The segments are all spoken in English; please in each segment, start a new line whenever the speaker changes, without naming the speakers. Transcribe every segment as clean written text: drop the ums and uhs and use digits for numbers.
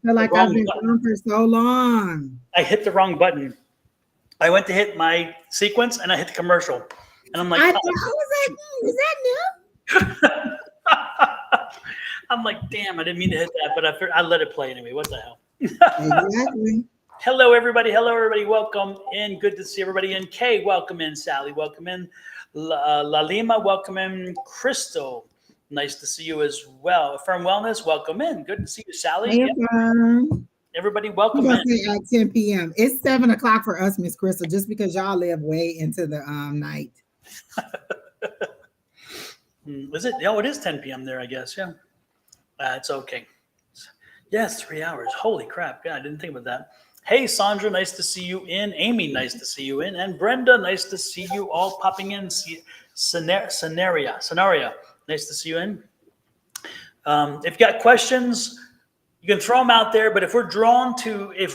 feel
the
like I've
wrong
been
button.
gone for so long.
I hit the wrong button. I went to hit my sequence and I hit the commercial. And I'm like,
I was like, is that new?
I'm like, damn, I didn't mean to hit that, but I let it play anyway. What the hell?
Exactly.
Hello, everybody. Hello, everybody. Welcome in. Good to see everybody in. Kay, welcome in. Sally, welcome in. Lalima, welcome in. Crystal, nice to see you as well. Firm Wellness, welcome in. Good to see you, Sally.
Hey,
Yep. Everybody,
I'm
welcome
gonna
in.
say at 10 p.m. It's 7 o'clock for us, Miss Crystal, just because y'all live way into the night.
Is it? Oh, it is 10 p.m. there, I guess. Yeah. It's okay. Yes, 3 hours. Holy crap. Yeah, I didn't think about that. Hey, Sandra, nice to see you in. Amy, nice to see you in. And Brenda, nice to see you all popping in. Scenaria, nice to see you in. If you got questions, you can throw them out there. But if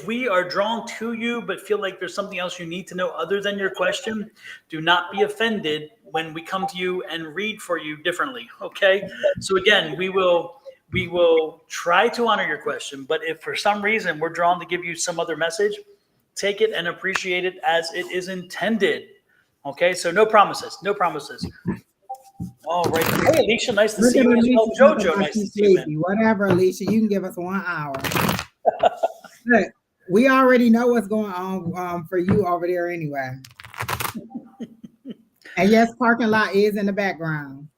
we are drawn to you, but feel like there's something else you need to know other than your question, do not be offended when we come to you and read for you differently. Okay. So again, we will try to honor your question, but if for some reason we're drawn to give you some other message, take it and appreciate it as it is intended. Okay. So no promises. No promises. All right. Hey, Alicia, nice to
Look
see
at
you as
Alicia
well.
talking
Jojo,
about
nice to
she's
see you, man.
sleepy. Whatever, Alicia, you can give us 1 hour. Look, we already know what's going on for you over there anyway. And yes, parking lot is in the background.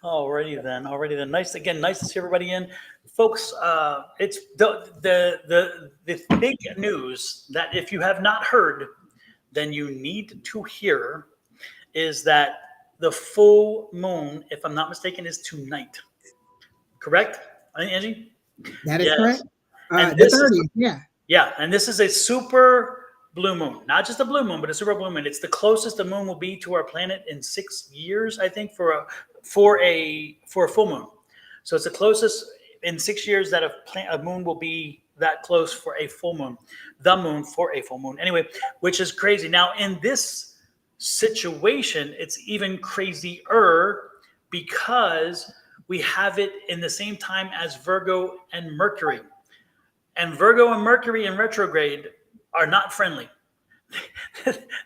Alrighty then. Nice to see everybody in, folks. It's the big news that if you have not heard, then you need to hear is that the full moon, if I'm not mistaken, is tonight. Correct, Angie?
That is correct.
Yes. And
The
this is
30th, yeah.
Yeah, and this is a super blue moon, not just a blue moon, but a super blue moon. It's the closest the moon will be to our planet in 6 years, I think, for a full moon. So it's the closest in 6 years that a moon will be that close for a full moon. The moon for a full moon, anyway, which is crazy. Now in this situation, it's even crazier because we have it in the same time as Virgo and Mercury. And Virgo and Mercury in retrograde are not friendly.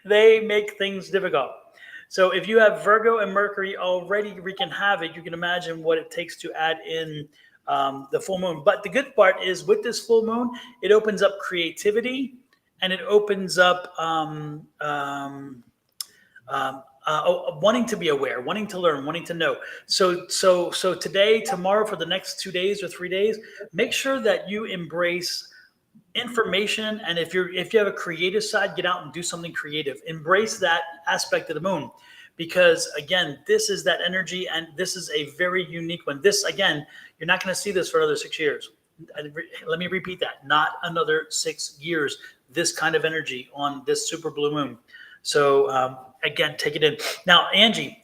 They make things difficult. So if you have Virgo and Mercury already wreaking havoc, you can imagine what it takes to add in the full moon. But the good part is with this full moon, it opens up creativity and it opens up wanting to be aware, wanting to learn, wanting to know. So today, tomorrow, for the next 2 days or 3 days, make sure that you embrace information. And if you have a creative side, get out and do something creative. Embrace that aspect of the moon, because again, this is that energy, and this is a very unique one. This again, you're not going to see this for another 6 years. Let me repeat that: not another 6 years. This kind of energy on this super blue moon. So again, take it in. Now, Angie,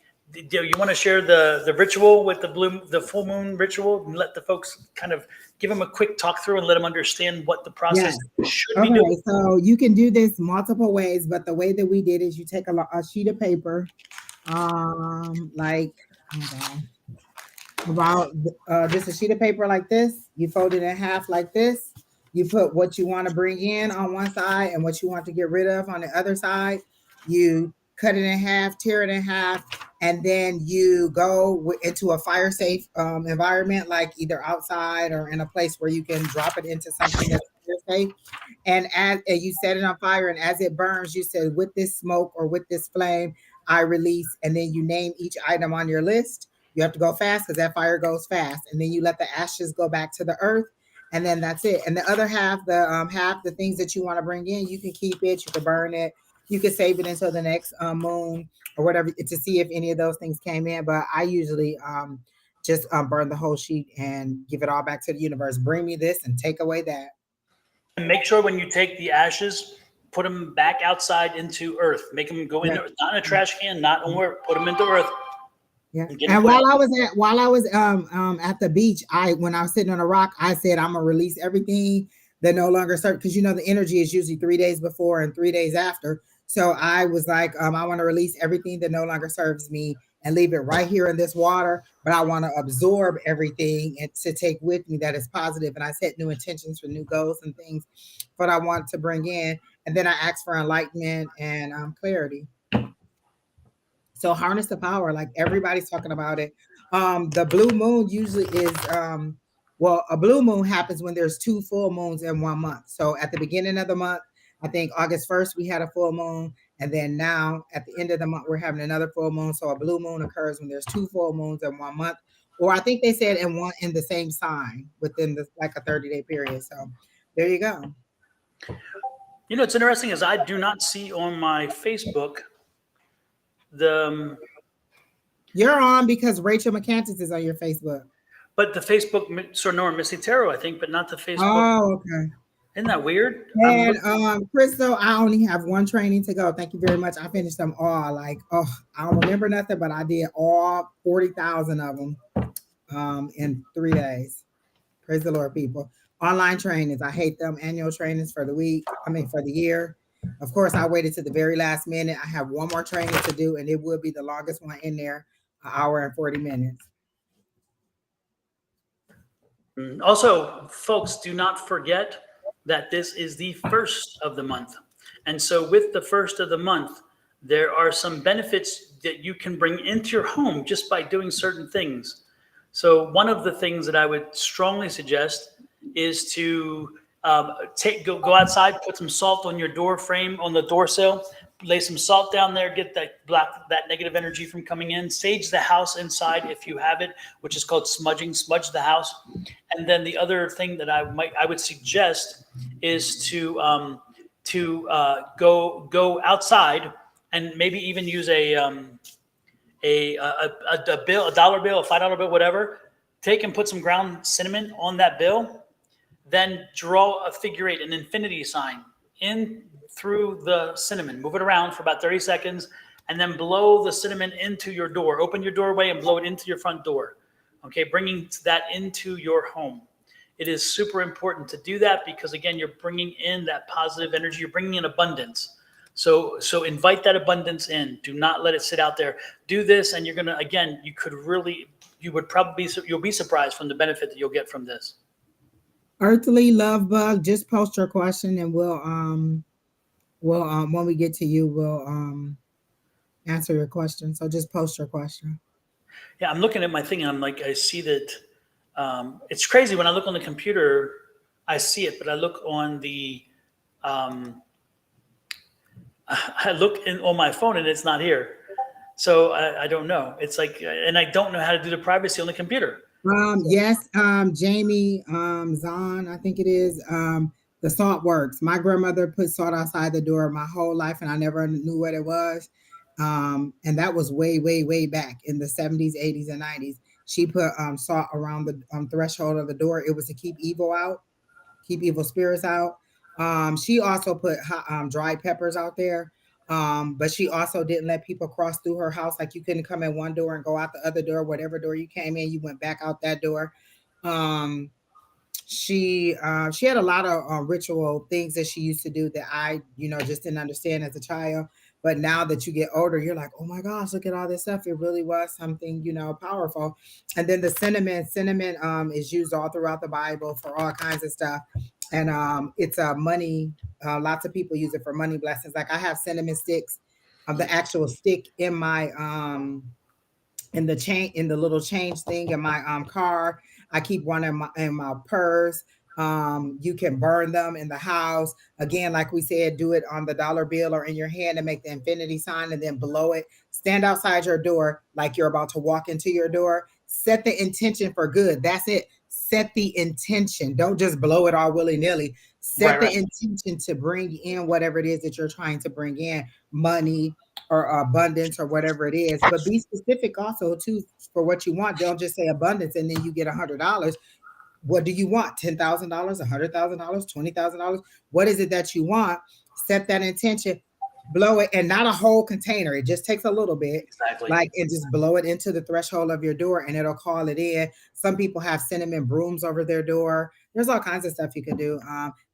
do you want to share the ritual with the full moon ritual, and let the folks kind of give them a quick talk through and let them understand what the process should be doing?
So you can do this multiple ways, but the way that we did is you take a sheet of paper, like about just a sheet of paper like this. You fold it in half like this. You put what you want to bring in on one side and what you want to get rid of on the other side. You cut it in half, tear it in half, and then you go into a fire safe environment, like either outside or in a place where you can drop it into something that's safe. And as you set it on fire, and as it burns, you said, with this smoke or with this flame, I release, and then you name each item on your list. You have to go fast because that fire goes fast, and then you let the ashes go back to the earth, and then that's it. And the other half, the things that you want to bring in, you can keep it, you can burn it, you can save it until the next moon or whatever to see if any of those things came in. But I usually just burn the whole sheet and give it all back to the universe. Bring me this and take away that.
And make sure when you take the ashes, put them back outside into earth. Make them go in, not in a trash can, not anywhere. Put them into earth.
Yeah. And while I was at the beach, when I was sitting on a rock, I said, I'm gonna release everything that no longer serves, because the energy is usually 3 days before and 3 days after. So I was like, I want to release everything that no longer serves me and leave it right here in this water, but I want to absorb everything and to take with me that is positive. And I set new intentions for new goals and things what I want to bring in. And then I ask for enlightenment and clarity. So harness the power, like everybody's talking about it. The blue moon usually is well, a blue moon happens when there's two full moons in 1 month. So at the beginning of the month, I think August 1st we had a full moon, and then now at the end of the month we're having another full moon. So a blue moon occurs when there's two full moons in 1 month, or I think they said in the same sign within the like a 30-day period. So there you go.
You know, it's interesting is I do not see on my Facebook the
You're on because Rachel McCantis is on your Facebook.
but the Facebook Sonoran Missing Tarot, I think, but not the Facebook.
Oh, okay.
Isn't that weird?
And Crystal, I only have one training to go. Thank you very much. I finished them all. Like, oh, I don't remember nothing, but I did all 40,000 of them in 3 days. Praise the Lord, people. Online trainings. I hate them. Annual trainings for the week. I mean, for the year. Of course, I waited to the very last minute. I have one more training to do, and it will be the longest one in there, an hour and 40 minutes.
Also, folks, do not forget that this is the first of the month. And so with the first of the month, there are some benefits that you can bring into your home just by doing certain things. So one of the things that I would strongly suggest is to go outside, put some salt on your door frame, on the door sill, lay some salt down there, get that negative energy from coming in, sage the house inside if you have it, which is called smudging, smudge the house. And then the other thing that I would suggest is to go outside and maybe even use a bill, a dollar bill, a $5 bill, whatever. Take and put some ground cinnamon on that bill. Then draw a figure eight, an infinity sign in through the cinnamon. Move it around for about 30 seconds, and then blow the cinnamon into your door. Open your doorway and blow it into your front door. Okay, bringing that into your home. It is super important to do that because, again, you're bringing in that positive energy. You're bringing in abundance. So invite that abundance in. Do not let it sit out there. Do this, and you're gonna, again, you'll be surprised from the benefit that you'll get from this.
Earthly Love Bug, just post your question and we'll when we get to you, we'll answer your question. So just post your question.
Yeah, I'm looking at my thing and I'm like, I see that it's crazy. When I look on the computer, I see it, but I look on the I look on my phone and it's not here. So I don't know. It's like, and I don't know how to do the privacy on the computer.
Yes, Jamie Zahn, I think it is. The salt works. My grandmother put salt outside the door my whole life, and I never knew what it was. And that was way, way, way back in the 70s, 80s, and 90s. She put salt around the threshold of the door. It was to keep evil out, keep evil spirits out. She also put dried peppers out there. But she also didn't let people cross through her house. Like you couldn't come in one door and go out the other door. Whatever door you came in, you went back out that door. She had a lot of ritual things that she used to do that I, just didn't understand as a child. But now that you get older, you're like, oh my gosh, look at all this stuff. It really was something, powerful. And then the cinnamon is used all throughout the Bible for all kinds of stuff. And it's a money. Lots of people use it for money blessings. Like I have cinnamon sticks, the actual stick in my in the little change thing in my car. I keep one in my purse. You can burn them in the house. Again, like we said, do it on the dollar bill or in your hand and make the infinity sign and then blow it. Stand outside your door like you're about to walk into your door. Set the intention for good. That's it. Set the intention. Don't just blow it all willy-nilly. Set the intention to bring in whatever it is that you're trying to bring in, money or abundance or whatever it is. But be specific also too for what you want. Don't just say abundance and then you get $100. What do you want? $10,000, $100,000, $20,000? What is it that you want? Set that intention. blow it, and not a whole container. It just takes a little bit,
Exactly.
like, and just blow it into the threshold of your door, and it'll call it in. Some people have cinnamon brooms over their door. There's all kinds of stuff you can do.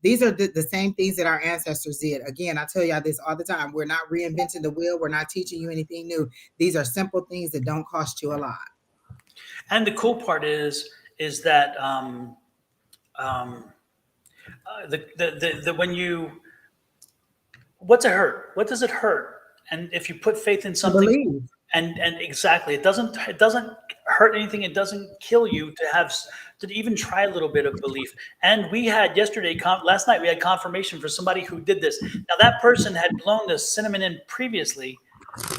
These are the same things that our ancestors did. Again, I tell y'all this all the time. We're not reinventing the wheel. We're not teaching you anything new. These are simple things that don't cost you a lot.
And the cool part is that the when you, what's it hurt? What does it hurt? And if you put faith in
To
something,
believe.
and exactly, it doesn't hurt anything. It doesn't kill you to have to even try a little bit of belief. And we had yesterday, last night, we had confirmation for somebody who did this. Now that person had blown the cinnamon in previously,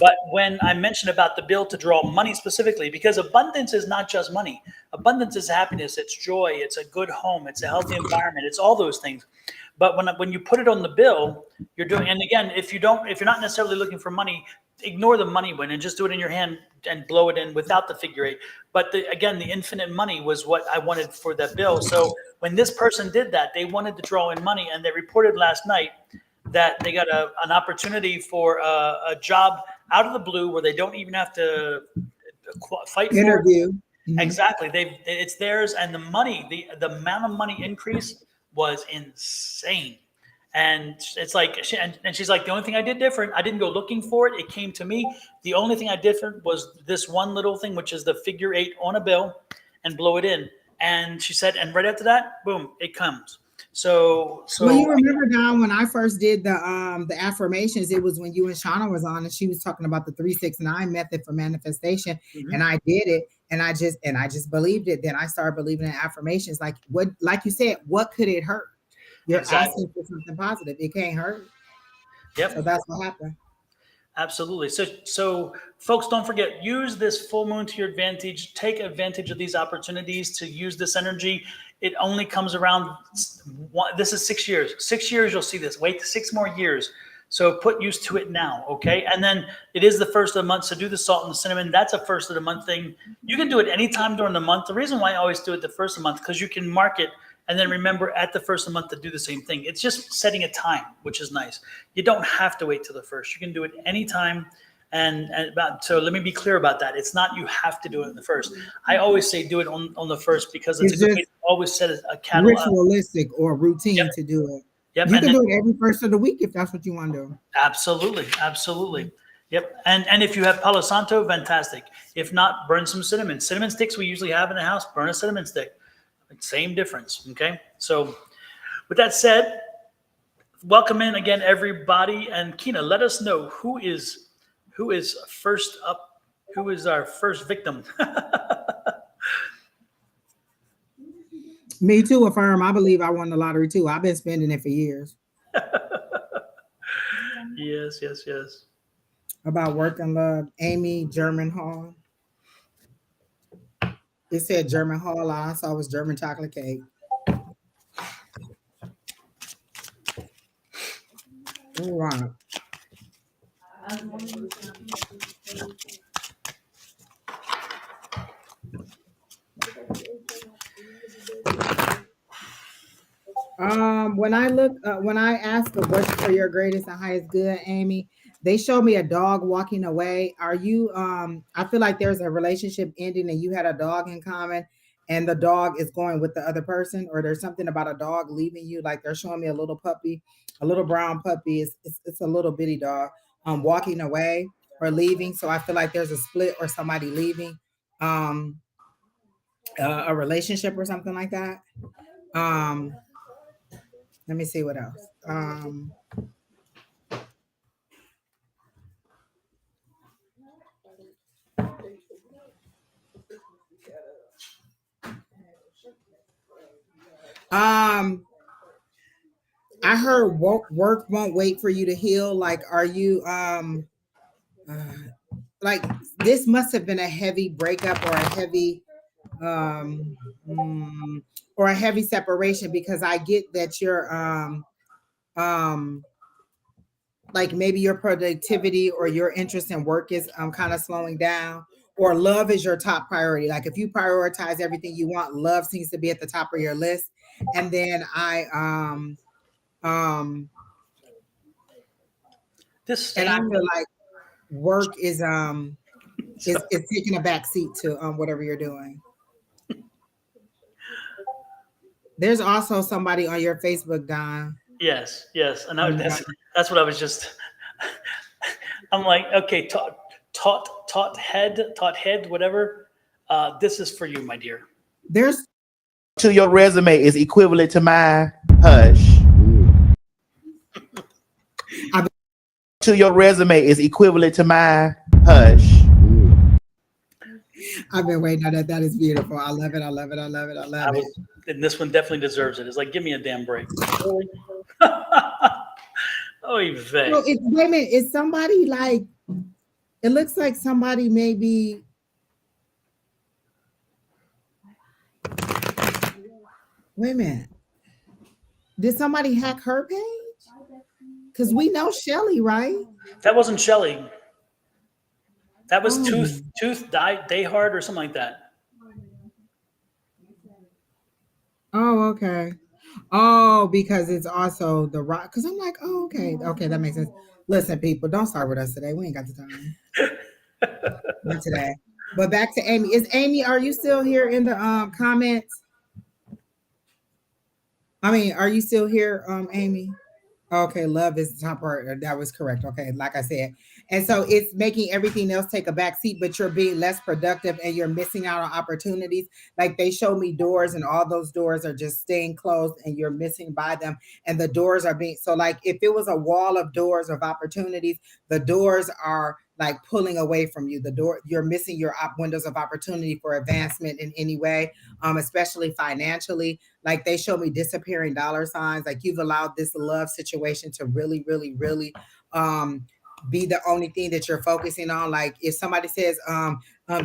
but when I mentioned about the bill to draw money specifically, because abundance is not just money, abundance is happiness, it's joy, it's a good home, it's a healthy environment, it's all those things. But when you put it on the bill, you're doing. And again, if you're not necessarily looking for money, ignore the money win and just do it in your hand and blow it in without the figure eight. But again, the infinite money was what I wanted for that bill. So when this person did that, they wanted to draw in money, and they reported last night that they got an opportunity for a job out of the blue where they don't even have to fight for it.
Interview. Mhm.
Exactly. It's theirs, and the money, the amount of money increase was insane. And it's like, and she's like, the only thing I did different, I didn't go looking for it. It came to me. The only thing I did different was this one little thing, which is the figure eight on a bill and blow it in. And she said, and right after that, boom, it comes. So,
Well,
so
you remember, Don, when I first did the affirmations, it was when you and Shauna was on, and she was talking about the 369 method for manifestation, and
mhm,
I did it, and I just believed it. Then I started believing in affirmations. Like what, like you said, what could it hurt? You're
exactly.
asking for something positive. It can't hurt. So
Yep.
that's what happened.
Absolutely. So folks, don't forget, use this full moon to your advantage. Take advantage of these opportunities to use this energy. It only comes around. This is 6 years. 6 years, you'll see this. Wait 6 more years. So put use to it now, okay? And then it is the first of the month. So do the salt and the cinnamon. That's a first of the month thing. You can do it anytime during the month. The reason why I always do it the first of the month, because you can mark it and then remember at the first of the month to do the same thing. It's just setting a time, which is nice. You don't have to wait till the first. You can do it anytime. So let me be clear about that. It's not you have to do it in the first. I always say do it on the first because it's a
It's
good way
just
to always set a catalog.
ritualistic or
Yep,
routine to do it.
yep,
You
and
can
then
do it every first of the week if that's what you want to do.
absolutely, absolutely. Yep, and if you have Palo Santo, fantastic. If not, burn some cinnamon. Cinnamon sticks we usually have in the house. Burn a cinnamon stick. Same difference. Okay, so with that said, welcome in again, everybody. And Kina, let us know who is first up. Who is our first victim?
Me too, affirm. I believe I won the lottery too. I've been spending it for years.
Yes, yes, yes.
About work and love. Amy German Hall. It said German Hall. All I saw was German chocolate cake. All right. When I ask a what's for your greatest and highest good, Amy, they show me a dog walking away. Are you? I feel like there's a relationship ending, and you had a dog in common, and the dog is going with the other person, or there's something about a dog leaving you. Like they're showing me a little puppy, a little brown puppy. It's a little bitty dog, walking away or leaving. So I feel like there's a split or somebody leaving, um, a relationship or something like that. Um, Let me see what else. Um, I heard work won't wait for you to heal. Like, are you uh, like this must have been a heavy breakup or a heavy um mm, or a heavy separation because I get that you're um like maybe your productivity or your interest in work is kind of slowing down or love is your top priority. Like if you prioritize everything you want, love seems to be at the top of your list. And then um
This
And I
same.
feel like work is
So,
is taking a back seat to whatever you're doing. There's also somebody on your Facebook, Don.
yes, yes, and
Oh my God.
that's what I was just. I'm like, okay, taught head, whatever. This is for you, my dear.
There's
To your resume is equivalent to mine. Hush.
I've
To your resume is equivalent to mine. Hush.
I've been waiting on that. That is beautiful. I love it. I love it. I love it. I
I
love it.
was, and this one definitely deserves it. It's like, give me a damn break. Really? Oh,
So
vey.
it's wait a minute. Is somebody like it looks like somebody maybe wait a minute. Did somebody hack her page? Because we know Shelly, right?
That wasn't Shelly. That was
Oh,
Tooth Day Hard or something like that.
oh, okay. Oh, because it's also the rock. Because I'm like, oh, okay, okay, that makes sense. Listen, people, don't start with us today. We ain't got the time. Not today. But back to Amy. Is Amy? Are you still here in the comments? I mean, are you still here, Amy? Okay, love is the top part. That was correct. Okay, like I said. And so it's making everything else take a back seat, but you're being less productive and you're missing out on opportunities. Like they show me doors, and all those doors are just staying closed and you're missing by them. And the doors are being so like if it was a wall of doors of opportunities, the doors are like pulling away from you. The door, you're missing your windows of opportunity for advancement in any way, especially financially. Like they show me disappearing dollar signs. Like you've allowed this love situation to really, really, really be the only thing that you're focusing on. Like if somebody says,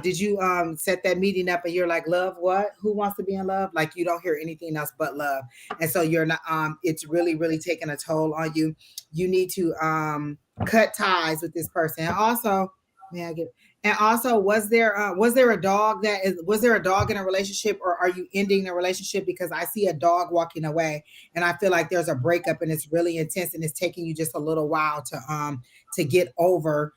did you set that meeting up and you're like, love, what? Who wants to be in love? Like you don't hear anything else but love. And so you're not it's really, really taking a toll on you. You need to cut ties with this person. And also, may I get and also, was there a dog was there a dog in a relationship, or are you ending the relationship? Because I see a dog walking away, and I feel like there's a breakup, and it's really intense, and it's taking you just a little while to get over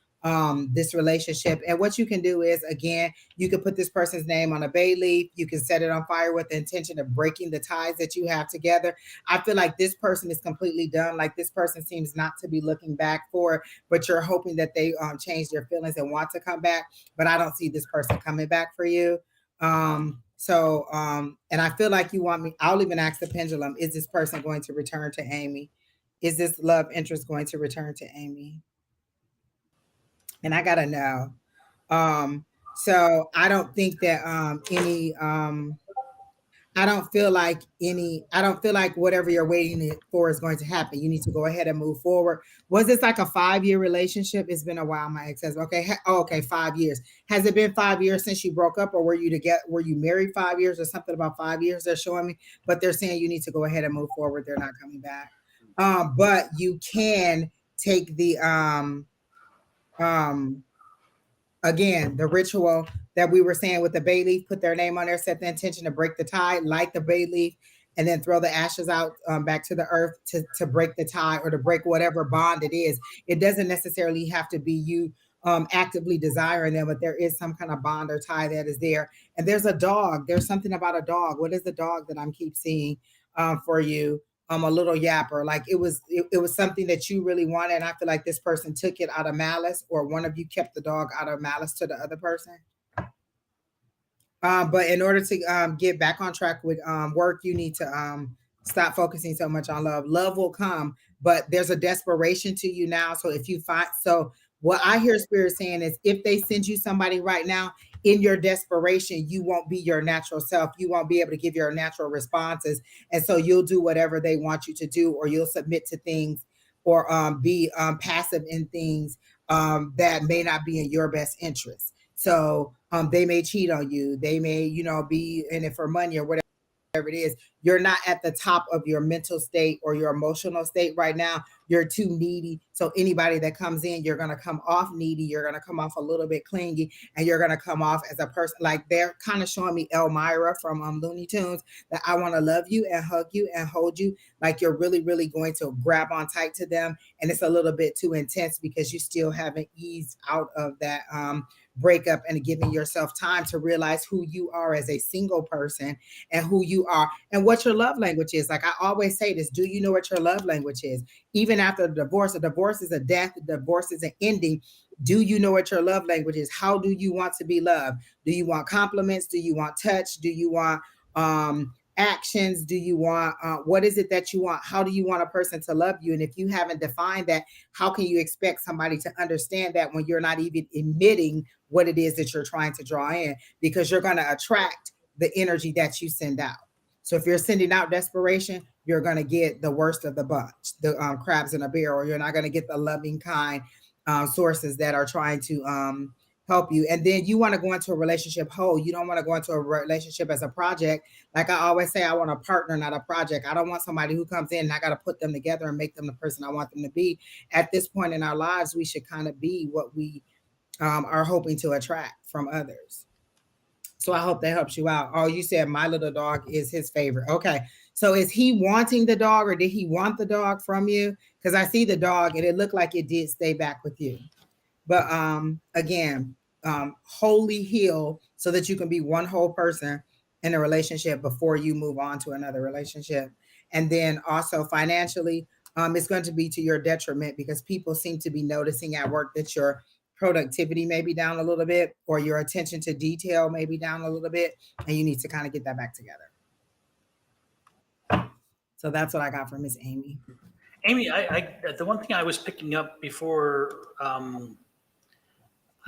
this relationship. And what you can do is, again, you can put this person's name on a bay leaf. You can set it on fire with the intention of breaking the ties that you have together. I feel like this person is completely done. Like this person seems not to be looking back for, but you're hoping that they change their feelings and want to come back. But I don't see this person coming back for you. And I feel like you want me. I'll even ask the pendulum: is this person going to return to Amy? Is this love interest going to return to Amy? And I gotta know. Um, so I don't think that I don't feel like whatever you're waiting for is going to happen. You need to go ahead and move forward. Was this like a 5-year relationship? It's been a while. My ex says, okay, okay, 5 years. Has it been 5 years since you broke up, or were you married 5 years, or something about 5 years? They're showing me, but they're saying you need to go ahead and move forward. They're not coming back. But you can take the um again, the ritual that we were saying with the bay leaf, put their name on there, set the intention to break the tie, light the bay leaf, and then throw the ashes out back to the earth to break the tie or to break whatever bond it is. It doesn't necessarily have to be you actively desiring them, but there is some kind of bond or tie that is there. And there's a dog. There's something about a dog. What is the dog that I'm keep seeing for you? A little yapper. Like it was something that you really wanted, and I feel like this person took it out of malice, or one of you kept the dog out of malice to the other person. But in order to get back on track with work, you need to stop focusing so much on love. Love will come, but there's a desperation to you now. So if you find so, what I hear Spirit saying is, if they send you somebody right now, in your desperation, you won't be your natural self. You won't be able to give your natural responses, and so you'll do whatever they want you to do, or you'll submit to things, or be passive in things that may not be in your best interest. So they may cheat on you. They may, be in it for money or whatever. it is, you're not at the top of your mental state or your emotional state right now. You're too needy. So anybody that comes in, you're going to come off needy. You're going to come off a little bit clingy, and you're going to come off as a person like they're kind of showing me Elmira from Looney Tunes, that I want to love you and hug you and hold you. Like you're really, really going to grab on tight to them. And it's a little bit too intense because you still haven't eased out of that breakup and giving yourself time to realize who you are as a single person and who you are and what your love language is. Like I always say this, do you know what your love language is? Even after the divorce, a divorce is a death, a divorce is an ending. Do you know what your love language is? How do you want to be loved? Do you want compliments? Do you want touch? Do you want actions? Do you want what is it that you want? How do you want a person to love you? And if you haven't defined that, how can you expect somebody to understand that when you're not even admitting what it is that you're trying to draw in? Because you're going to attract the energy that you send out. So if you're sending out desperation, you're going to get the worst of the bunch, the crabs in a barrel. You're not going to get the loving, kind sources that are trying to help you. And then you want to go into a relationship whole. You don't want to go into a relationship as a project. Like I always say, I want a partner, not a project. I don't want somebody who comes in and I got to put them together and make them the person I want them to be. At this point in our lives, we should kind of be what we are hoping to attract from others. So I hope that helps you out. Oh, you said my little dog is his favorite. Okay. So is he wanting the dog or did he want the dog from you? Because I see the dog and it looked like it did stay back with you. But again, wholly heal so that you can be one whole person in a relationship before you move on to another relationship. And then also financially, it's going to be to your detriment because people seem to be noticing at work that your productivity may be down a little bit or your attention to detail may be down a little bit, and you need to kind of get that back together. So that's what I got from Miss Amy.
Amy, I the one thing I was picking up before, I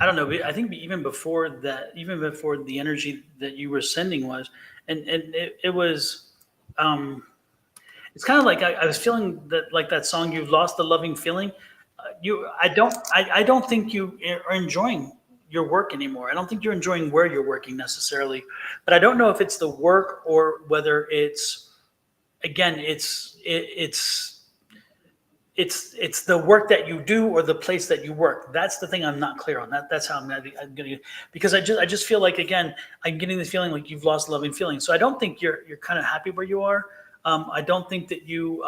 don't know, I think even before that, even before the energy that you were sending was, and it was, it's kind of like I was feeling that, like that song, "You've Lost the Loving Feeling." I don't think you are enjoying your work anymore. I don't think you're enjoying where you're working necessarily, but I don't know if it's the work or whether it's, again, it's the work that you do or the place that you work. That's the thing I'm not clear on. That's how I'm gonna, because I just feel like, again, I'm getting this feeling like you've lost loving feeling. So I don't think you're kind of happy where you are. I don't think that you.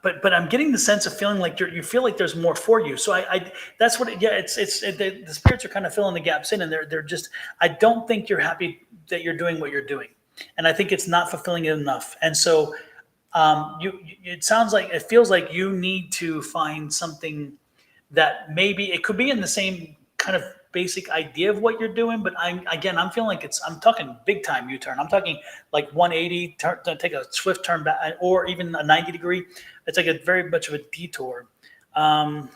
But I'm getting the sense of feeling like you feel like there's more for you. So I that's what the spirits are kind of filling the gaps in, and they're just, I don't think you're happy that you're doing what you're doing, and I think it's not fulfilling it enough. And so it feels like you need to find something that maybe it could be in the same kind of basic idea of what you're doing, but I'm feeling like I'm talking big time U-turn. I'm talking like 180, take a swift turn back, or even a 90 degree. It's like a very much of a detour. That's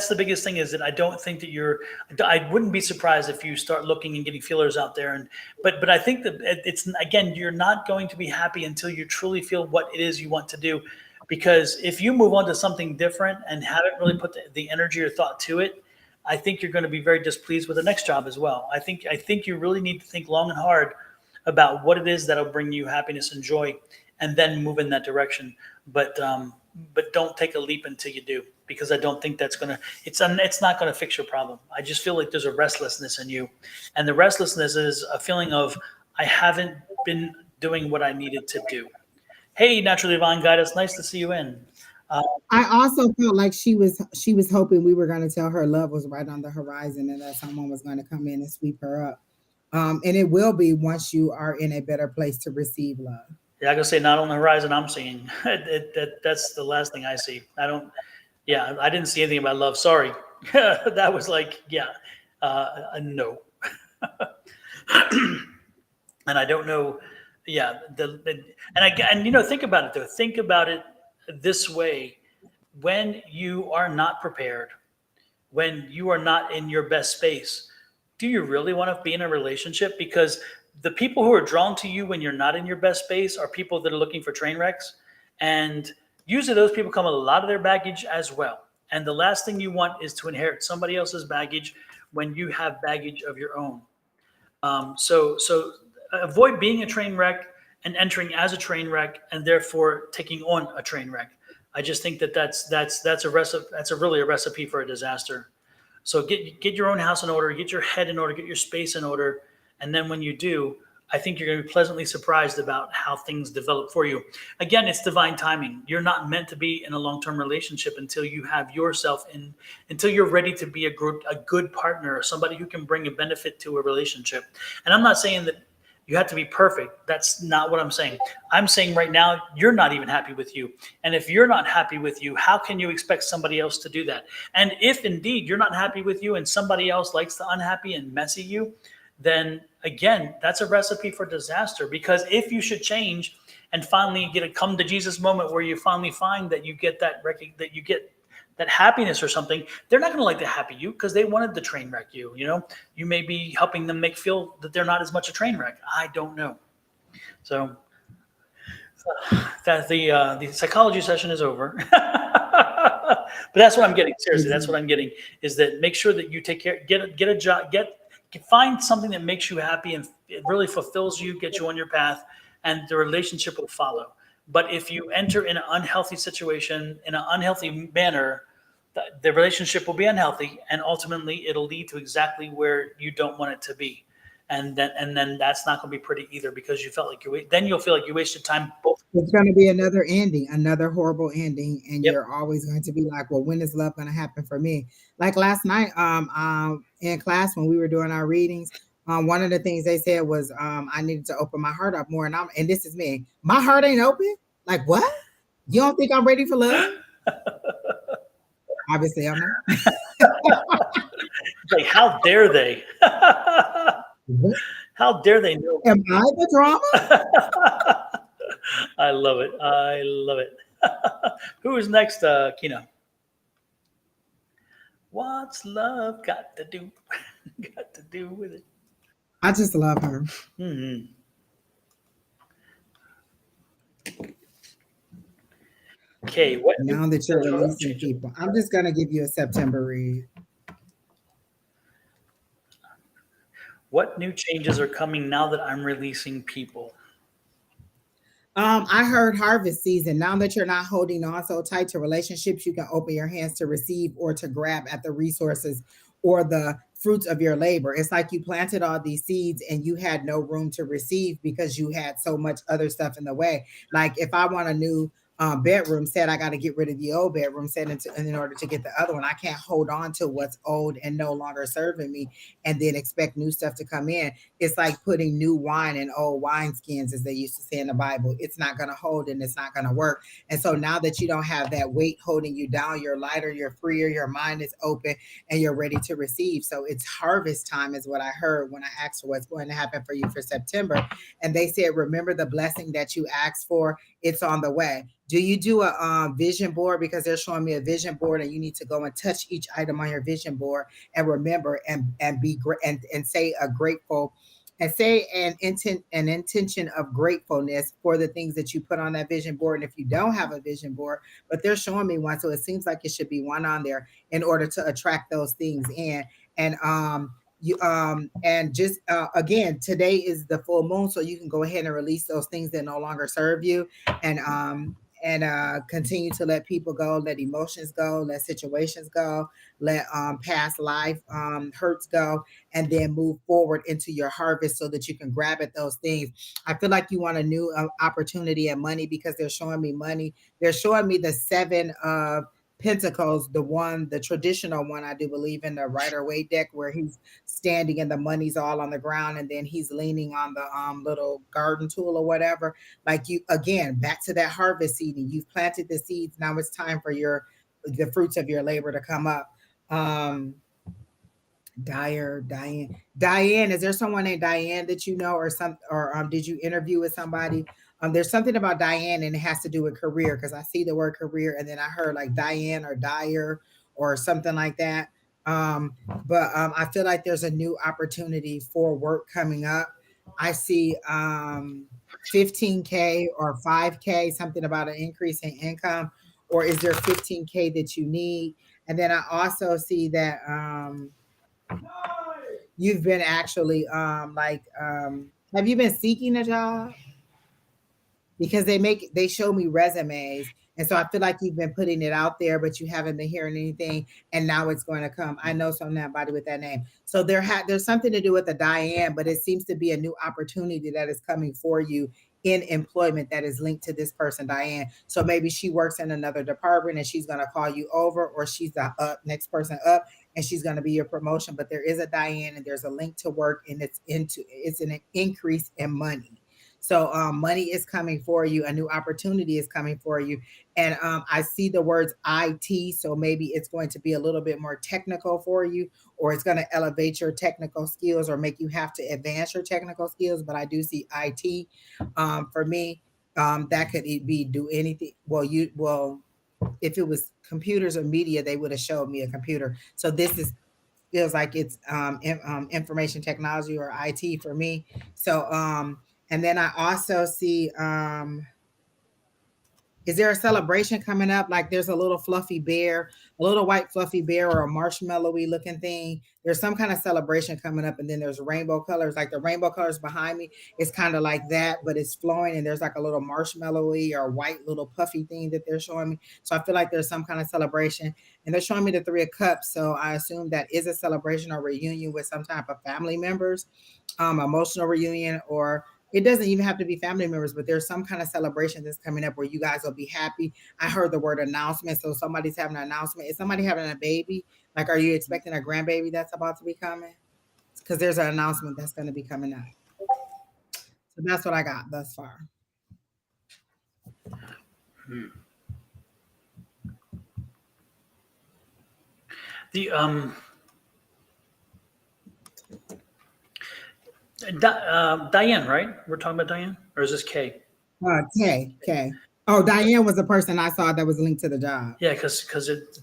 the biggest thing, is that I don't think that I wouldn't be surprised if you start looking and getting feelers out there. But I think that it's, again, you're not going to be happy until you truly feel what it is you want to do. Because if you move on to something different and haven't really put the energy or thought to it, I think you're going to be very displeased with the next job as well. I think you really need to think long and hard about what it is that'll bring you happiness and joy, and then move in that direction. But don't take a leap until you do, because I don't think that's it's not going to fix your problem. I just feel like there's a restlessness in you, and the restlessness is a feeling of, I haven't been doing what I needed to do. Hey, Natural Divine Guide, it's nice to see you in.
I also felt like she was hoping we were going to tell her love was right on the horizon and that someone was going to come in and sweep her up. And it will be once you are in a better place to receive love.
Yeah, I gotta say, not on the horizon I'm seeing. That's the last thing I see. I didn't see anything about love. Sorry. That was like, no. And I don't know. Yeah. Think about it though. Think about it this way. When you are not prepared, when you are not in your best space, do you really want to be in a relationship? Because the people who are drawn to you when you're not in your best space are people that are looking for train wrecks. And usually those people come with a lot of their baggage as well. And the last thing you want is to inherit somebody else's baggage when you have baggage of your own. So avoid being a train wreck and entering as a train wreck and therefore taking on a train wreck. I just think that's really a recipe for a disaster. So get your own house in order, get your head in order, get your space in order, and then when you do, I think you're going to be pleasantly surprised about how things develop for you. Again, it's divine timing. You're not meant to be in a long-term relationship until you have yourself in, until you're ready to be a good partner, somebody who can bring a benefit to a relationship. And I'm not saying that you have to be perfect. That's not what I'm saying. I'm saying right now, you're not even happy with you. And if you're not happy with you, how can you expect somebody else to do that? And if indeed you're not happy with you and somebody else likes the unhappy and messy you, then again, that's a recipe for disaster. Because if you should change and finally get a come to Jesus moment where you finally find that you get that you get that happiness or something, they're not going to like to happy you because they wanted to train wreck you. You know, you may be helping them feel that they're not as much a train wreck. I don't know. So that the psychology session is over. But that's what I'm getting. Seriously, that's what I'm getting. Is that make sure that you take care, get a job, find something that makes you happy and it really fulfills you, get you on your path, and the relationship will follow. But if you enter in an unhealthy situation in an unhealthy manner, the relationship will be unhealthy, and ultimately it'll lead to exactly where you don't want it to be. And then that's not going to be pretty either because you felt like you'll feel like you wasted time. Both.
It's going to be another ending, another horrible ending, and
Yep.
you're always going to be like, "Well, when is love going to happen for me?" Like last night, in class when we were doing our readings, one of the things they said was, I needed to open my heart up more, and this is me. My heart ain't open. Like what? You don't think I'm ready for love? Obviously, I'm not.
Like, how dare they? How dare they know?
Am I the drama?
I love it. I love it. Who is next, Kino? What's love got to do? Got to do with it?
I just love her.
Mm-hmm. Okay.
Now that you're releasing people, I'm just gonna give you a September read.
What new changes are coming now that I'm releasing people?
I heard harvest season. Now that you're not holding on so tight to relationships, you can open your hands to receive or to grab at the resources or the fruits of your labor. It's like you planted all these seeds and you had no room to receive because you had so much other stuff in the way. Like if I want a new bedroom set, I got to get rid of the old bedroom set in order to get the other one. I can't hold on to what's old and no longer serving me and then expect new stuff to come in. It's like putting new wine in old wineskins, as they used to say in the Bible. It's not going to hold and it's not going to work. And so now that you don't have that weight holding you down, you're lighter, you're freer, your mind is open, and you're ready to receive. So it's harvest time, is what I heard when I asked for what's going to happen for you for September. And they said, remember the blessing that you asked for, it's on the way. Do you do a vision board? Because they're showing me a vision board, and you need to go and touch each item on your vision board and remember and be great and say a grateful and say an intention of gratefulness for the things that you put on that vision board. And if you don't have a vision board, but they're showing me one, so it seems like it should be one on there in order to attract those things in. And you and just again, today is the full moon, so you can go ahead and release those things that no longer serve you, and continue to let people go, let emotions go, let situations go, let past life hurts go, and then move forward into your harvest so that you can grab at those things. I feel like you want a new opportunity and money, because they're showing me money. They're showing me the 7 of Pentacles, the traditional one, I do believe, in the Rider-Waite deck, where he's standing and the money's all on the ground, and then he's leaning on the little garden tool or whatever. Like, you, again, back to that harvest seeding. You've planted the seeds. Now it's time for the fruits of your labor to come up. Diane, is there someone named Diane that you know, or did you interview with somebody? There's something about Diane, and it has to do with career, because I see the word career and then I heard like Diane or Dyer or something like that. But I feel like there's a new opportunity for work coming up. I see 15K or 5K, something about an increase in income, or is there 15K that you need? And then I also see that you've been actually have you been seeking a job? Because they show me resumes, and so I feel like you've been putting it out there, but you haven't been hearing anything, and now it's going to come. I know somebody with that name, so there's something to do with the Diane, but it seems to be a new opportunity that is coming for you in employment that is linked to this person, Diane. So maybe she works in another department and she's going to call you over, or she's the next person up and she's going to be your promotion. But there is a Diane and there's a link to work, and it's an increase in money. So money is coming for you. A new opportunity is coming for you. And I see the words IT. So maybe it's going to be a little bit more technical for you, or it's going to elevate your technical skills or make you have to advance your technical skills. But I do see IT for me. That could be do anything. Well, if it was computers or media, they would have showed me a computer. So this is feels like it's information technology or IT for me. So and then I also see is there a celebration coming up? Like there's a little fluffy bear, a little white fluffy bear or a marshmallowy looking thing. There's some kind of celebration coming up, and then there's rainbow colors. Like the rainbow colors behind me, it's kind of like that, but it's flowing, and there's like a little marshmallowy or white little puffy thing that they're showing me. So I feel like there's some kind of celebration, and they're showing me the Three of Cups. So I assume that is a celebration or reunion with some type of family members, emotional reunion, or it doesn't even have to be family members, but there's some kind of celebration that's coming up where you guys will be happy. I heard the word announcement. So somebody's having an announcement. Is somebody having a baby? Like, are you expecting a grandbaby that's about to be coming? Because there's an announcement that's going to be coming up. So that's what I got thus far.
The Diane, right? We're talking about Diane, or is this Kay?
K. Oh, Diane was the person I saw that was linked to the job.
Yeah, because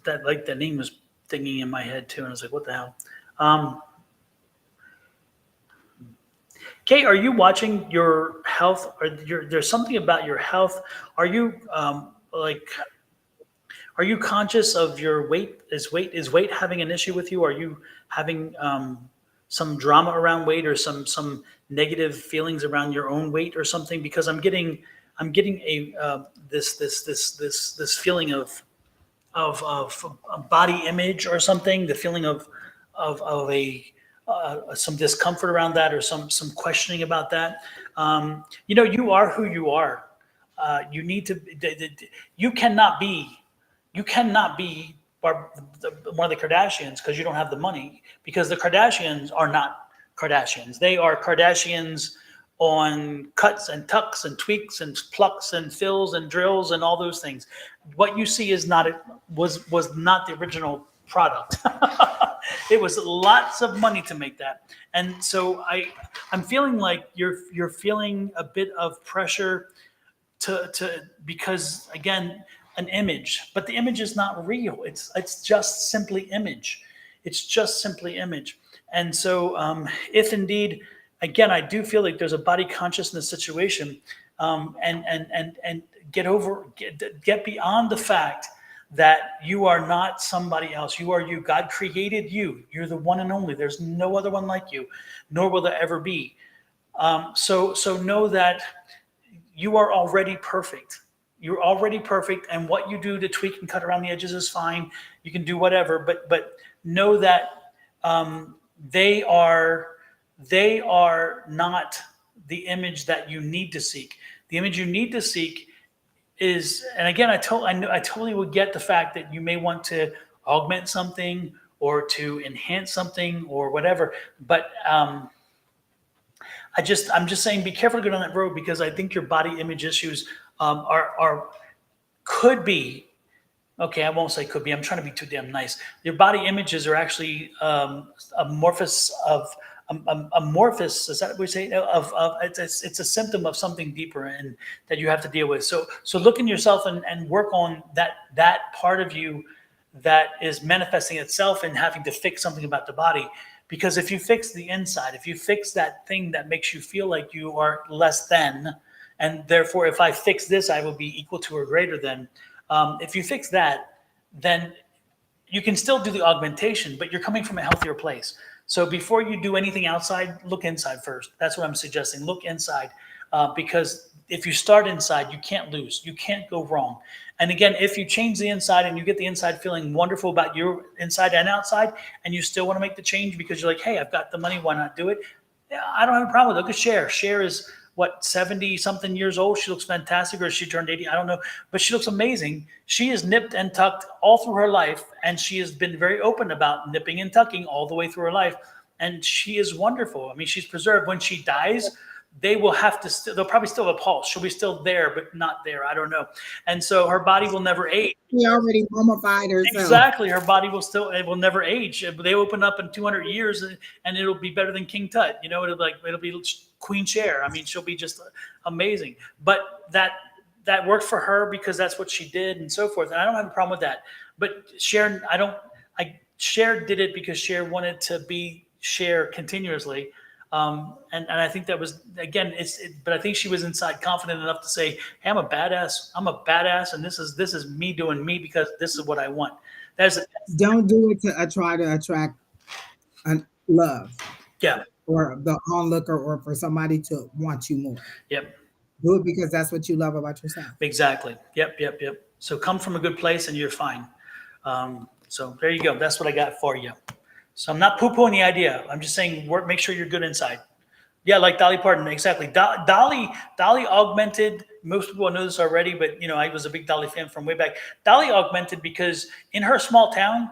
that name was thinking in my head too, and I was like, what the hell? Kay, are you watching your health? Or there's something about your health? Are you are you conscious of your weight? Is weight having an issue with you? Are you having some drama around weight, or some negative feelings around your own weight or something? Because I'm getting a this feeling of a body image or something. The feeling of a some discomfort around that, or some questioning about that. You are who you are. You need to. You cannot be. One of the Kardashians because you don't have the money, because the Kardashians are not Kardashians. They are Kardashians on cuts and tucks and tweaks and plucks and fills and drills and all those things. What you see is was not the original product. It was lots of money to make that. And so I'm feeling like you're feeling a bit of pressure to because again, an image, but the image is not real. It's just simply image. It's just simply image. And so if indeed, again, I do feel like there's a body consciousness situation, and get beyond the fact that you are not somebody else. You are you. God created you. You're the one and only. There's no other one like you, nor will there ever be. So know that you are already perfect. You're already perfect, and what you do to tweak and cut around the edges is fine. You can do whatever, but know that they are not the image that you need to seek. The image you need to seek is, and again, I totally would get the fact that you may want to augment something or to enhance something or whatever, but I'm just saying, be careful to go down that road, because I think your body image issues could be, okay, I won't say could be, I'm trying to be too damn nice. Your body images are actually amorphous, is that what we say? It's a symptom of something deeper and that you have to deal with. So look in yourself and work on that part of you that is manifesting itself and having to fix something about the body. Because if you fix the inside, if you fix that thing that makes you feel like you are less than, and therefore if I fix this, I will be equal to or greater than. If you fix that, then you can still do the augmentation, but you're coming from a healthier place. So before you do anything outside, look inside first. That's what I'm suggesting. Look inside, because if you start inside, you can't lose. You can't go wrong. And again, if you change the inside and you get the inside feeling wonderful about your inside and outside, and you still want to make the change because you're like, hey, I've got the money, why not do it? Yeah, I don't have a problem with it. Look at Cher. Cher is what, 70 something years old. She looks fantastic, or she turned 80. I don't know, but she looks amazing. She is nipped and tucked all through her life. And she has been very open about nipping and tucking all the way through her life. And she is wonderful. I mean, she's preserved. When she dies, they will have to, they'll probably still have a pulse. She'll be still there, but not there. I don't know. And so her body will never age.
She already mummified herself.
Exactly. Her body will still, it will never age. They open up in 200 years and it'll be better than King Tut. You know, it'll be Queen Cher. I mean, she'll be just amazing. But that worked for her because that's what she did and so forth. And I don't have a problem with that. But Cher, Cher did it because Cher wanted to be Cher continuously. And I think that was, again, but I think she was inside confident enough to say, hey, I'm a badass. I'm a badass. And this is me doing me because this is what I want.
Don't do it to try to attract love.
Yeah.
Or the onlooker, or for somebody to want you more.
Yep.
Do it because that's what you love about yourself.
Exactly. Yep. So come from a good place and you're fine. So there you go. That's what I got for you. So I'm not poo-pooing the idea. I'm just saying, make sure you're good inside. Yeah, like Dolly Parton, exactly. Dolly augmented. Most people know this already, but I was a big Dolly fan from way back. Dolly augmented because in her small town,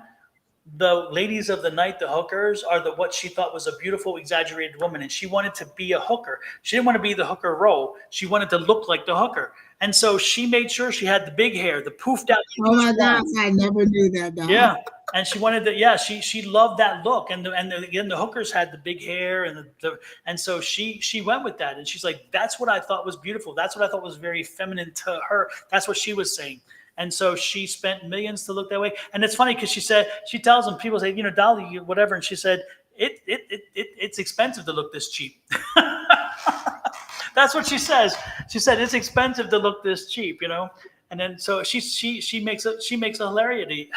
the ladies of the night, the hookers, are what she thought was a beautiful, exaggerated woman, and she wanted to be a hooker. She didn't want to be the hooker role. She wanted to look like the hooker, and so she made sure she had the big hair, the poofed out.
Oh my gosh, I never knew that. Dog.
Yeah, and she wanted to. Yeah, she loved that look, and again the hookers had the big hair and so she went with that, and she's like, that's what I thought was beautiful. That's what I thought was very feminine to her. That's what she was saying. And so she spent millions to look that way. And it's funny because she tells them, people say, Dolly, whatever. And she said, it's expensive to look this cheap. That's what she says. She said, it's expensive to look this cheap, And then so she makes a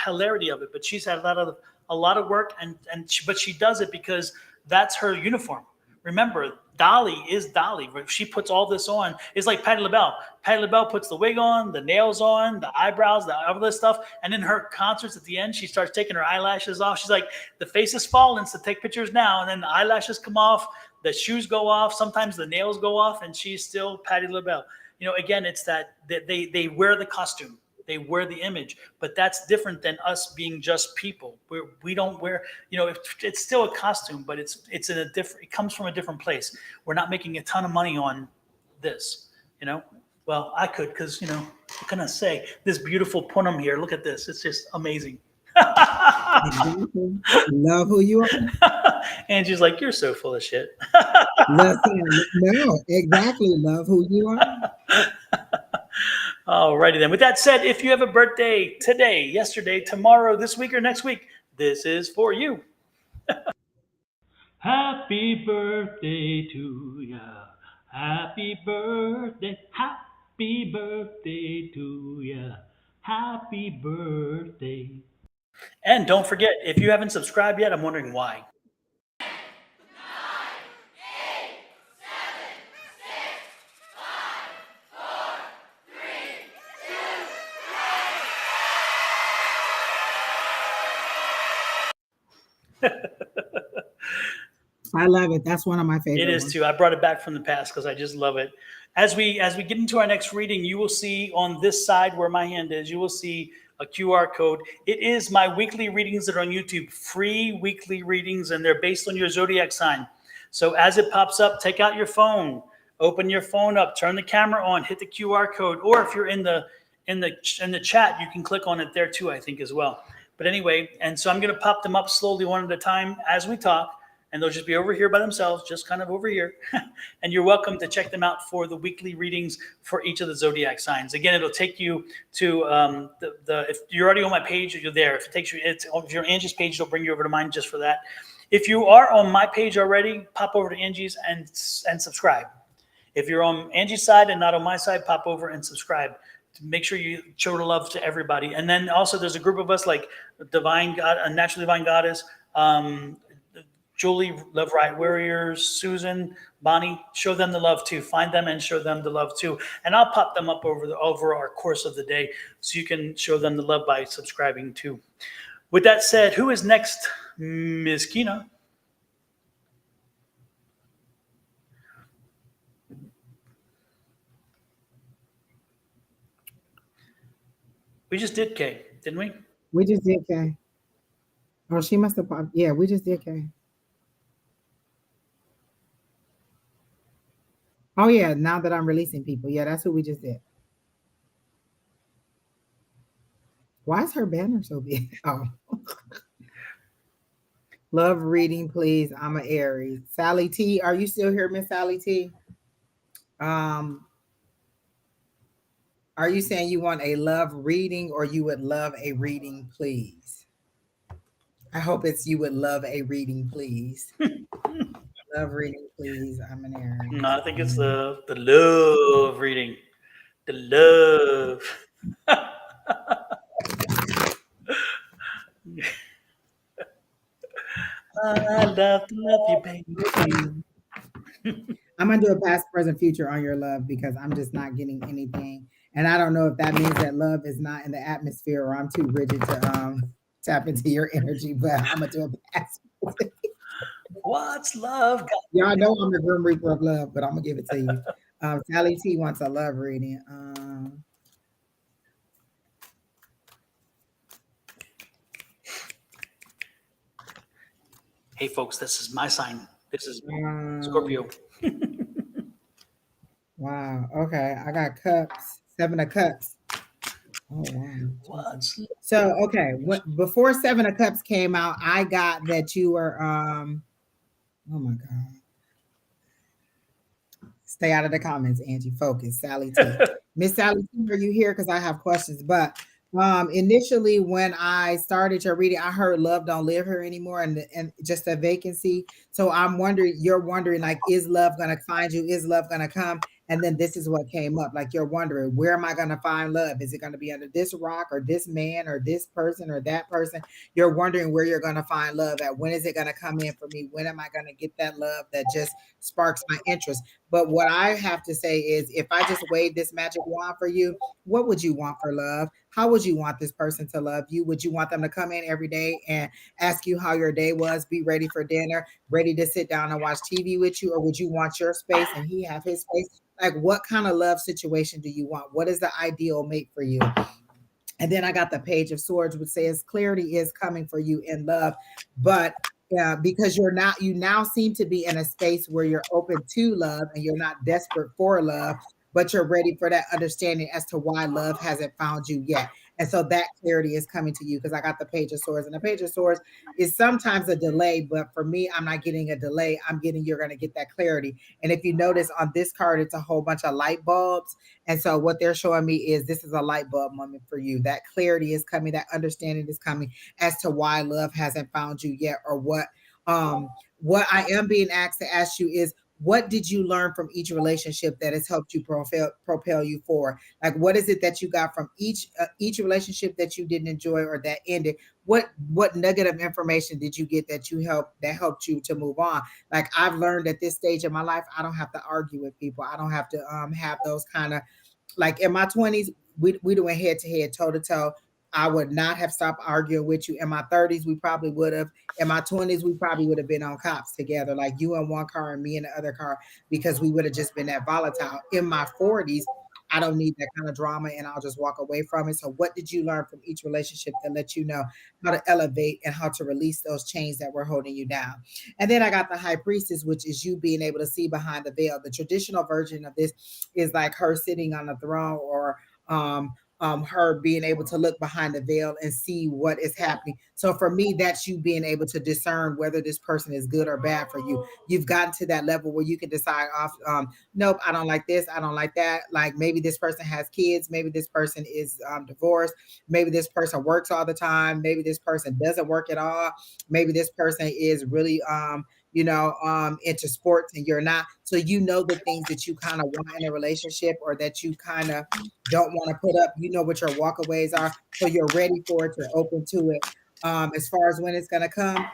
hilarity of it. But she's had a lot of work, but she does it because that's her uniform. Remember, Dolly is Dolly. She puts all this on. It's like Patti LaBelle. Patti LaBelle puts the wig on, the nails on, the eyebrows, all this stuff. And in her concerts at the end, she starts taking her eyelashes off. She's like, the face is fallen, so take pictures now. And then the eyelashes come off, the shoes go off, sometimes the nails go off, and she's still Patti LaBelle. Again, it's that they wear the costume. They wear the image, but that's different than us being just people. We don't wear, it's still a costume, but it comes from a different place. We're not making a ton of money on this, Well, I could, because, what can I say? This beautiful punam here. Look at this. It's just amazing.
Love who you are.
Angie's like, you're so full of shit.
No, exactly. Love who you are.
Alrighty then. With that said, if you have a birthday today, yesterday, tomorrow, this week, or next week, this is for you. Happy birthday to ya. Happy birthday. Happy birthday to ya. Happy birthday. And don't forget, if you haven't subscribed yet, I'm wondering why.
I love it. That's one of my favorites.
It is too. I brought it back from the past because I just love it. As we get into our next reading, you will see on this side where my hand is, you will see a QR code. It is my weekly readings that are on YouTube, free weekly readings, and they're based on your zodiac sign. So as it pops up, take out your phone, open your phone up, turn the camera on, hit the QR code, or if you're in the chat, you can click on it there too, I think, as well. But anyway, and so I'm going to pop them up slowly one at a time as we talk. And they'll just be over here by themselves, just kind of over here. And you're welcome to check them out for the weekly readings for each of the zodiac signs. Again, it'll take you to if you're already on my page, you're there. If it takes you, if you're on Angie's page, it'll bring you over to mine just for that. If you are on my page already, pop over to Angie's and subscribe. If you're on Angie's side and not on my side, pop over and subscribe. Make sure you show the love to everybody. And then also there's a group of us like Divine God, a Natural Divine Goddess, Julie, Love Riot Warriors, Susan, Bonnie, show them the love too. Find them and show them the love too. And I'll pop them up over our course of the day so you can show them the love by subscribing too. With that said, who is next, Ms. Kina? We just did Kay, didn't we?
We just did Kay. Oh, she must have popped. Yeah, we just did Kay. Oh yeah, now that I'm releasing people. Yeah, that's who we just did. Why is her banner so big? Oh. Love reading, please. I'm an Aries. Sally T, are you still here, Miss Sally T? Are you saying you want a love reading or you would love a reading, please? I hope it's you would love a reading, please. Love reading, please. I'm an Aries.
No, I think it's the love reading. The love. I love you, baby.
I'm gonna do a past, present, future on your love because I'm just not getting anything, and I don't know if that means that love is not in the atmosphere or I'm too rigid to tap into your energy. But I'm gonna do a past.
What's love?
Y'all know I'm the Grim Reaper of love, but I'm gonna give it to you. Sally T wants a love reading.
Hey, folks, this is my sign. This is Scorpio.
Wow. Okay, I got cups. 7 of cups. Oh wow.
What's
So okay, before 7 of cups came out, I got that you were oh my god. Stay out of the comments, Angie. Focus. Sally T. Miss Sally T, are you here? Because I have questions. But initially when I started your reading, I heard love don't live here anymore and just a vacancy. So I'm wondering, you're wondering, like, is love gonna find you? Is love gonna come? And then this is what came up. Like, you're wondering, where am I gonna find love? Is it gonna be under this rock or this man or this person or that person? You're wondering where you're gonna find love at. When is it gonna come in for me? When am I gonna get that love that just sparks my interest? But what I have to say is, if I just wave this magic wand for you, what would you want for love? How would you want this person to love you? Would you want them to come in every day and ask you how your day was, be ready for dinner, ready to sit down and watch TV with you? Or would you want your space and he have his space? Like, what kind of love situation do you want? What is the ideal mate for you? And then I got the Page of Swords, which says clarity is coming for you in love. But because you now seem to be in a space where you're open to love and you're not desperate for love, but you're ready for that understanding as to why love hasn't found you yet. And so that clarity is coming to you because I got the Page of Swords. And the Page of Swords is sometimes a delay, but for me, I'm not getting a delay. I'm getting, you're going to get that clarity. And if you notice on this card, it's a whole bunch of light bulbs. And so what they're showing me is this is a light bulb moment for you. That clarity is coming, that understanding is coming as to why love hasn't found you yet, or what I am being asked to ask you is, what did you learn from each relationship that has helped you propel you forward? Like, what is it that you got from each relationship that you didn't enjoy or that ended? What nugget of information did you get that helped you to move on? Like, I've learned at this stage of my life, I don't have to argue with people. I don't have to have those kind of, like, in my 20s, we doing head to head, toe to toe. I would not have stopped arguing with you. In my 30s, we probably would have. In my 20s, we probably would have been on cops together, like you in one car and me in the other car, because we would have just been that volatile. In my 40s, I don't need that kind of drama and I'll just walk away from it. So what did you learn from each relationship that let you know how to elevate and how to release those chains that were holding you down? And then I got the High Priestess, which is you being able to see behind the veil. The traditional version of this is like her sitting on the throne, or her being able to look behind the veil and see what is happening. So for me, that's you being able to discern whether this person is good or bad for you. You've gotten to that level where you can decide off, nope, I don't like this, I don't like that. Like, maybe this person has kids, maybe this person is divorced, maybe this person works all the time, maybe this person doesn't work at all, maybe this person is really into sports and you're not. So you know the things that you kind of want in a relationship or that you kind of don't want to put up. You know what your walkaways are. So you're ready for it, you're open to it. As far as when it's going to come,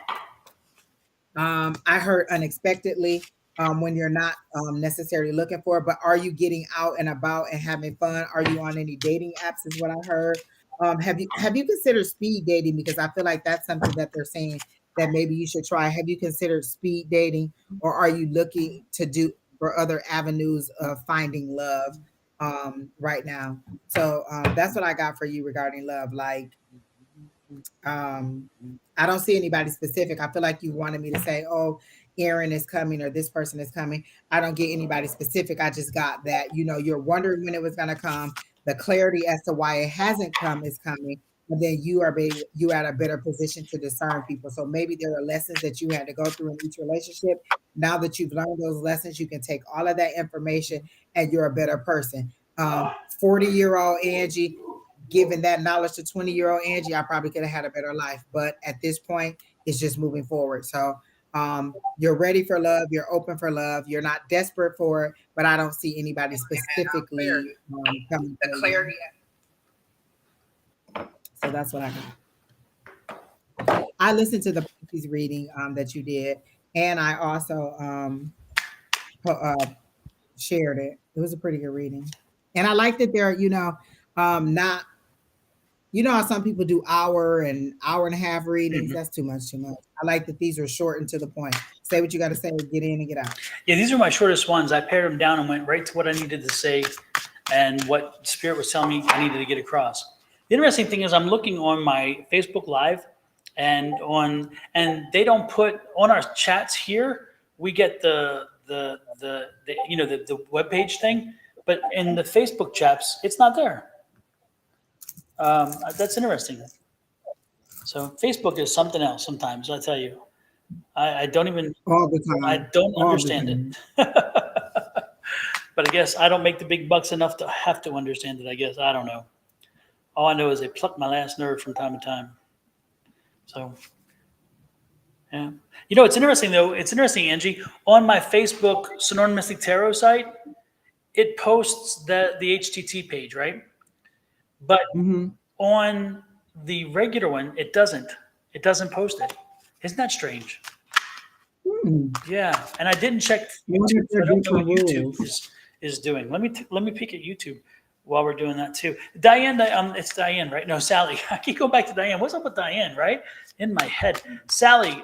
I heard unexpectedly, when you're not necessarily looking for it, but are you getting out and about and having fun? Are you on any dating apps? Is what I heard. Have you considered speed dating? Because I feel like that's something that they're saying that maybe you should try. Have you considered speed dating, or are you looking to do for other avenues of finding love right now? So that's what I got for you regarding love. Like, um, I don't see anybody specific. I feel like you wanted me to say, "Oh, Aaron is coming," or "This person is coming." I don't get anybody specific. I just got that, you're wondering when it was going to come. The clarity as to why it hasn't come is coming, and then you at a better position to discern people. So maybe there are lessons that you had to go through in each relationship. Now that you've learned those lessons, you can take all of that information, and you're a better person. 40-year-old Angie giving that knowledge to 20-year-old Angie, I probably could have had a better life. But at this point, it's just moving forward. So you're ready for love. You're open for love. You're not desperate for it, but I don't see anybody specifically coming
The
for you.
clarity.
So that's what I got. I listened to the Pisces reading that you did, and I also shared it. It was a pretty good reading, and I like that they're not. How some people do hour and a half readings.
Mhm.
That's too much. I like that these are short and to the point. Say what you got to say, get in and get out.
Yeah, these are my shortest ones. I pared them down and went right to what I needed to say and what Spirit was telling me I needed to get across. The interesting thing is I'm looking on my Facebook Live and they don't put on our chats here. We get the webpage thing, but in the Facebook chats, it's not there. That's interesting. So Facebook is something else sometimes. I tell you, I don't even
All the time.
I don't
All the
understand
time.
it. But I guess I don't make the big bucks enough to have to understand it. I guess I don't know. All I know is they pluck my last nerve from time to time. So, yeah. It's interesting though. It's interesting, Angie. On my Facebook Sonoran Mystic Tarot site, it posts the HTT page, right? But on the regular one, it doesn't. It doesn't post it. Isn't that strange? Yeah, and I didn't check YouTube, so I don't know what YouTube is doing. Let me peek at YouTube while we're doing that too. Diane, it's Diane, right? No, Sally. I keep going back to Diane. What's up with Diane, right? In my head, Sally.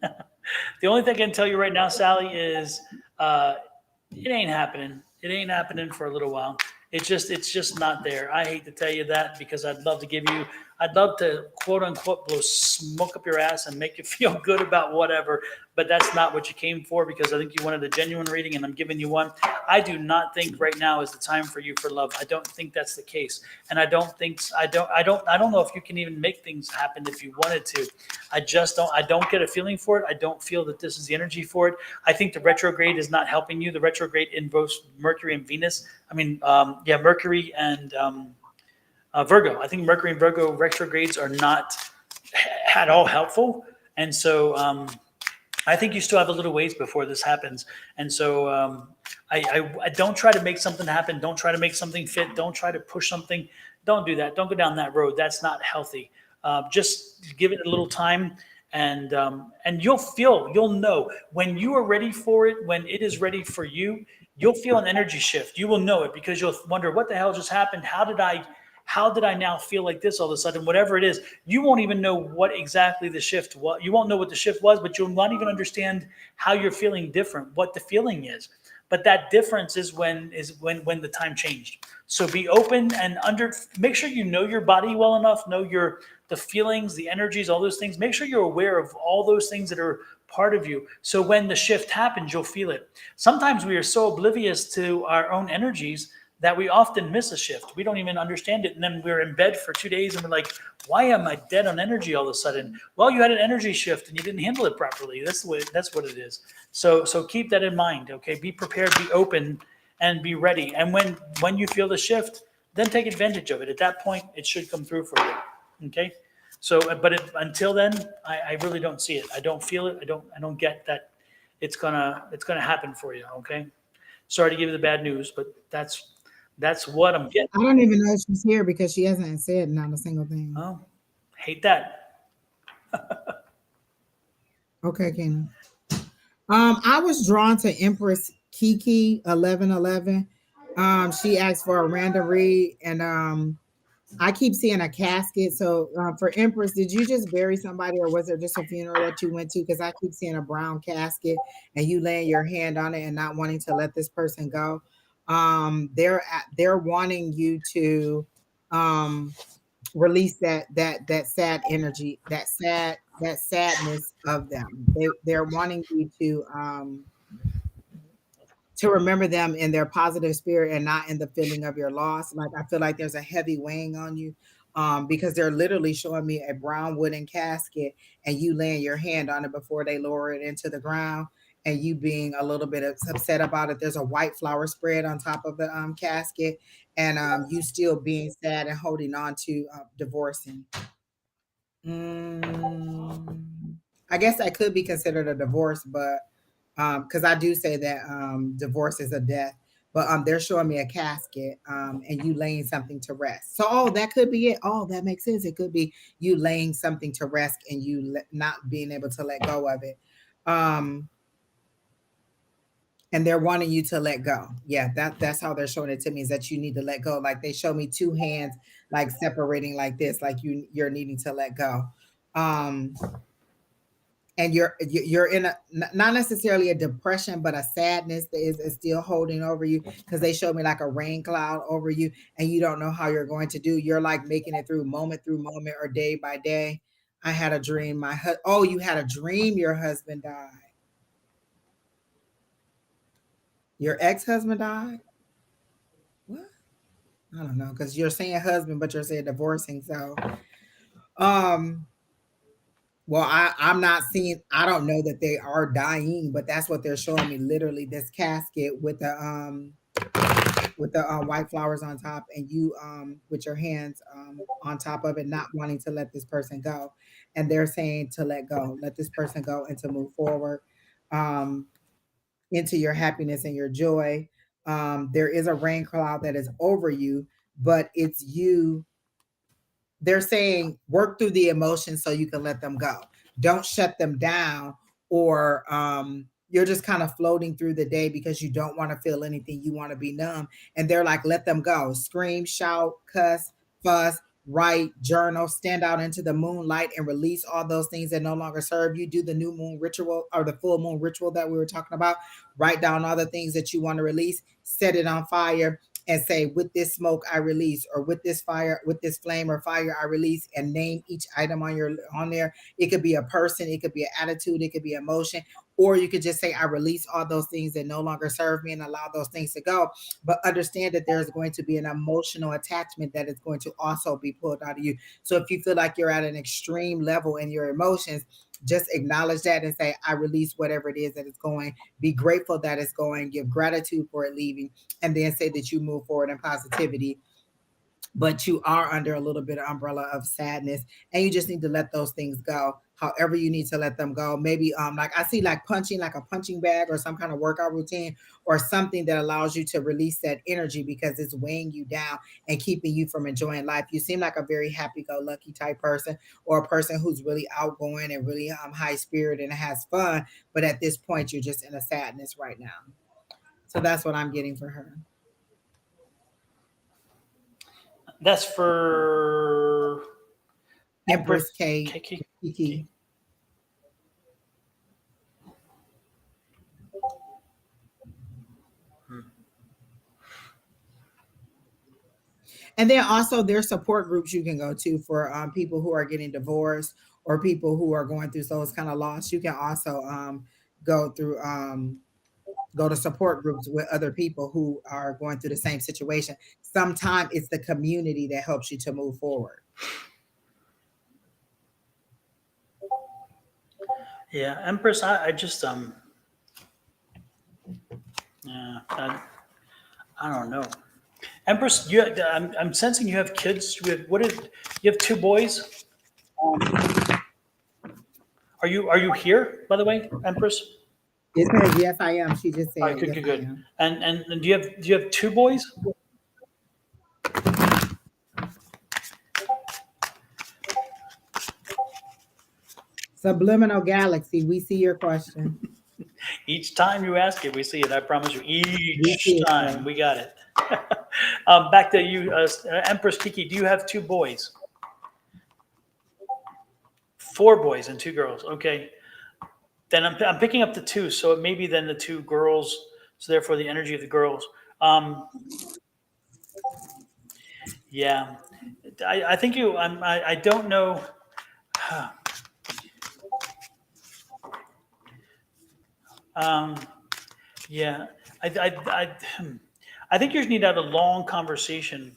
The only thing I can tell you right now, Sally, is it ain't happening. It ain't happening for a little while. It's just not there. I hate to tell you that because I'd love to quote unquote blow smoke up your ass and make you feel good about whatever, but that's not what you came for because I think you wanted a genuine reading and I'm giving you one. I do not think right now is the time for you for love. I don't think that's the case. And I don't know if you can even make things happen if you wanted to. I don't get a feeling for it. I don't feel that this is the energy for it. I think the retrograde is not helping you. The retrograde invokes Mercury and Venus. Mercury and Virgo. I think Mercury and Virgo retrogrades are not at all helpful. And so I think you still have a little ways before this happens. And so I don't try to make something happen. Don't try to make something fit. Don't try to push something. Don't do that. Don't go down that road. That's not healthy. Just give it a little time. And you'll know when you are ready for it, when it is ready for you, you'll feel an energy shift. You will know it because you'll wonder what the hell just happened. How did I now feel like this all of a sudden? Whatever it is, you won't even know what exactly the shift was. You won't know what the shift was, but you'll not even understand how you're feeling different, what the feeling is. But that difference is when the time changed. So be open and make sure you know your body well enough, know the feelings, the energies, all those things. Make sure you're aware of all those things that are part of you. So when the shift happens, you'll feel it. Sometimes we are so oblivious to our own energies that we often miss a shift. We don't even understand it. And then we're in bed for 2 days and we're like, why am I dead on energy all of a sudden? Well, you had an energy shift and you didn't handle it properly. That's what it is. So keep that in mind. Okay. Be prepared, be open, and be ready. And when you feel the shift, then take advantage of it. At that point, it should come through for you. Okay. So, but until then, I really don't see it. I don't feel it. I don't get that it's gonna happen for you. Okay. Sorry to give you the bad news, but that's what I'm getting.
I don't even know if she's here because she hasn't said not a single thing.
Oh, hate that.
Okay, Kena. I was drawn to Empress Kiki 1111. She asked for a random read, and I keep seeing a casket. So for Empress, did you just bury somebody, or was there just a funeral that you went to? Because I keep seeing a brown casket, and you laying your hand on it and not wanting to let this person go. They're wanting you to release that sad energy, that sadness of them. They're wanting you to remember them in their positive spirit and not in the feeling of your loss. Like I feel like there's a heavy weighing on you, because they're literally showing me a brown wooden casket and you laying your hand on it before they lower it into the ground, and you being a little bit upset about it. There's a white flower spread on top of the casket, and you still being sad and holding on to divorcing. Mm, I guess that could be considered a divorce, but because I do say that divorce is a death, but they're showing me a casket, and you laying something to rest. So, oh, that could be it. Oh, that makes sense. It could be you laying something to rest and you not being able to let go of it. Um, and they're wanting you to let go. Yeah, that's how they're showing it to me, is that you need to let go. Like they show me two hands like separating like this, like you're needing to let go. Um, and you're in a not necessarily a depression, but a sadness that is still holding over you, because they showed me like a rain cloud over you, and you don't know how you're going to do. You're like making it through moment or day by day. I had a dream. Oh, you had a dream. Your husband died. Your ex-husband died. What? I don't know, because you're saying husband, but you're saying divorcing. So, um, well, I'm not seeing. I don't know that they are dying, but that's what they're showing me. Literally, this casket with the white flowers on top, and you with your hands on top of it, not wanting to let this person go, and they're saying to let this person go, and to move forward um, into your happiness and your joy. There is a rain cloud that is over you, but it's you. They're saying work through the emotions so you can let them go. Don't shut them down, or you're just kind of floating through the day because you don't want to feel anything. You want to be numb. And they're like, let them go. Scream, shout, cuss, fuss, write, journal, stand out into the moonlight and release all those things that no longer serve you. Do the new moon ritual, or the full moon ritual that we were talking about. Write down all the things that you want to release, set it on fire, and say, with this smoke I release, or with this fire, with this flame or fire I release, and name each item on there. It could be a person, it could be an attitude, it could be emotion, or you could just say, I release all those things that no longer serve me, and allow those things to go. But understand that there's going to be an emotional attachment that is going to also be pulled out of you. So if you feel like you're at an extreme level in your emotions, just acknowledge that and say, I release whatever it is that is going. Be grateful that it's going. Give gratitude for it leaving, and then say that you move forward in positivity. But you are under a little bit of umbrella of sadness, and you just need to let those things go. However, you need to let them go. Maybe like I see like punching, like a punching bag, or some kind of workout routine, or something that allows you to release that energy, because it's weighing you down and keeping you from enjoying life. You seem like a very happy-go-lucky type person, or a person who's really outgoing and really high spirit and has fun. But at this point, you're just in a sadness right now. So that's what I'm getting for her.
That's for
Empress
Kiki.
Kiki. And then also there's support groups you can go to for people who are getting divorced, or people who are going through those kind of loss. You can also go through go to support groups with other people who are going through the same situation. Sometimes it's the community that helps you to move forward.
Yeah, Empress. I just yeah, I don't know. Empress, I'm sensing you have kids. You have two boys? Um, are you here, by the way, Empress?
It says yes, I am. She just
All right,
said
good,
yes,
good,
I
good.
am.
And do you have two boys?
Subliminal Galaxy, we see your question.
Each time you ask it, we see it. I promise you.
We see
Each
it,
time,
sir.
we got it. Back to you, Empress Kiki. Do you have 2 boys? 4 boys and 2 girls. Okay. Then I'm picking up the 2, so it may be then the 2 girls. So therefore, the energy of the girls. Yeah, I think you. I don't know. Yeah, I, I think you just need to have a long conversation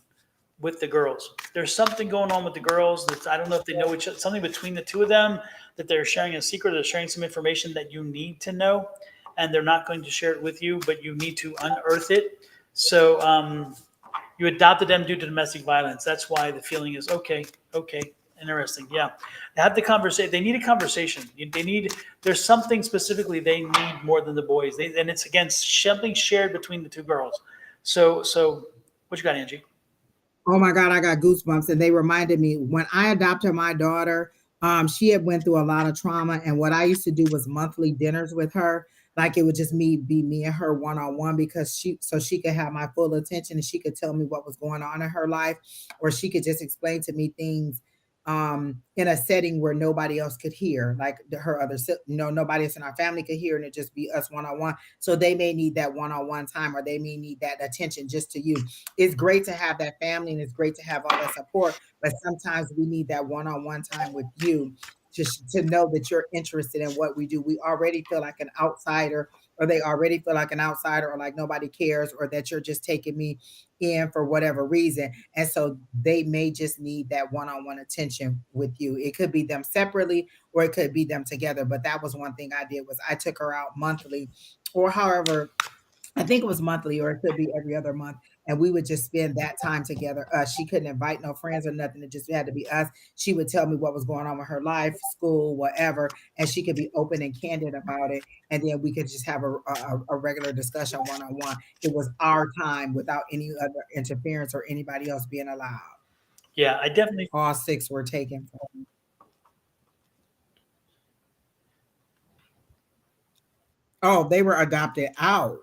with the girls. There's something going on with the girls that I don't know if they know each other. Something between the 2 of them that they're sharing a secret. They're sharing some information that you need to know, and they're not going to share it with you, but you need to unearth it. So you adopted them due to domestic violence. That's why the feeling is okay. Okay, interesting. Yeah, have the conversation. They need a conversation. They need. There's something specifically they need more than the boys. And it's again something shared between the 2 girls. So what you got, Angie?
Oh my God, I got goosebumps. And they reminded me when I adopted my daughter, she had went through a lot of trauma. And what I used to do was monthly dinners with her. Like it would just be me and her one on one because she could have my full attention and she could tell me what was going on in her life, or she could just explain to me things in a setting where nobody else could hear, like her other, nobody else in our family could hear, and it just be us one on one. So they may need that one on one time, or they may need that attention just to you. It's great to have that family and it's great to have all that support, but sometimes we need that one-on-one time with you to know that you're interested in what we do. We already feel like an outsider, or they already feel like an outsider, or like nobody cares, or that you're just taking me in for whatever reason. And so they may just need that one-on-one attention with you. It could be them separately or it could be them together. But that was one thing I did was I took her out monthly, or however, I think it was monthly, or it could be every other month. And we would just spend that time together. She couldn't invite no friends or nothing. It just had to be us. She would tell me what was going on with her life, school, whatever, and she could be open and candid about it. And then we could just have a regular discussion one on one. It was our time without any other interference or anybody else being allowed.
Yeah, I definitely.
All 6 were taken. Oh, they were adopted out.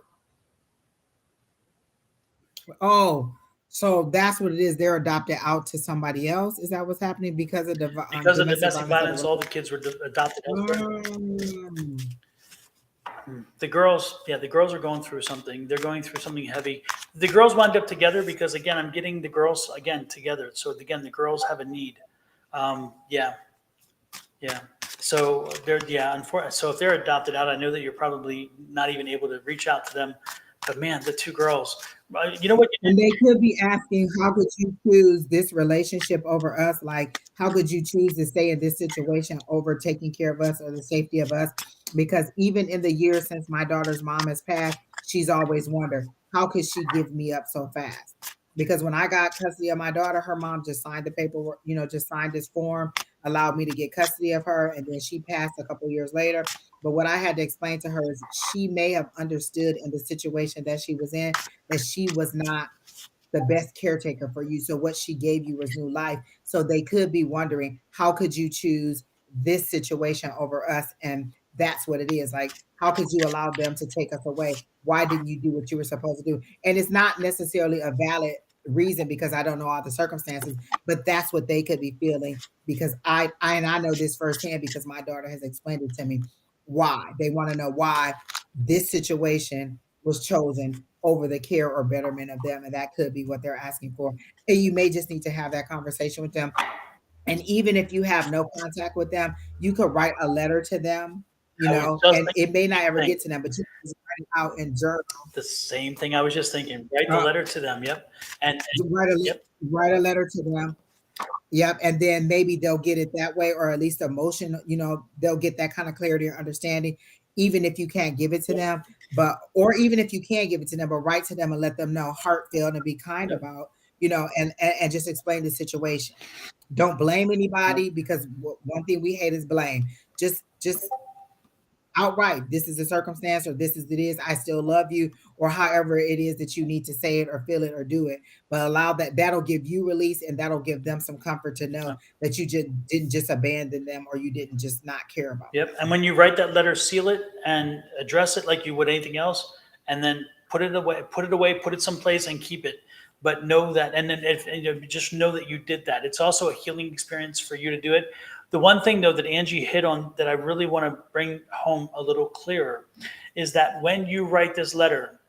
Oh, so that's what it is. They're adopted out to somebody else. Is that what's happening because of the
Because of
domestic
domestic
violence of
violence,
the
all the kids were adopted elsewhere.
Mm.
The girls, yeah, the girls are going through something. They're going through something heavy. The girls wind up together because, again, I'm getting the girls again together. So again, the girls have a need. Yeah, yeah. So they're so if they're adopted out, I know that you're probably not even able to reach out to them. But man, the 2 girls. You know what?
And they could be asking, how could you choose this relationship over us? Like, how could you choose to stay in this situation over taking care of us or the safety of us? Because even in the years since my daughter's mom has passed, she's always wondered, how could she give me up so fast? Because when I got custody of my daughter, her mom just signed the paperwork, just signed this form, allowed me to get custody of her, and then she passed a couple years later. But what I had to explain to her is she may have understood in the situation that she was in that she was not the best caretaker for you. So what she gave you was new life. So they could be wondering, how could you choose this situation over us? And that's what it is. Like, how could you allow them to take us away? Why didn't you do what you were supposed to do? And it's not necessarily a valid reason because I don't know all the circumstances, but that's what they could be feeling because I know this firsthand because my daughter has explained it to me. Why they want to know why this situation was chosen over the care or betterment of them. And that could be what they're asking for. And you may just need to have that conversation with them. And even if you have no contact with them, you could write a letter to them,
I was just
and it may not ever
thinking
get to them, but you can just write it out in journal.
the same thing I was just thinking. Write the letter to them. Yep. And yep.
Write a letter to them. Yep. And then maybe they'll get it that way, or at least emotion, they'll get that kind of clarity or understanding, even if you can't give it to them. Or even if you can give it to them, but write to them and let them know heartfelt and be kind about, and just explain the situation. Don't blame anybody because one thing we hate is blame. Just outright, this is a circumstance, or this is it is, I still love you, or however it is that you need to say it or feel it or do it. But allow that'll give you release, and that'll give them some comfort to know that you just didn't just abandon them, or you didn't just not care about them.
Yep. And when you write that letter, seal it and address it like you would anything else, and then put it away, put it someplace and keep it. But know that, and then just know that you did that. It's also a healing experience for you to do it. The one thing though that Angie hit on that I really want to bring home a little clearer is that when you write this letter,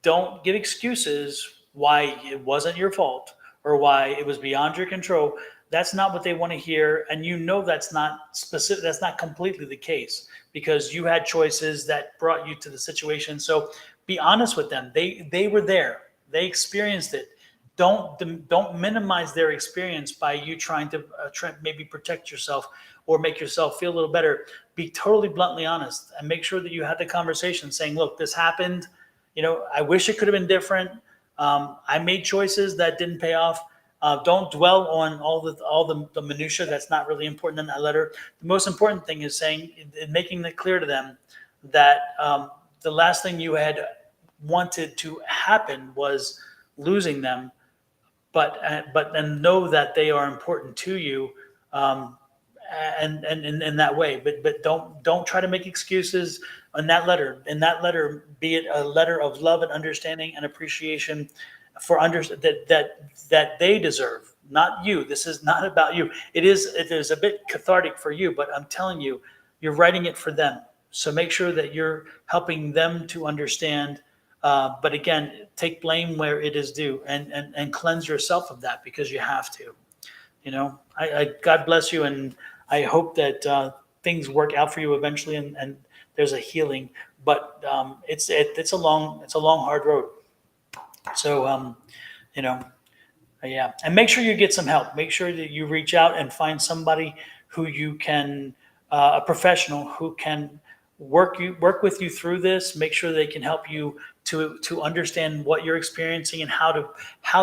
don't give excuses why it wasn't your fault or why it was beyond your control. That's not what they want to hear. And you know that's not specific, that's not completely the case, because you had choices that brought you to the situation. So be honest with them. They were there. They experienced it. Don't minimize their experience by you trying to maybe protect yourself or make yourself feel a little better. Be totally bluntly honest and make sure that you had the conversation saying, look, this happened. I wish it could have been different. I made choices that didn't pay off. Don't dwell on all the minutia. That's not really important in that letter. The most important thing is saying, making it clear to them that the last thing you had wanted to happen was losing them, but then know that they are important to you, and in that way. But don't try to make excuses in that letter. In that letter, be it a letter of love and understanding and appreciation for that they deserve, not you. This is not about you. It is a bit cathartic for you, but I'm telling you, you're writing it for them. So make sure that you're helping them to understand. But again, take blame where it is due, and cleanse yourself of that, because you have to. I God bless you, and I hope that things work out for you eventually, and there's a healing. But it's a long, hard road. So yeah, and make sure you get some help. Make sure that you reach out and find somebody who you can, a professional who can work with you through this. Make sure they can help you to understand what you're experiencing and how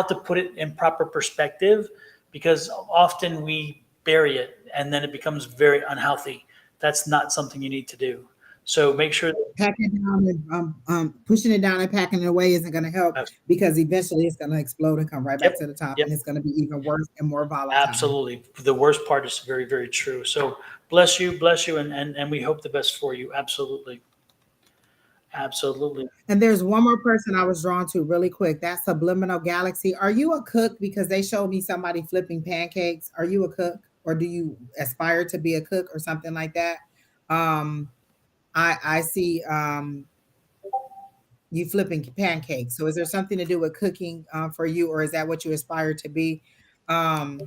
to put it in proper perspective, because often we bury it and then it becomes very unhealthy. That's not something you need to do. So make sure that
Packing it down and pushing it down and packing it away isn't going to help, because eventually it's going to explode and come right back to the top, and it's going to be even worse and more volatile.
Absolutely. The worst part is very, very true. So bless you, and we hope the best for you. Absolutely. Absolutely.
And there's one more person I was drawn to really quick. That's Subliminal Galaxy. Are you a cook? Because they showed me somebody flipping pancakes. Are you a cook, or do you aspire to be a cook or something like that? I see you flipping pancakes. So is there something to do with cooking for you, or is that what you aspire to be? The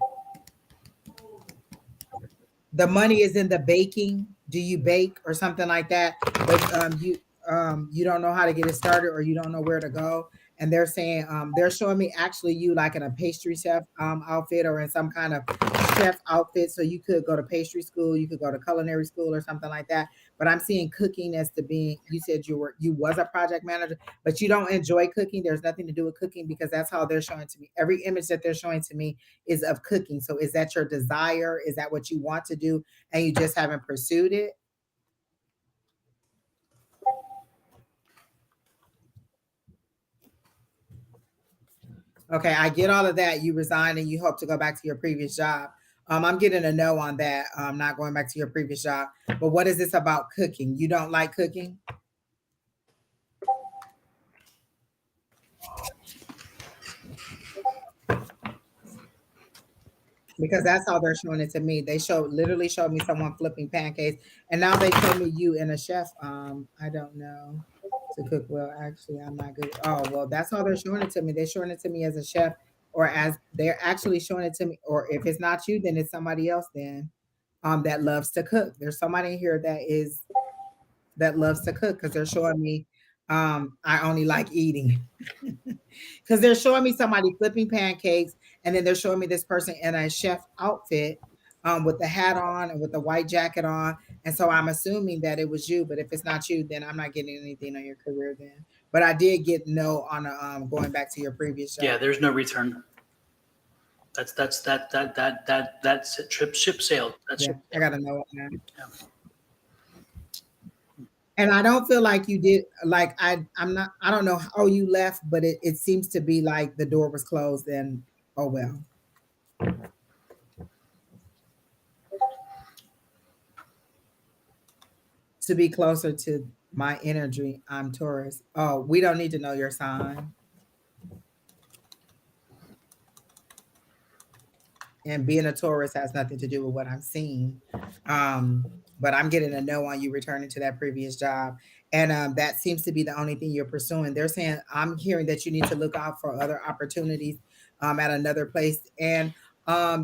money is in the baking. Do you bake or something like that? But you don't know how to get it started, or you don't know where to go. And they're saying they're showing me actually you like in a pastry chef outfit, or in some kind of chef outfit. So you could go to pastry school, you could go to culinary school or something like that. But I'm seeing cooking as to being, you said you was a project manager, but you don't enjoy cooking. There's nothing to do with cooking, because that's how they're showing to me. Every image that they're showing to me is of cooking. So is that your desire? Is that what you want to do and you just haven't pursued it? Okay, I get all of that. You resign and you hope to go back to your previous job. I'm getting a no on that. I'm not going back to your previous job. But what is this about cooking? You don't like cooking? Because that's how they're showing it to me. They literally showed me someone flipping pancakes, and now they show me you in a chef. I don't know to cook well. Actually, I'm not good. Oh well, that's how they're showing it to me. They're showing it to me as a chef, or as they're actually showing it to me. Or if it's not you, then it's somebody else. Then, that loves to cook. There's somebody here that loves to cook, because they're showing me. I only like eating. Because they're showing me somebody flipping pancakes, and then they're showing me this person in a chef outfit, with the hat on and with the white jacket on. And so I'm assuming that it was you, but if it's not you, then I'm not getting anything on your career then. But I did get no on going back to your previous job.
Yeah, there's no return. That's ship sailed. That's
yeah, I gotta know. Yeah. And I don't feel like you did like I'm not I don't know how you left, but it seems to be like the door was closed and oh well. To be closer to my energy, I'm Taurus. Oh, we don't need to know your sign. And being a Taurus has nothing to do with what I'm seeing. Um, but I'm getting a no on you returning to that previous job. And that seems to be the only thing you're pursuing. They're saying, I'm hearing that you need to look out for other opportunities at another place. And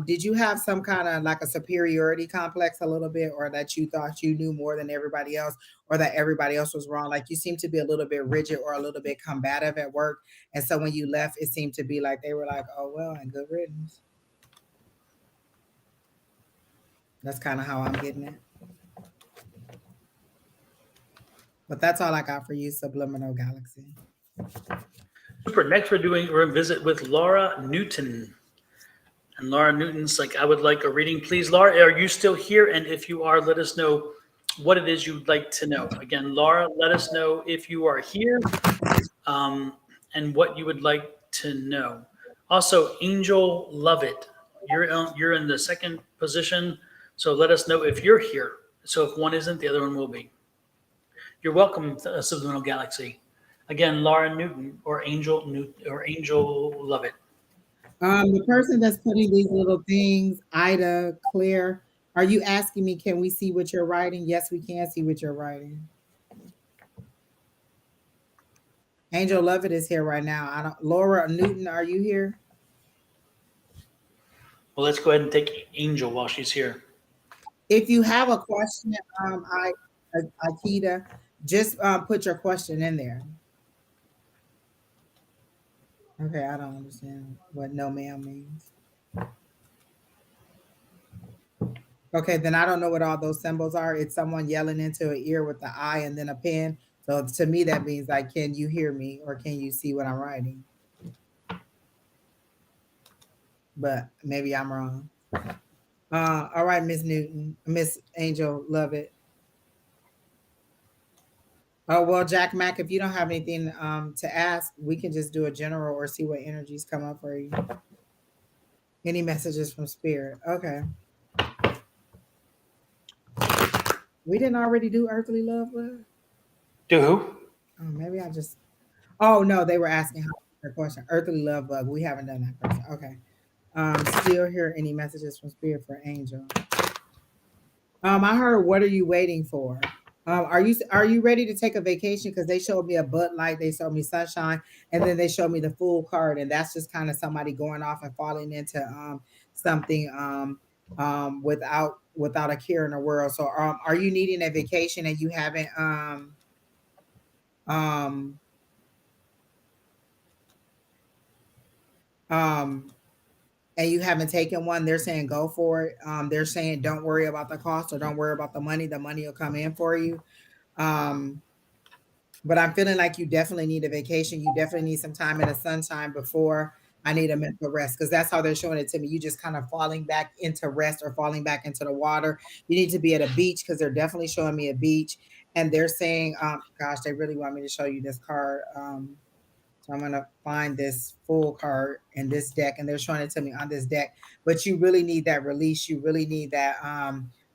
did you have some kind of like a superiority complex a little bit, or that you thought you knew more than everybody else, or that everybody else was wrong? Like you seem to be a little bit rigid or a little bit combative at work. And so when you left, it seemed to be like they were like, oh, well, and good riddance. That's kind of how I'm getting it. But that's all I got for you, Subliminal Galaxy.
Super. Next, we're in visit with Laura Newton. And Laura Newton's like, I would like a reading, please. Laura, are you still here? And if you are, let us know what it is you'd like to know. Again, Laura, let us know if you are here and what you would like to know. Also, Angel Lovett, you're in the second position, so let us know if you're here. So if one isn't, the other one will be. You're welcome, Subliminal Galaxy. Again, Laura Newton or Angel Lovett.
The person that's putting these little things, Ida, Claire, are you asking me, can we see what you're writing? Yes, we can see what you're writing. Angel Lovett is here right now. I don't. Laura Newton, are you here?
Well, let's go ahead and take Angel while she's here.
If you have a question, Akita, just put your question in there. Okay, I don't understand what no ma'am means. Okay, then I don't know what all those symbols are. It's someone yelling into an ear with the eye and then a pen. So to me, that means like, can you hear me or can you see what I'm writing? But maybe I'm wrong. All right, Miss Newton, Miss Angel, love it. Oh well, Jack Mack, if you don't have anything to ask, we can just do a general or see what energies come up for you. Any messages from spirit? Okay. We didn't already do earthly love, love?
Do who?
Oh, maybe I just. Oh no, they were asking how their question. Earthly love bug. We haven't done that person. Okay. Still hear any messages from spirit for Angel? I heard. What are you waiting for? Are you ready to take a vacation? Because they showed me a Bud Light, they showed me sunshine, and then they showed me the Fool card, and that's just kind of somebody going off and falling into something without a care in the world. So are you needing a vacation and you haven't um um and you haven't taken one? They're saying go for it. They're saying don't worry about the cost or don't worry about the money. The money will come in for you. Um, but I'm feeling like you definitely need a vacation. You definitely need some time in the sunshine before I need a mental rest, because that's how they're showing it to me. You just kind of falling back into rest or falling back into the water. You need to be at a beach because they're definitely showing me a beach. And they're saying, gosh, they really want me to show you this card. So I'm gonna find this full card in this deck, and they're showing it to me on this deck. But you really need that release. You really need that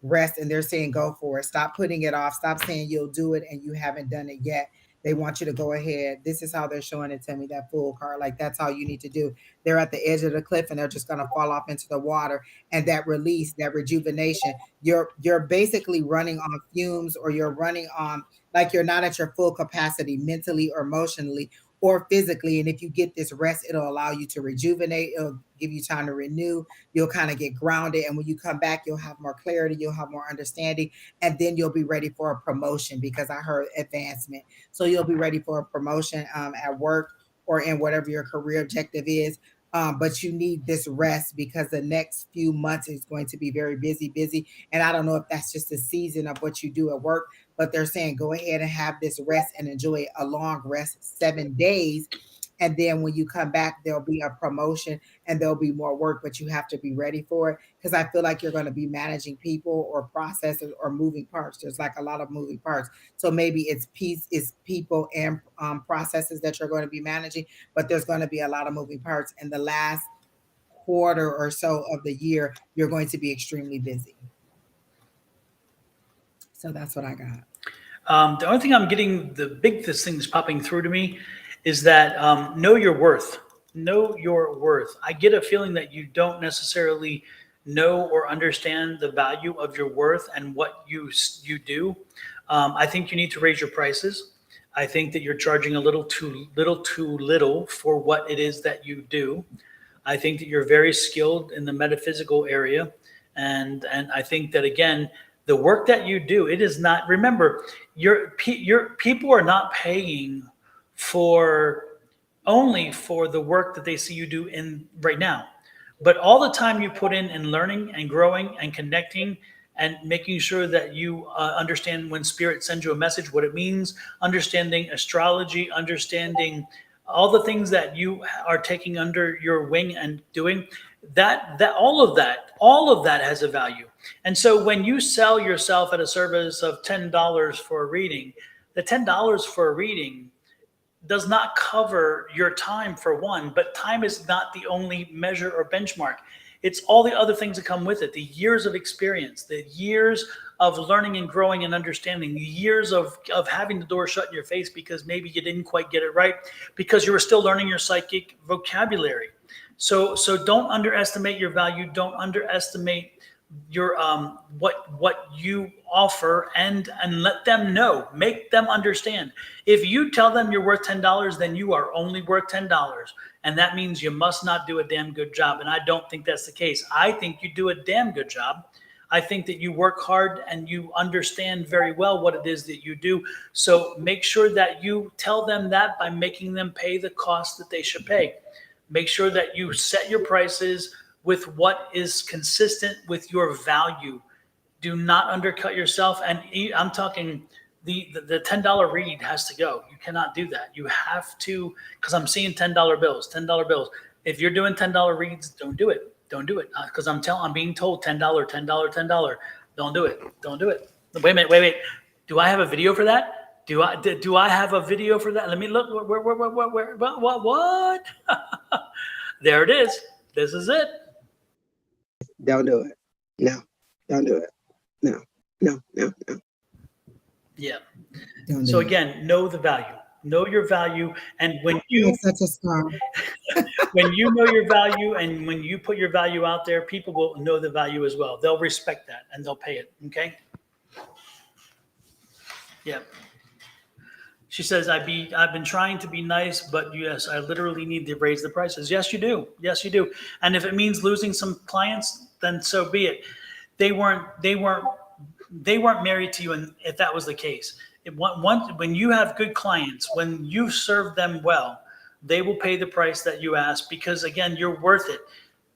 rest. And they're saying go for it. Stop putting it off. Stop saying you'll do it and you haven't done it yet. They want you to go ahead. This is how they're showing it to me, that full card. Like that's all you need to do. They're at the edge of the cliff and they're just gonna fall off into the water. And that release, that rejuvenation, you're basically running on fumes, or you're running on like you're not at your full capacity mentally or emotionally or physically. And if you get this rest, it'll allow you to rejuvenate. It'll give you time to renew. You'll kind of get grounded. And when you come back, you'll have more clarity. You'll have more understanding. And then you'll be ready for a promotion, because I heard advancement. So you'll be ready for a promotion at work or in whatever your career objective is. But you need this rest because the next few months is going to be very busy, busy. And I don't know if that's just a season of what you do at work, but they're saying go ahead and have this rest and enjoy a long rest, 7 days. And then when you come back, there'll be a promotion and there'll be more work, but you have to be ready for it. Because I feel like you're going to be managing people or processes or moving parts. There's like a lot of moving parts. So maybe it's people and processes that you're going to be managing, but there's going to be a lot of moving parts. And the last quarter or so of the year, you're going to be extremely busy. So that's what I got.
The only thing I'm getting, the biggest thing that's popping through to me is that know your worth. Know your worth. I get a feeling that you don't necessarily know or understand the value of your worth and what you do. I think you need to raise your prices. I think that you're charging a little too little for what it is that you do. I think that you're very skilled in the metaphysical area, and I think that again, the work that you do, it is not. Remember, your people are not paying for only for the work that they see you do in right now, but all the time you put in learning and growing and connecting and making sure that you understand when spirit sends you a message, what it means, understanding astrology, understanding all the things that you are taking under your wing and doing that all of that has a value. And so when you sell yourself at a service of $10 for a reading, the $10 for a reading does not cover your time for one, but time is not the only measure or benchmark. It's all the other things that come with it, the years of experience, the years of learning and growing and understanding, the years of having the door shut in your face because maybe you didn't quite get it right because you were still learning your psychic vocabulary. So don't underestimate your value. Don't underestimate your what you offer, and let them know. Make them understand. If you tell them you're worth $10, then you are only worth $10. And that means you must not do a damn good job. And I don't think that's the case. I think you do a damn good job. I think that you work hard and you understand very well what it is that you do. So make sure that you tell them that by making them pay the cost that they should pay. Make sure that you set your prices with what is consistent with your value. Do not undercut yourself. And I'm talking the $10 read has to go. You cannot do that. You have to, because I'm seeing $10 bills, $10 bills. If you're doing $10 reads, don't do it. Don't do it. Because I'm being told $10, $10, $10. Don't do it. Don't do it. Wait a minute. Wait. Do I have a video for that? Do I have a video for that? Let me look. Where what? There it is. This is it.
Don't do it. No. Don't do it. No.
Yeah. So again, know the value. Know your value, and when you
such a star.
when you know your value and when you put your value out there, people will know the value as well. They'll respect that and they'll pay it. Okay. Yeah. She says, I've been trying to be nice, but yes, I literally need to raise the prices. Yes, you do. Yes, you do. And if it means losing some clients, then so be it. They weren't married to you, and if that was the case. When you have good clients, when you serve them well, they will pay the price that you ask because, again, you're worth it.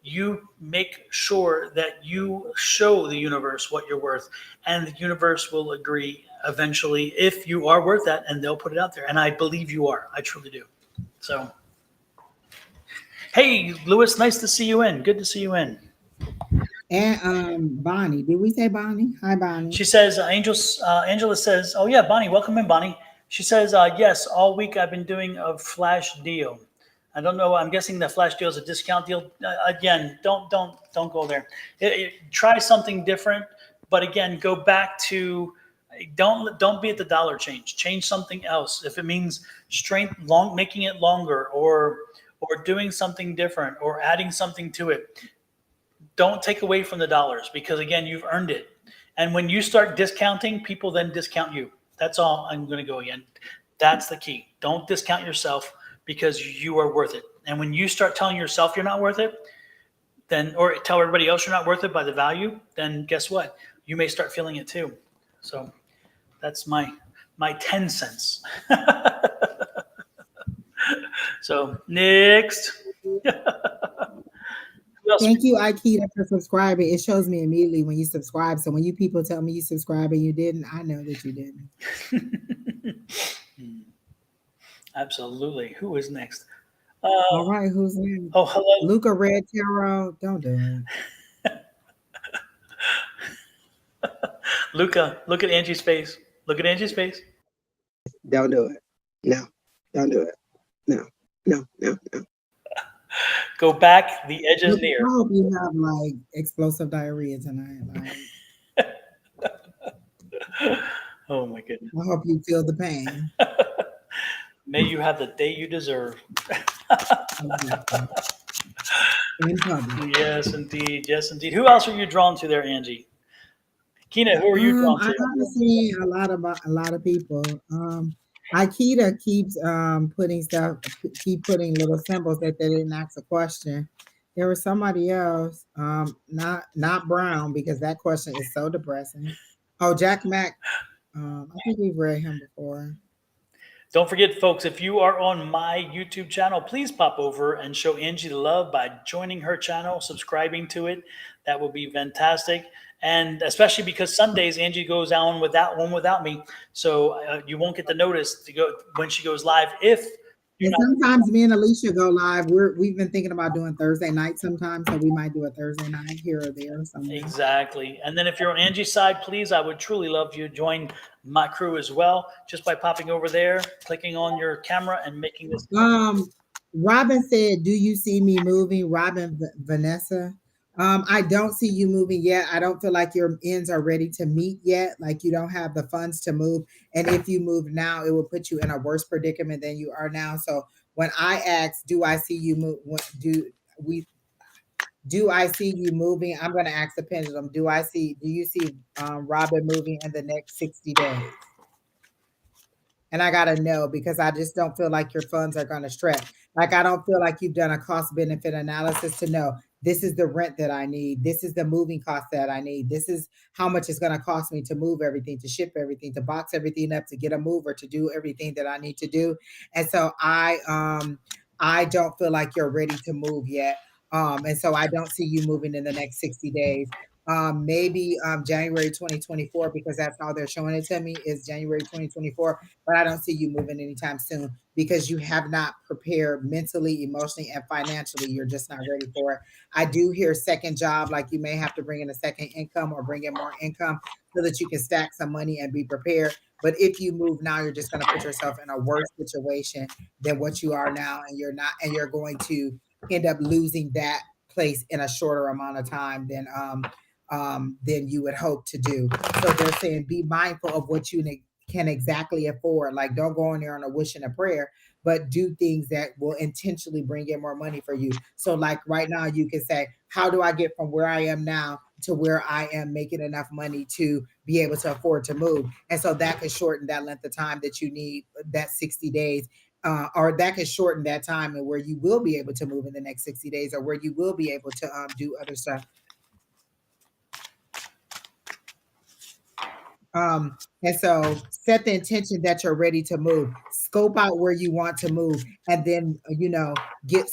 You make sure that you show the universe what you're worth, and the universe will agree eventually if you are worth that, and they'll put it out there. And I believe you are. I truly do. So, hey, Lewis, nice to see you in. Good to see you in.
And Bonnie, did we say Bonnie? Hi, Bonnie.
She says, Angela says, oh yeah, Bonnie, welcome in, Bonnie. She says, yes, all week I've been doing a flash deal. I don't know. I'm guessing the flash deal is a discount deal. Again, don't go there. Try something different, but again, go back to don't be at the dollar change. Change something else. If it means making it longer, or doing something different, or adding something to it. Don't take away from the dollars because, again, you've earned it. And when you start discounting, people then discount you. That's all. I'm going to go again. That's the key. Don't discount yourself because you are worth it. And when you start telling yourself you're not worth it, then, or tell everybody else you're not worth it by the value, then guess what? You may start feeling it too. So that's my 10 cents. So next.
Thank you, Aikita, for subscribing. It shows me immediately when you subscribe. So when you people tell me you subscribe and you didn't, I know that you didn't.
Absolutely. Who is next?
All right, who's next?
Oh, hello.
Luca Red Tarot. Don't do it.
Luca, look at Angie's face. Look at Angie's face.
Don't do it. No, don't do it. No, no, no, no.
Go back. The edge is
I
near.
hope you have like explosive diarrhea tonight. Like,
Oh my goodness.
I hope you feel the pain.
May you have the day you deserve.
In public.
Yes, indeed. Yes, indeed. Who else are you drawn to there, Angie? Keena, who are you drawn
I
to?
haven't seen a lot of people. Aikita keeps keep putting little symbols that they didn't ask a question. There was somebody else, not Brown, because that question is so depressing. Oh, Jack Mack. I think we've read him before.
Don't forget, folks, if you are on my YouTube channel, please pop over and show Angie the love by joining her channel, subscribing to it. That would be fantastic. And especially because Sundays, Angie goes on without me. So you won't get the notice to go when she goes live.
And sometimes me and Alicia go live. We've been thinking about doing Thursday night sometimes, so we might do a Thursday night here or there somewhere.
Exactly. And then if you're on Angie's side, please, I would truly love you to join my crew as well, just by popping over there, clicking on your camera and making this.
Robin said, "Do you see me moving?" Vanessa. I don't see you moving yet. I don't feel like your ends are ready to meet yet. Like you don't have the funds to move. And if you move now, it will put you in a worse predicament than you are now. So when I ask, do I see you move? Do I see you moving? I'm going to ask the pendulum. Do you see Robin moving in the next 60 days? And I got to know, because I just don't feel like your funds are going to stretch. Like, I don't feel like you've done a cost benefit analysis to know this is the rent that I need. This is the moving cost that I need. This is how much it's going to cost me to move everything, to ship everything, to box everything up, to get a mover, to do everything that I need to do. And so I don't feel like you're ready to move yet. And so I don't see you moving in the next 60 days. Maybe January 2024, because that's how they're showing it to me, is January 2024. But I don't see you moving anytime soon, because you have not prepared mentally, emotionally, and financially. You're just not ready for it. I do hear second job, like you may have to bring in a second income or bring in more income so that you can stack some money and be prepared. But if you move now, you're just going to put yourself in a worse situation than what you are now, and you're going to end up losing that place in a shorter amount of time than you would hope to do. So they're saying be mindful of what you can exactly afford. Like, don't go in there on a wish and a prayer, but do things that will intentionally bring in more money for you. So like right now, you can say, how do I get from where I am now to where I am making enough money to be able to afford to move? And so that could shorten that length of time that you need, that 60 days. Or that could shorten that time, and where you will be able to move in the next 60 days, or where you will be able to do other stuff. And so set the intention that you're ready to move, scope out where you want to move, and then,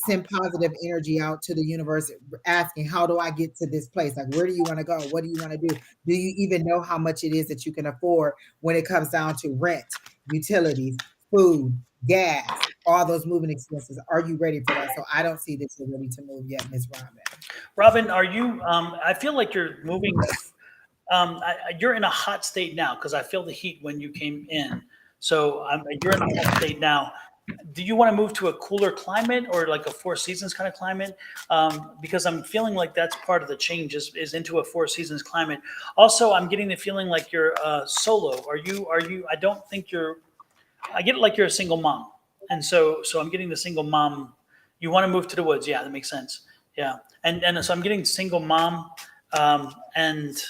send positive energy out to the universe, asking, how do I get to this place? Like, where do you want to go? What do you want to do? Do you even know how much it is that you can afford when it comes down to rent, utilities, food, gas, all those moving expenses? Are you ready for that? So I don't see that you're ready to move yet, Ms. Robin.
Robin, are you? I feel like you're moving. You're in a hot state now, because I feel the heat when you came in. So you're in a hot state now. Do you want to move to a cooler climate, or like a Four Seasons kind of climate? Because I'm feeling like that's part of the change is into a Four Seasons climate. Also, I'm getting the feeling like you're solo. Are you? I don't think you're. I get it like you're a single mom, and so I'm getting the single mom. You want to move to the woods? Yeah, that makes sense. Yeah, and so I'm getting single mom, and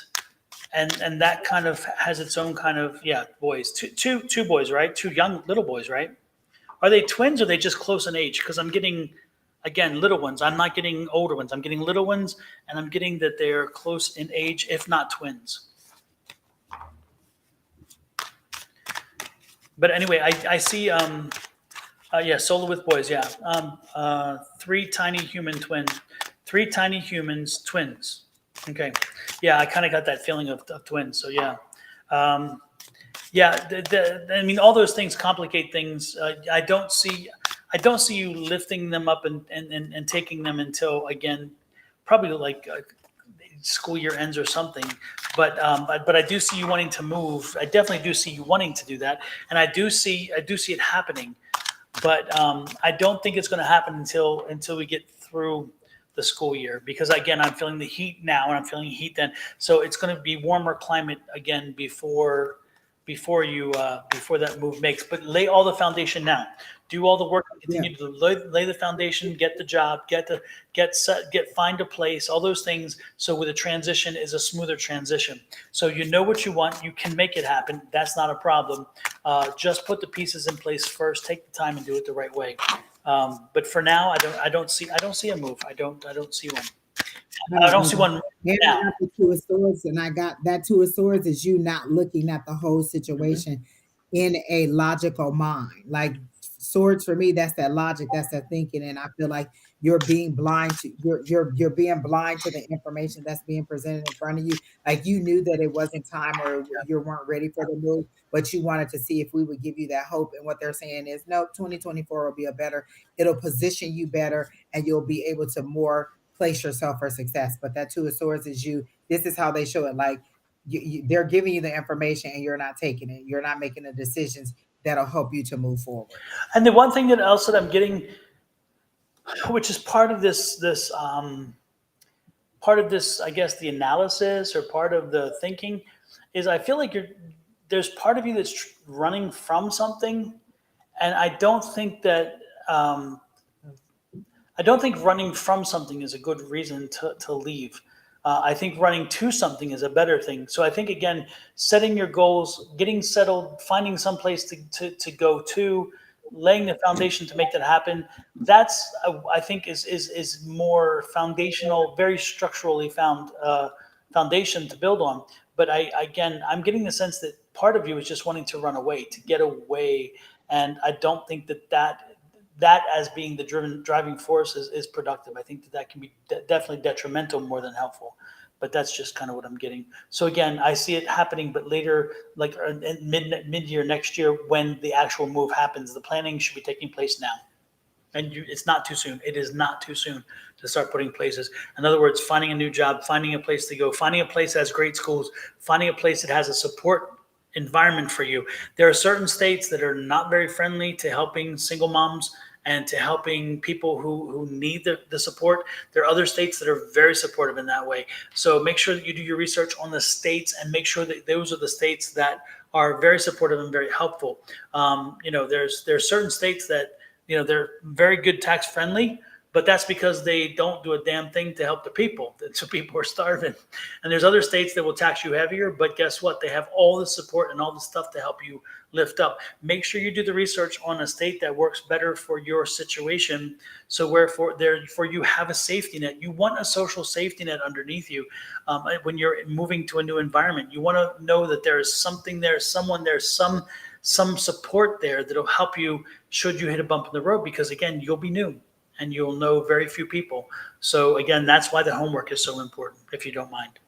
that kind of has its own kind of boys. Two boys, right? Two young little boys, right? Are they twins, or are they just close in age? Because I'm getting, again, little ones. I'm not getting older ones. I'm getting little ones, and I'm getting that they're close in age, if not twins. But anyway, I see solo with boys. Yeah, three tiny humans, twins. Okay. Yeah, I kind of got that feeling of twins. So yeah. I mean, all those things complicate things. I don't see I don't see you lifting them up and taking them until, again, probably like school year ends or something. But I do see you wanting to move. I definitely do see you wanting to do that, and I do see it happening. But I don't think it's going to happen until we get through the school year, because again, I'm feeling the heat now and I'm feeling heat then. So it's going to be warmer climate again before that move makes. But lay all the foundation now. Do all the work, continue to lay the foundation, get the job, find a place, all those things. So with a transition is a smoother transition. So you know what you want, you can make it happen. That's not a problem. Just put the pieces in place first. Take the time and do it the right way. But for now, I don't see a move. I don't see one. I don't see one
And
now.
I got the Two of Swords, and I got that Two of Swords is you not looking at the whole situation in a logical mind. Like swords for me, that's that logic, that's that thinking, and I feel like you're being blind to you're being blind to the information that's being presented in front of you. Like you knew that it wasn't time or you weren't ready for the move, but you wanted to see if we would give you that hope. And what they're saying is, no, 2024 will be it'll position you better, and you'll be able to more place yourself for success. But that Two of Swords is you. This is how they show it. Like they're giving you the information and you're not taking it. You're not making the decisions that'll help you to move forward.
And the one thing that else that I'm getting, which is part of this, I guess, the analysis or part of the thinking, is I feel like there's part of you that's running from something, and I don't think that. I don't think running from something is a good reason to leave. I think running to something is a better thing. So I think, again, setting your goals, getting settled, finding some place to go to, laying the foundation to make that happen, that's, I think, is more foundational, very structurally foundation to build on. But I'm getting the sense that part of you is just wanting to run away, to get away. And I don't think that as being the driving force is productive. I think that can be definitely detrimental more than helpful. But that's just kind of what I'm getting. So again, I see it happening, but later, like mid-year next year, when the actual move happens, the planning should be taking place now. And it's not too soon. It is not too soon to start putting places. In other words, finding a new job, finding a place to go, finding a place that has great schools, finding a place that has a support environment for you. There are certain states that are not very friendly to helping single moms and to helping people who need the support. There are other states that are very supportive in that way. So make sure that you do your research on the states and make sure that those are the states that are very supportive and very helpful. There's certain states that, they're very good tax friendly, but that's because they don't do a damn thing to help the people. So people are starving. And there's other states that will tax you heavier, but guess what? They have all the support and all the stuff to help you lift up. Make sure you do the research on a state that works better for your situation. So wherefore you have a safety net. You want a social safety net underneath you. When you're moving to a new environment, you want to know that there is something there, someone there, some support there that'll help you should you hit a bump in the road, because again, you'll be new and you'll know very few people. So again, that's why the homework is so important, if you don't mind.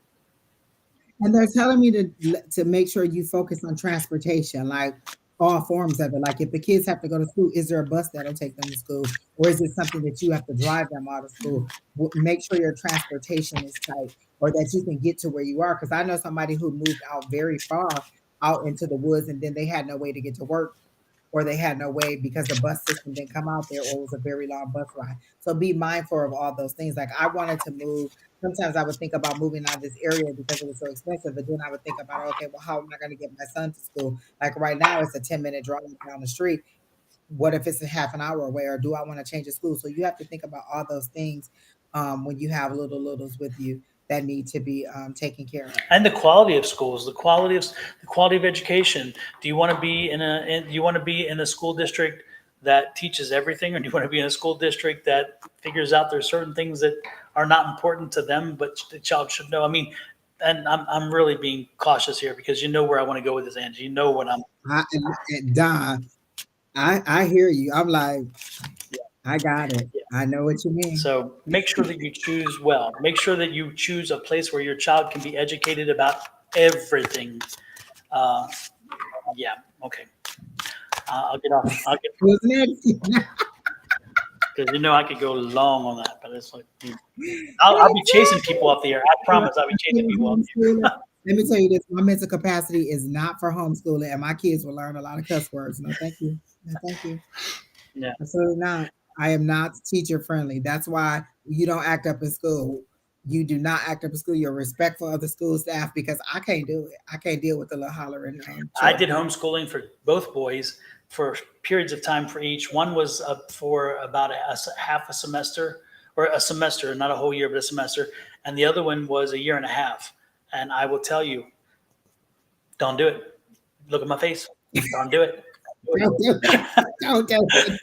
And they're telling me to make sure you focus on transportation, like all forms of it. Like if the kids have to go to school, is there a bus that'll take them to school? Or is it something that you have to drive them out of school? Make sure your transportation is tight or that you can get to where you are. Because I know somebody who moved out very far out into the woods, and then they had no way to get to work, or they had no way because the bus system didn't come out there, or it was a very long bus ride. So be mindful of all those things. Like I wanted to move. Sometimes I would think about moving out of this area because it was so expensive, but then I would think about, okay, well, how am I going to get my son to school? Like right now, it's a 10-minute drive down the street. What if it's a half an hour away, or do I want to change the school? So you have to think about all those things when you have littles with you that need to be taken care of.
And the quality of schools, the quality of education. Do you want to be in a school district that teaches everything, or do you want to be in a school district that figures out there's certain things that are not important to them, but the child should know? I mean, and I'm really being cautious here because you know where I want to go with this, Angie. You know what I'm.
Don, I hear you. I'm like, I got it.
Yeah.
I know what you mean.
So make sure that you choose well. Make sure that you choose a place where your child can be educated about everything. Yeah. Okay. I'll get off.
Who's next?
Because I could go long on that, but it's like I'll be chasing people off the air. I promise I'll be chasing people off the air.
Let me tell you this: my mental capacity is not for homeschooling, and my kids will learn a lot of cuss words. No, thank you. No, thank you.
Yeah.
Absolutely not. I am not teacher friendly. That's why you don't act up in school. You do not act up in school. You're respectful of the school staff because I can't do it. I can't deal with the little hollering.
I did homeschooling for both boys for periods of time for each. One was for about half a semester, or a semester, not a whole year, but a semester. And the other one was a year and a half. And I will tell you, don't do it. Look at my face. Don't do it.
Don't do it. Don't do it.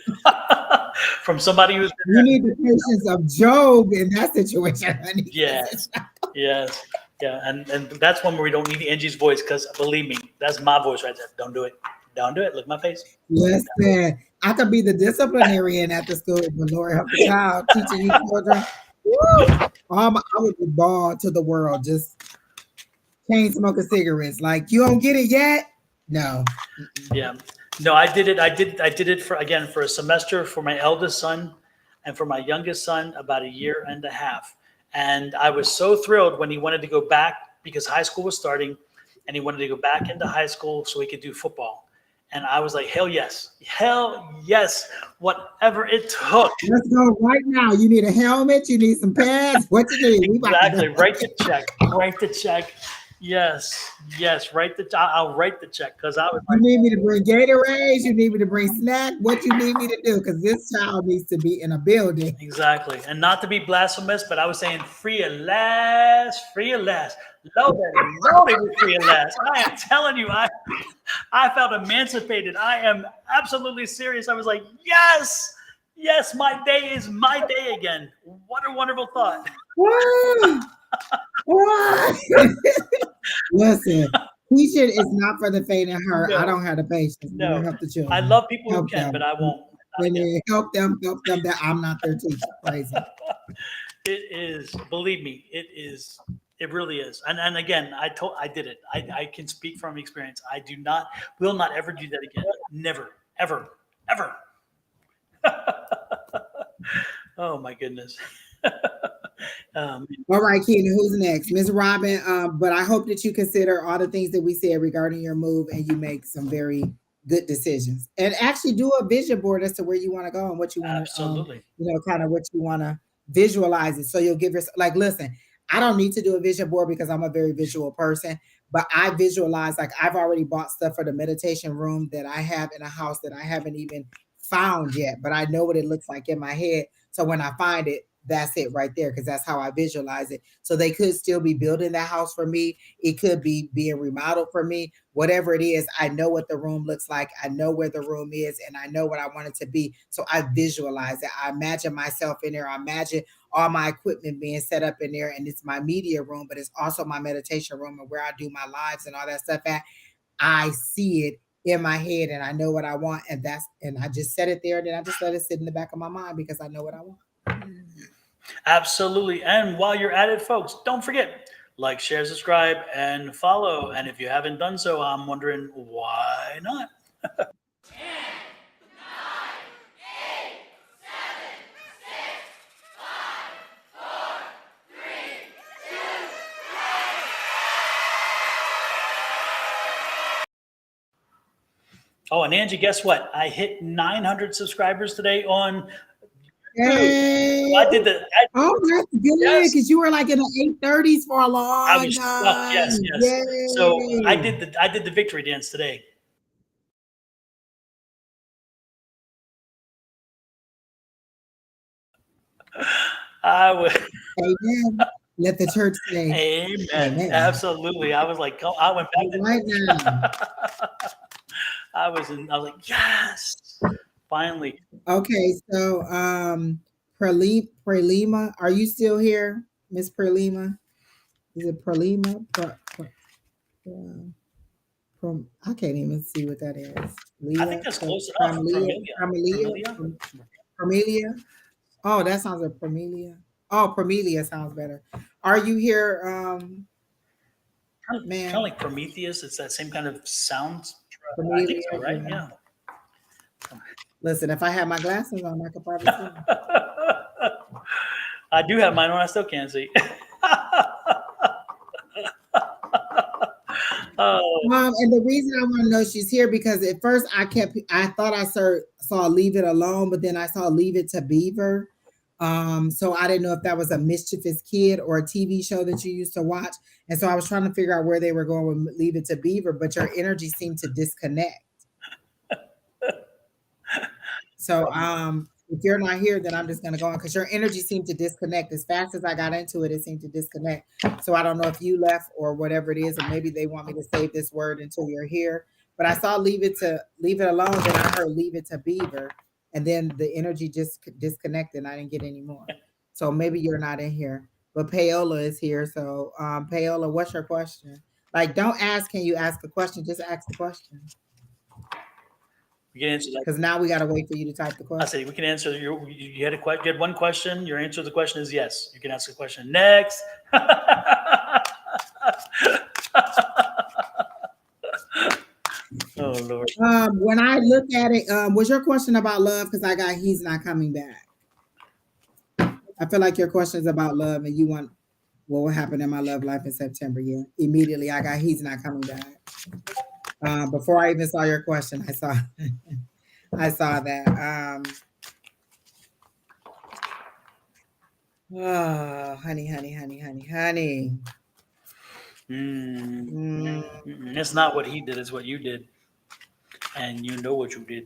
From somebody who's
you need the patience of Job in that situation, honey.
Yes. Yes. Yeah. And that's one where we don't need Angie's voice, because believe me, that's my voice right there. Don't do it. Don't do it. Look at my face.
Listen, I could be the disciplinarian at the school, but Lord help the child teaching you children. Woo! I would be bald to the world, just chain smoking cigarettes. Like, you don't get it yet? No.
Yeah. No, I did it. I did it for a semester for my eldest son, and for my youngest son about a year and a half. And I was so thrilled when he wanted to go back, because high school was starting, and he wanted to go back into high school so he could do football. And I was like, hell yes, whatever it took.
Let's go right now. You need a helmet. You need some pads. What you need?
Exactly. Write the check. Write the check. Yes. I'll write the check, because I was.
You need me to bring Gatorade? You need me to bring snack? What you need me to do? Because this child needs to be in a building.
Exactly. And not to be blasphemous, but I was saying free at last. Loaded with free at last. I am telling you, I felt emancipated. I am absolutely serious. I was like, yes, my day is my day again. What a wonderful thought.
Listen, teaching is not for the faint of heart.
No.
I don't have the patience.
No.
Help the children.
I love people
help
who can,
them.
but I won't.
Help them. That I'm not their teacher. Crazy.
It is. Believe me, it is. It really is. And again, I did it. I can speak from experience. I will not ever do that again. Never, ever. Oh my goodness.
All right, Keaton, who's next? Ms. Robin, but I hope that you consider all the things that we said regarding your move, and you make some very good decisions. And actually do a vision board as to where you want to go and what you want to,
absolutely,
kind of what you want to visualize it. So you'll give yourself, like, listen, I don't need to do a vision board because I'm a very visual person, but I visualize, like, I've already bought stuff for the meditation room that I have in a house that I haven't even found yet, but I know what it looks like in my head. So when I find it, that's it right there, because that's how I visualize it. So they could still be building that house for me. It could be being remodeled for me. Whatever it is, I know what the room looks like. I know where the room is, and I know what I want it to be. So I visualize it. I imagine myself in there. I imagine all my equipment being set up in there, and it's my media room, but it's also my meditation room and where I do my lives and all that stuff at. I see it in my head, and I know what I want, and I just set it there, and then I just let it sit in the back of my mind because I know what I want.
Absolutely. And while you're at it, folks, don't forget, like, share, subscribe, and follow. And if you haven't done so, I'm wondering why not? 10, 9, 8, 7, 6, 5, 4, 3, 2, 1. Oh, and Angie, guess what? I hit 900 subscribers today on.
Hey.
I did the.
That's good, because you were like in the 830s for a long time.
I was stuck. Yes. Yay. So I did the victory dance today. I would.
Amen. Let the church say.
Amen. Amen. Absolutely. I was like, I went back to
right now.
I was like, yes. Finally.
Okay, so Prelima, are you still here, Miss Prelima? Is it Prelima? I can't even see what that is.
I think that's close enough.
Promelia. Oh, that sounds like Promelia. Oh, Promelia sounds better. Are you here? Man,
kind of like Prometheus. It's that same kind of sound.
Promelia,
I think so, right? Yeah.
Listen, if I had my glasses on, I could probably see.
I do have mine on. I still can't see. Oh,
And the reason I want to know she's here because at first I thought I saw Leave It Alone, but then I saw Leave It to Beaver. So I didn't know if that was a mischievous kid or a TV show that you used to watch. And so I was trying to figure out where they were going with Leave It to Beaver, but your energy seemed to disconnect. So if you're not here, then I'm just gonna go on because your energy seemed to disconnect. As fast as I got into it, it seemed to disconnect. So I don't know if you left or whatever it is, or maybe they want me to save this word until you're here. But I saw Leave It Alone, then I heard Leave It to Beaver, and then the energy just disconnected and I didn't get any more. So maybe you're not in here. But Paola is here. So Paola, what's your question? Like, don't ask, can you ask a question? Just ask the question.
we can answer that.
Because now we gotta wait for you to type the
I
question.
say we can answer. You had you had one question. Your answer to the question is yes. You can ask a question next. Oh Lord.
When I look at it, was your question about love? Because I got he's not coming back. I feel like your question is about love, and you want what will happen in my love life in September. Yeah, immediately I got he's not coming back. Before I even saw your question, I saw I saw that. Oh, honey.
It's not what he did; it's what you did, and you know what you did.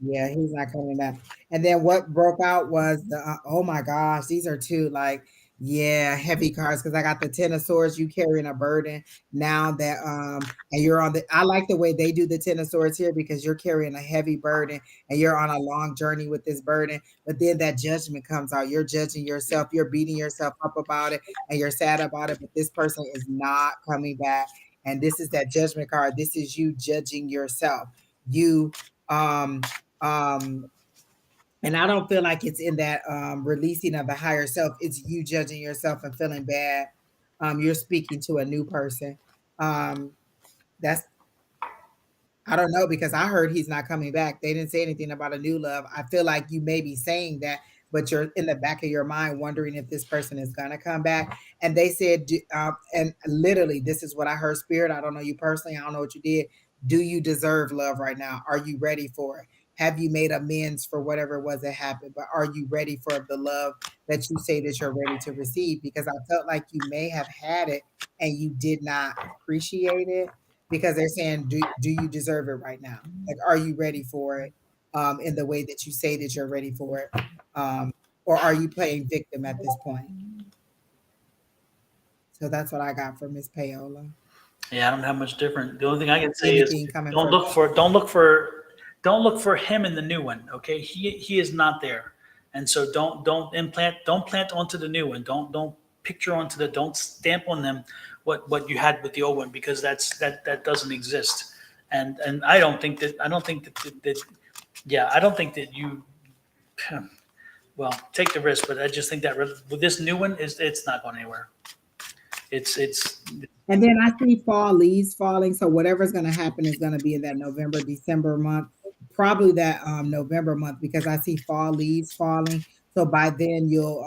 Yeah, he's not coming back. And then what broke out was the oh my gosh, these are two like heavy cards because I got the Ten of Swords. You carrying a burden now that and you're on the. I like the way they do the Ten of Swords here because you're carrying a heavy burden and you're on a long journey with this burden. But then that judgment comes out. You're judging yourself. You're beating yourself up about it, and you're sad about it. But this person is not coming back, and this is that judgment card. This is you judging yourself. You um and I don't feel like it's in that releasing of the higher self. It's you judging yourself and feeling bad. You're speaking to a new person. That's I don't know because I heard he's not coming back. They didn't say anything about a new love. I feel like you may be saying that, but you're in the back of your mind wondering if this person is gonna come back. And they said, and literally, this is what I heard. Spirit, I don't know you personally. I don't know what you did. Do you deserve love right now? Are you ready for it? Have you made amends for whatever it was that happened? But are you ready for the love that you say that you're ready to receive? Because I felt like you may have had it and you did not appreciate it because they're saying, do you deserve it right now? Like, are you ready for it in the way that you say that you're ready for it? Or are you playing victim at this point? So that's what I got from Miss Paola.
Yeah, I don't have much different. The only thing I can say is
don't
look for him in the new one. Okay, he is not there, and so don't plant onto the new one. Don't picture onto don't stamp on them what you had with the old one because that doesn't exist. And I don't think that you well take the risk, but I just think that with this new one it's not going anywhere. It's
And then I see fall leaves falling. So whatever's going to happen is going to be in that November, December month, probably that November month, because I see fall leaves falling. So by then you'll,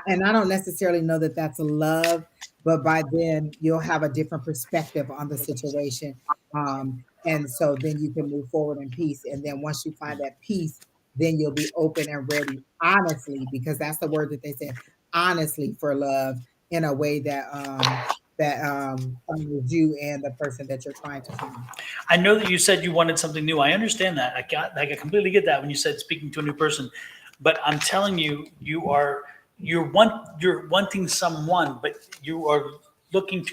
and I don't necessarily know that that's love, but by then you'll have a different perspective on the situation. And so then you can move forward in peace. And then once you find that peace, then you'll be open and ready, honestly, because that's the word that they said, honestly, for love in a way that honors you and the person that you're trying to find.
I know that you said you wanted something new. I understand that. I completely get that when you said speaking to a new person. But I'm telling you, you're wanting someone, but you are looking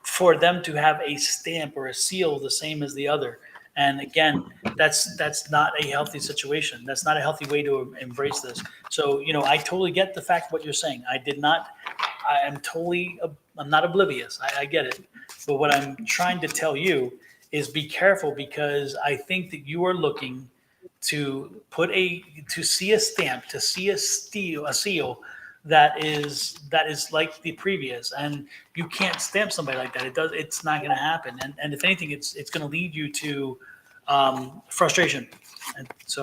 for them to have a stamp or a seal the same as the other. And again, that's not a healthy situation. That's not a healthy way to embrace this. So, I totally get the fact what you're saying. I'm not oblivious. I get it. But what I'm trying to tell you is be careful because I think that you are looking to see a stamp, to see a seal that is like the previous, and you can't stamp somebody like that. It's not going to happen. And if anything, it's going to lead you to frustration. And so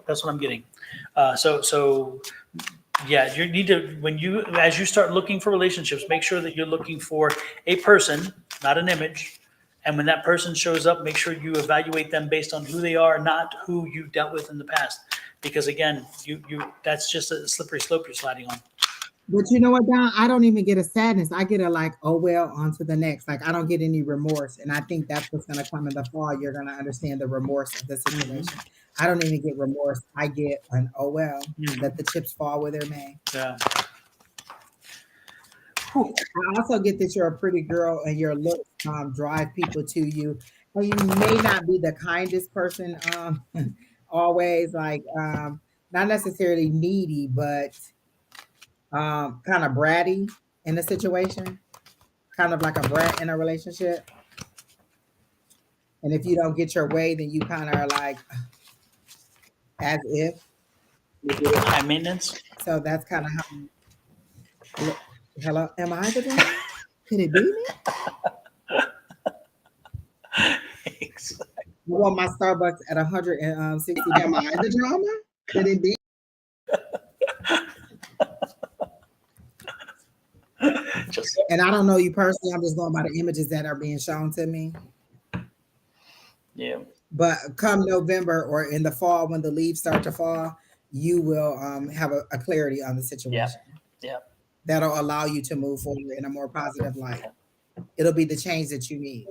that's what I'm getting. So yeah, you need to, as you start looking for relationships, make sure that you're looking for a person, not an image. And when that person shows up, make sure you evaluate them based on who they are, not who you dealt with in the past. Because again, that's just a slippery slope you're sliding on.
But you know what, Don? I don't even get a sadness. I get a like, oh well, on to the next. Like I don't get any remorse. And I think that's what's gonna come in the fall. You're gonna understand the remorse of the situation. I don't even get remorse. I get an oh well, let the chips fall where they may.
Yeah.
I also get that you're a pretty girl and your looks drive people to you. And you may not be the kindest person always, like not necessarily needy, but kind of bratty in a situation, kind of like a brat in a relationship. And if you don't get your way, then you kind of are like as if.
High maintenance.
So that's kind of how. Hello, am I the drama? Could it be me?
Exactly.
I want my Starbucks at 160.
Am I the drama? Could it be?
And I don't know you personally. I'm just going by the images that are being shown to me.
Yeah.
But come November or in the fall, when the leaves start to fall, you will have a clarity on the situation.
Yeah.
That'll allow you to move forward in a more positive light. It'll be the change that you need.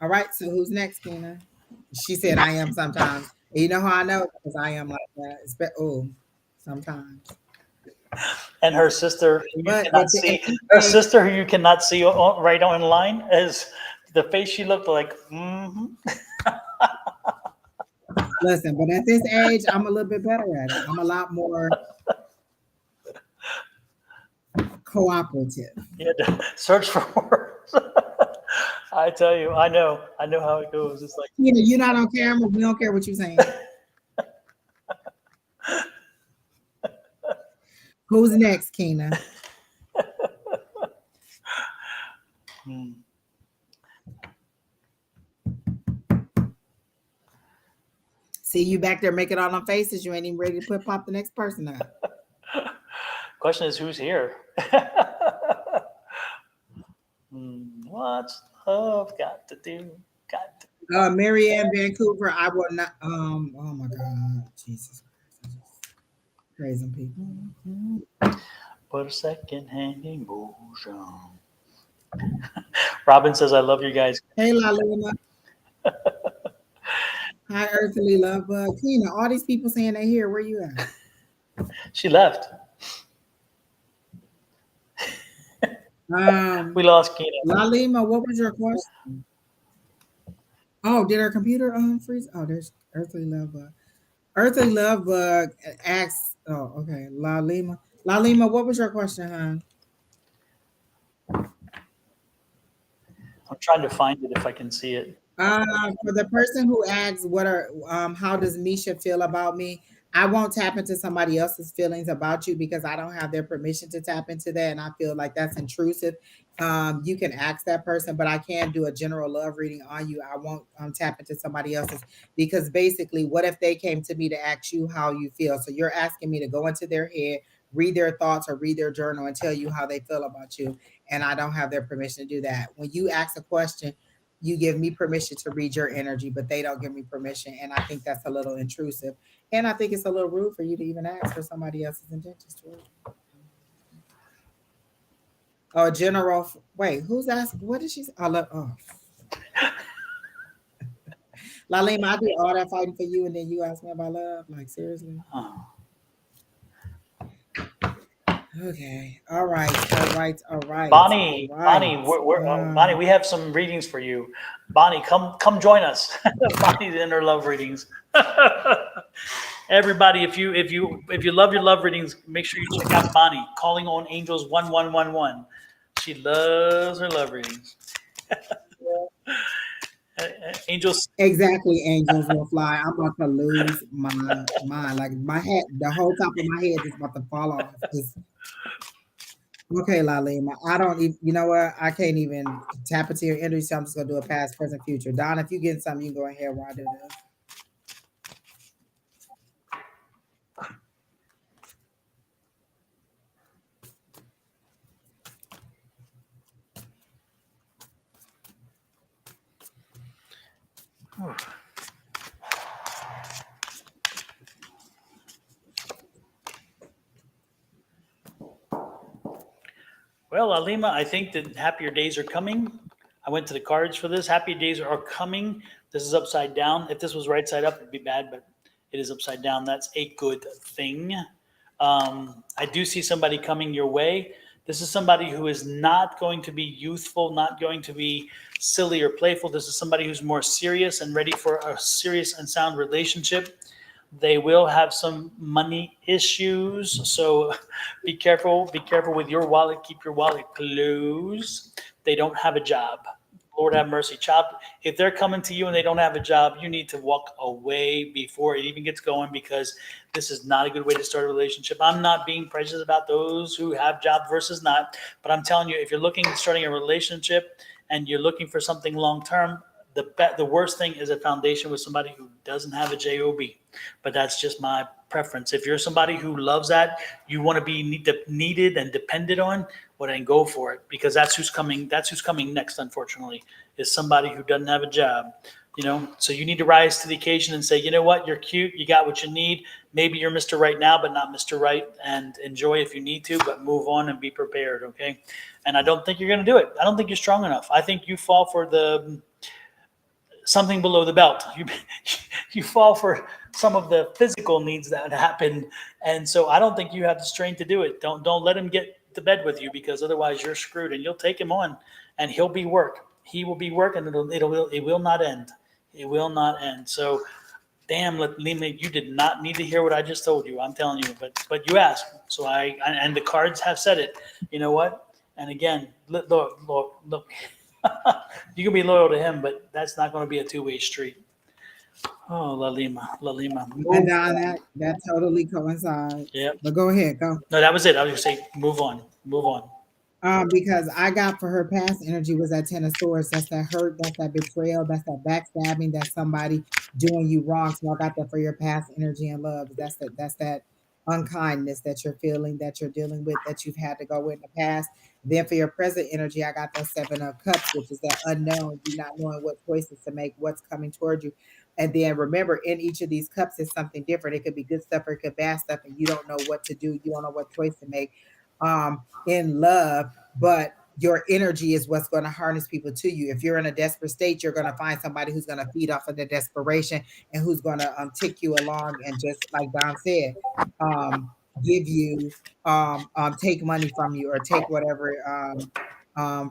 All right. So who's next, Kina? She said, "I am sometimes." And you know how I know? Because I am like that. Sometimes.
And her sister, who you
But
cannot see. Her sister, who you cannot see right on line, is the face she looked like.
Listen, but at this age, I'm a little bit better at it. I'm a lot more cooperative.
You had to search for words. I tell you, I know how it goes. It's like,
You're not on camera. We don't care what you're saying. Who's next, Kina? See you back there making all them faces. You ain't even ready to pop the next person up.
question is, who's here? What's love got to do?
Marianne, Vancouver. I will not. Oh my God, Jesus Christ! Crazy people.
But a second-hand emotion. Robin says, "I love you guys."
Hey, Laluna. Hi, Earthly Love Bug. Kina, all these people saying they here. Where you at?
She left. We lost Kina.
Lalima, what was your question? Oh, did our computer freeze? Oh, there's Earthly Love Bug. Earthly Love Bug asks. Oh, okay. Lalima, what was your question, hon?
I'm trying to find it if I can see it.
For the person who asks, how does Misha feel about me? I won't tap into somebody else's feelings about you because I don't have their permission to tap into that, and I feel like that's intrusive. You can ask that person, but I can do a general love reading on you. I won't tap into somebody else's, because basically, what if they came to me to ask you how you feel? So you're asking me to go into their head, read their thoughts, or read their journal and tell you how they feel about you, and I don't have their permission to do that. When you ask a question, you give me permission to read your energy, but they don't give me permission. And I think that's a little intrusive. And I think it's a little rude for you to even ask for somebody else's intentions too. Oh, General. Wait, who's asking? What did she say? Lalima, I do all that fighting for you, and then you ask me about love? Like, seriously?
Oh.
Okay. All right.
Bonnie, Bonnie, we have some readings for you. Bonnie, come join us. Bonnie's in her love readings. Everybody, if you love your love readings, make sure you check out Bonnie, Calling on Angels 1111. She loves her love readings. Angels.
Exactly, angels will fly. I'm about to lose my mind. Like my head, the whole top of my head is about to fall off. Okay, Lalima. I don't even, you know what? I can't even tap into your energy, so I'm just gonna do a past, present, future. Don, if you get something, you can go ahead while I do this.
Well, Alima, I think that happier days are coming. I went to the cards for this. Happy days are coming. This is upside down. If this was right side up, it'd be bad, but it is upside down. That's a good thing. I do see somebody coming your way. This is somebody who is not going to be youthful, not going to be silly or playful. This is somebody who's more serious and ready for a serious and sound relationship. They will have some money issues, so be careful. Be careful with your wallet. Keep your wallet closed. They don't have a job. Lord have mercy, child. If they're coming to you and they don't have a job, you need to walk away before it even gets going, because this is not a good way to start a relationship. I'm not being prejudiced about those who have job versus not, but I'm telling you, if you're looking at starting a relationship and you're looking for something long term, the worst thing is a foundation with somebody who doesn't have a job. But that's just my preference. If you're somebody who loves that, you want to be needed and depended on, well, then go for it, because that's who's coming. That's who's coming next. Unfortunately, is somebody who doesn't have a job. So you need to rise to the occasion and say, you know what, you're cute, you got what you need. Maybe you're Mr. Right now, but not Mr. Right, and enjoy if you need to, but move on and be prepared. Okay. And I don't think you're going to do it. I don't think you're strong enough. I think you fall for the something below the belt. You fall for some of the physical needs that happen, and so I don't think you have the strength to do it. Don't let him get to bed with you, because otherwise you're screwed. And you'll take him on, and he'll be work. He will be work, and it will not end. It will not end. So, damn, Lima, you did not need to hear what I just told you. I'm telling you, but you asked, so and the cards have said it. You know what? And again, look. You can be loyal to him, but that's not going to be a two-way street. Oh, La Lima.
And Don, that totally coincides.
Yep.
But go ahead, go.
No, that was it. I was going to say, move on.
Because I got for her past energy was that Ten of Swords. That's that hurt, that's that betrayal, that's that backstabbing, that's somebody doing you wrong. So I got that for your past energy and love. That's that unkindness that you're feeling, that you're dealing with, that you've had to go with in the past. Then for your present energy, I got that Seven of Cups, which is that unknown, you not knowing what choices to make, what's coming towards you. And then remember, in each of these cups is something different. It could be good stuff or it could be bad stuff, and you don't know what to do. You don't know what choice to make. In love, but your energy is what's going to harness people to you. If you're in a desperate state, you're going to find somebody who's going to feed off of the desperation and who's going to tick you along and, just like Don said, give you take money from you or take whatever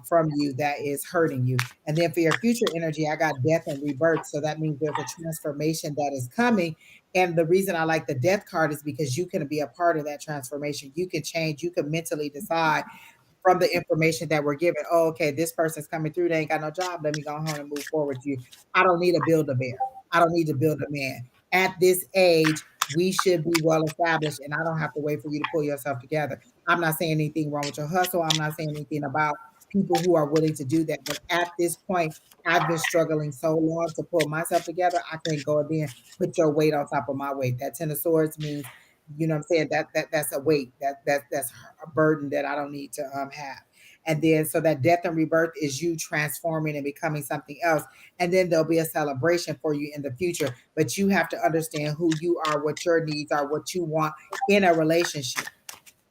from you that is hurting you. And then for your future energy, I got death and rebirth. So that means there's a transformation that is coming. And the reason I like the death card is because you can be a part of that transformation. You can change, you can mentally decide from the information that we're given. Oh, okay, this person's coming through. They ain't got no job. Let me go home and move forward to you. I don't need to build a bear. I don't need to build a man. At this age, we should be well established, and I don't have to wait for you to pull yourself together. I'm not saying anything wrong with your hustle. I'm not saying anything about people who are willing to do that. But at this point, I've been struggling so long to pull myself together. I can't go and then put your weight on top of my weight. That Ten of Swords means, you know what I'm saying, that's a weight, that's a burden that I don't need to have. And then so that death and rebirth is you transforming and becoming something else. And then there'll be a celebration for you in the future, but you have to understand who you are, what your needs are, what you want in a relationship.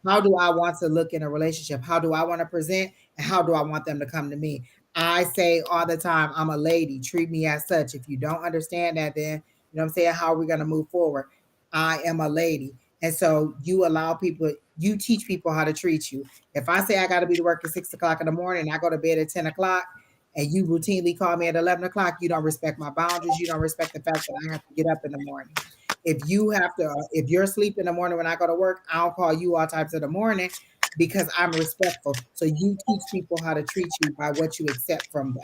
How do I want to look in a relationship? How do I want to present? And how do I want them to come to me? I say all the time, I'm a lady. Treat me as such. If you don't understand that, then, you know what I'm saying, how are we going to move forward? I am a lady. And so you allow people, you teach people how to treat you. If I say I got to be to work at 6 o'clock in the morning, I go to bed at 10 o'clock, and you routinely call me at 11 o'clock, you don't respect my boundaries. You don't respect the fact that I have to get up in the morning. If you're asleep in the morning when I go to work, I'll call you all types of the morning because I'm respectful. So you teach people how to treat you by what you accept from them.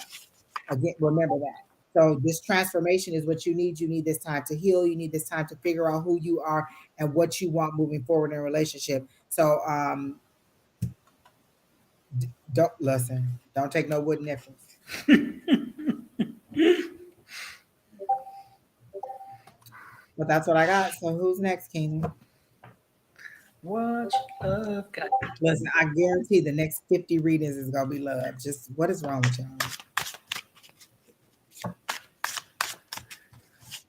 Again, remember that. So this transformation is what you need. You need this time to heal. You need this time to figure out who you are and what you want moving forward in a relationship. So don't listen. Don't take no wooden nipples. But that's what I got. So who's next, Keenan?
What love got?
Listen, I guarantee the next 50 readings is gonna be love. Just what is wrong with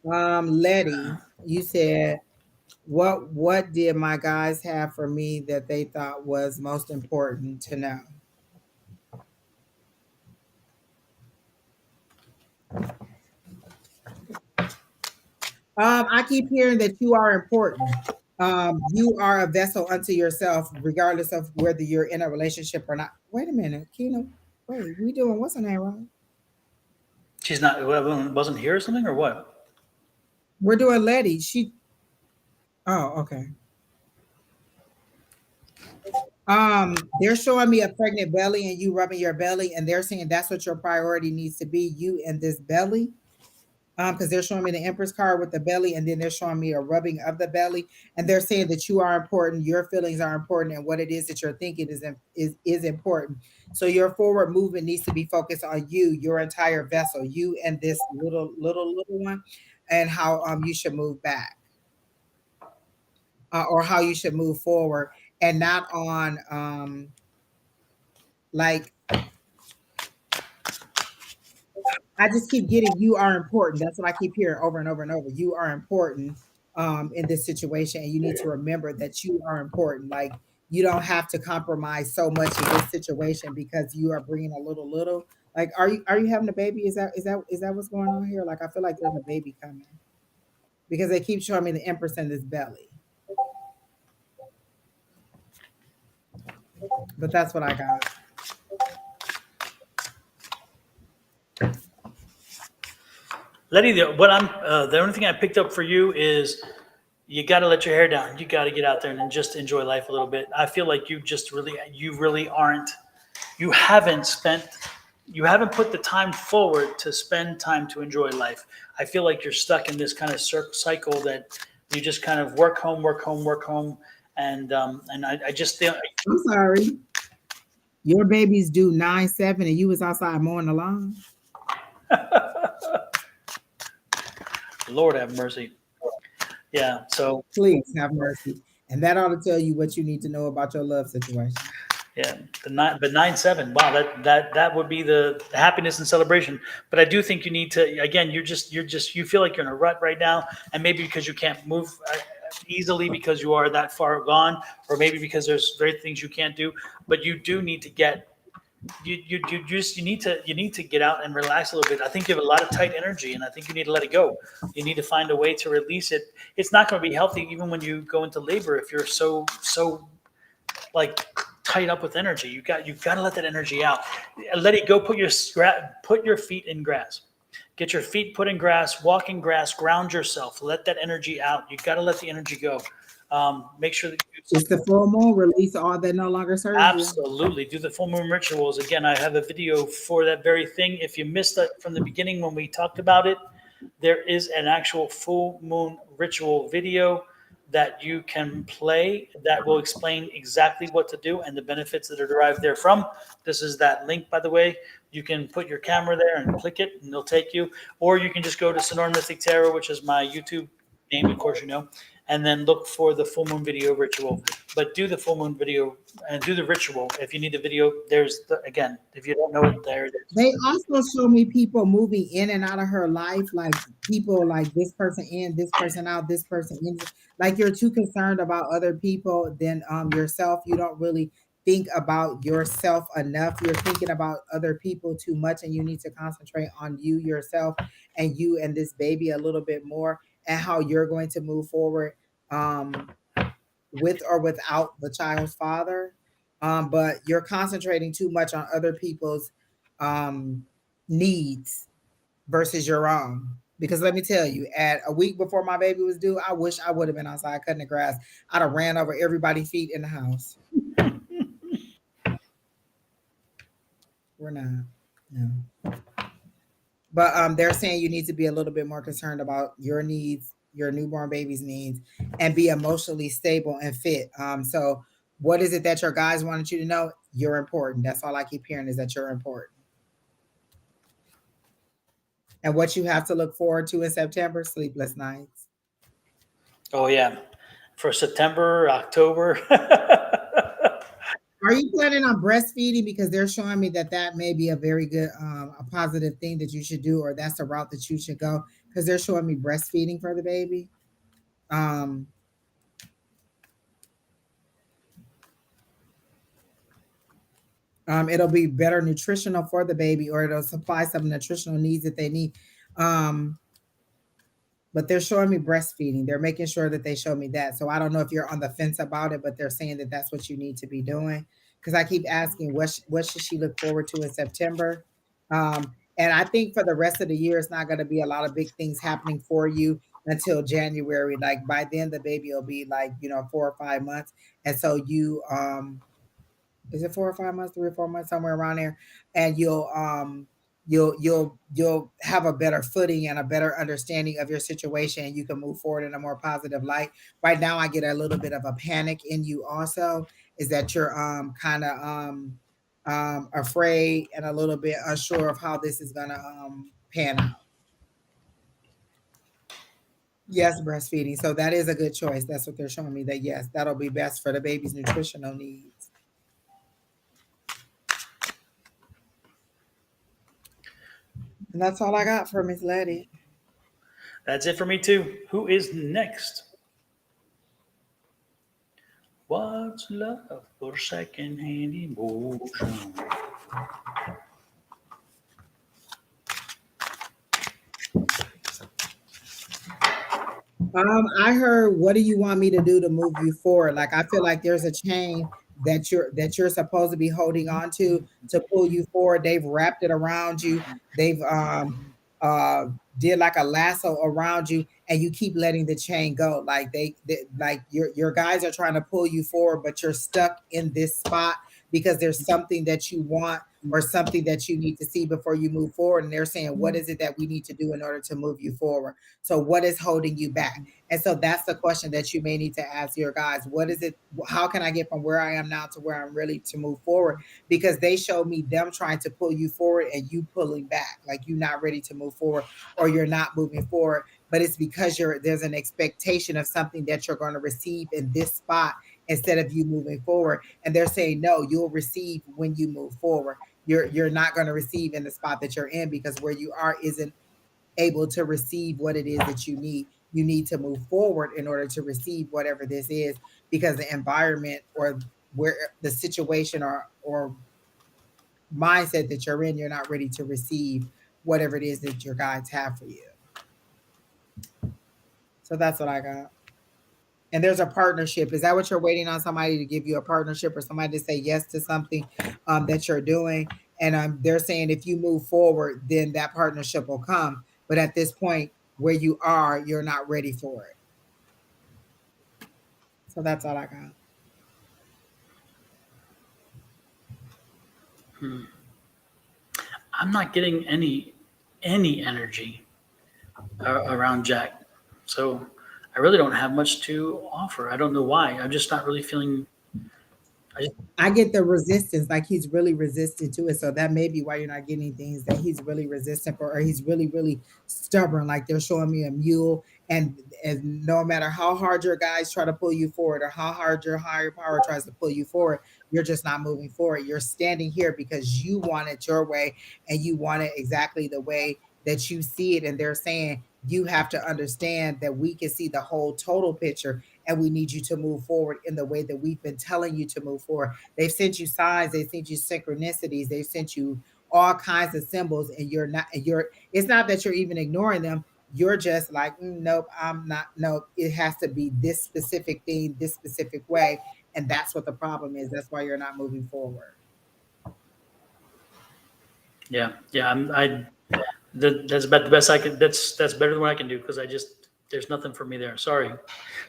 y'all? Letty, you said what did my guys have for me that they thought was most important to know? I keep hearing that you are important. You are a vessel unto yourself, regardless of whether you're in a relationship or not. Wait a minute, Kina. Wait, we doing what's her name wrong?
She's not wasn't here or something or what?
We're doing Letty. Oh, okay. They're showing me a pregnant belly and you rubbing your belly, and they're saying that's what your priority needs to be, you and this belly. Because they're showing me the Empress card with the belly, and then they're showing me a rubbing of the belly, and they're saying that you are important, your feelings are important, and what it is that you're thinking is important. So your forward movement needs to be focused on you, your entire vessel, you and this little one, and how you should move back, or how you should move forward, and not on like I just keep getting you are important. That's what I keep hearing over and over and over. You are important in this situation, and you need to remember that you are important. Like you don't have to compromise so much in this situation because you are bringing a little. Like, are you having a baby? Is that what's going on here? Like, I feel like there's a baby coming because they keep showing me the Empress in this belly. But that's what I got.
Letty, the only thing I picked up for you is you got to let your hair down. You got to get out there and just enjoy life a little bit. I feel like you really aren't, you haven't put the time forward to spend time to enjoy life. I feel like you're stuck in this kind of cycle that you just kind of work home, and I just feel.
I'm sorry. Your baby's due 9/7, and you was outside mowing the lawn.
Lord have mercy. Yeah. So
please have mercy, and that ought to tell you what you need to know about your love situation.
Yeah, the 9/7. Wow, that would be the happiness and celebration. But I do think you need to. Again, you feel like you're in a rut right now, and maybe because you can't move easily because you are that far gone, or maybe because there's very things you can't do. But you do need to get. You need to get out and relax a little bit. I think you have a lot of tight energy, and I think you need to let it go. You need to find a way to release it. It's not going to be healthy even when you go into labor if you're so like tied up with energy. You got to let that energy out. Let it go. Put your feet in grass. Get your feet put in grass. Walk in grass. Ground yourself. Let that energy out. You got to let the energy go. Make sure that
it's the full moon. Release all that no longer serves you.
Absolutely. Do the full moon rituals. Again, I have a video for that very thing. If you missed that from the beginning when we talked about it, there is an actual full moon ritual video that you can play that will explain exactly what to do and the benefits that are derived therefrom. This is that link, by the way. You can put your camera there and click it, and it'll take you. Or you can just go to Sonoran Mystic Tarot, which is my YouTube name, of course you know, and then look for the full moon video ritual. But do the full moon video and do the ritual. If you need the video, again, if you don't know it, there it is.
They also show me people moving in and out of her life, like people like this person in, this person out, this person in. Like you're too concerned about other people than yourself. You don't really think about yourself enough. You're thinking about other people too much, and you need to concentrate on you, yourself, and you and this baby a little bit more, and how you're going to move forward with or without the child's father. But you're concentrating too much on other people's needs versus your own. Because let me tell you, at a week before my baby was due, I wish I would have been outside cutting the grass. I'd have ran over everybody's feet in the house. We're not. No. But they're saying you need to be a little bit more concerned about your needs, your newborn baby's needs, and be emotionally stable and fit. So what is it that your guys wanted you to know? You're important. That's all I keep hearing is that you're important. And what you have to look forward to in September, sleepless nights.
Oh yeah, for September, October.
Are you planning on breastfeeding? Because they're showing me that that may be a very good, a positive thing that you should do, or that's the route that you should go. Because they're showing me breastfeeding for the baby. Um, it'll be better nutritional for the baby, or it'll supply some nutritional needs that they need. Um, but they're showing me breastfeeding. They're making sure that they show me that. So I don't know if you're on the fence about it, but they're saying that that's what you need to be doing. Because I keep asking, what should she look forward to in September? And I think for the rest of the year, it's not going to be a lot of big things happening for you until January. Like by then, the baby will be like 4 or 5 months, and so you is it 4 or 5 months, 3 or 4 months, somewhere around there, and you'll have a better footing and a better understanding of your situation, and you can move forward in a more positive light. Right now I get a little bit of a panic in you also, is that you're kind of afraid and a little bit unsure of how this is gonna pan out. Yes, breastfeeding, so that is a good choice. That's what they're showing me, that yes, that'll be best for the baby's nutritional needs. And that's all I got for Miss Letty.
That's it for me too. Who is next? What's love for secondhand emotion?
I heard, what do you want me to do to move you forward? Like I feel like there's a chain that you're supposed to be holding on to pull you forward. They've wrapped it around you. They've uh did like a lasso around you, and you keep letting the chain go. Like they like your guys are trying to pull you forward, but you're stuck in this spot because there's something that you want or something that you need to see before you move forward. And they're saying, what is it that we need to do in order to move you forward? So what is holding you back? And so that's the question that you may need to ask your guys. What is it? How can I get from where I am now to where I'm ready to move forward? Because they showed me them trying to pull you forward and you pulling back, like you're not ready to move forward or you're not moving forward. But it's because there's an expectation of something that you're going to receive in this spot instead of you moving forward. And they're saying, no, you'll receive when you move forward. You're not going to receive in the spot that you're in, because where you are isn't able to receive what it is that you need. You need to move forward in order to receive whatever this is, because the environment or where the situation or mindset that you're in, you're not ready to receive whatever it is that your guides have for you. So that's what I got. And there's a partnership. Is that what you're waiting on? Somebody to give you a partnership or somebody to say yes to something that you're doing? And they're saying if you move forward, then that partnership will come. But at this point, where you are, you're not ready for it. So that's all I got.
I'm not getting any energy around Jack, so I really don't have much to offer. I don't know why. I'm just not really feeling.
I get the resistance, like he's really resistant to it. So that may be why you're not getting things, that he's really resistant for, or he's really, really stubborn. Like they're showing me a mule, and no matter how hard your guys try to pull you forward, or how hard your higher power tries to pull you forward, you're just not moving forward. You're standing here because you want it your way, and you want it exactly the way that you see it. And they're saying you have to understand that we can see the whole total picture, and we need you to move forward in the way that we've been telling you to move forward. They've sent you signs, they've sent you synchronicities, they've sent you all kinds of symbols, and it's not that you're even ignoring them. You're just like, nope, I'm not, nope. It has to be this specific thing, this specific way. And that's what the problem is. That's why you're not moving forward.
Yeah. That's about the best I can. That's better than what I can do, because there's nothing for me there. Sorry,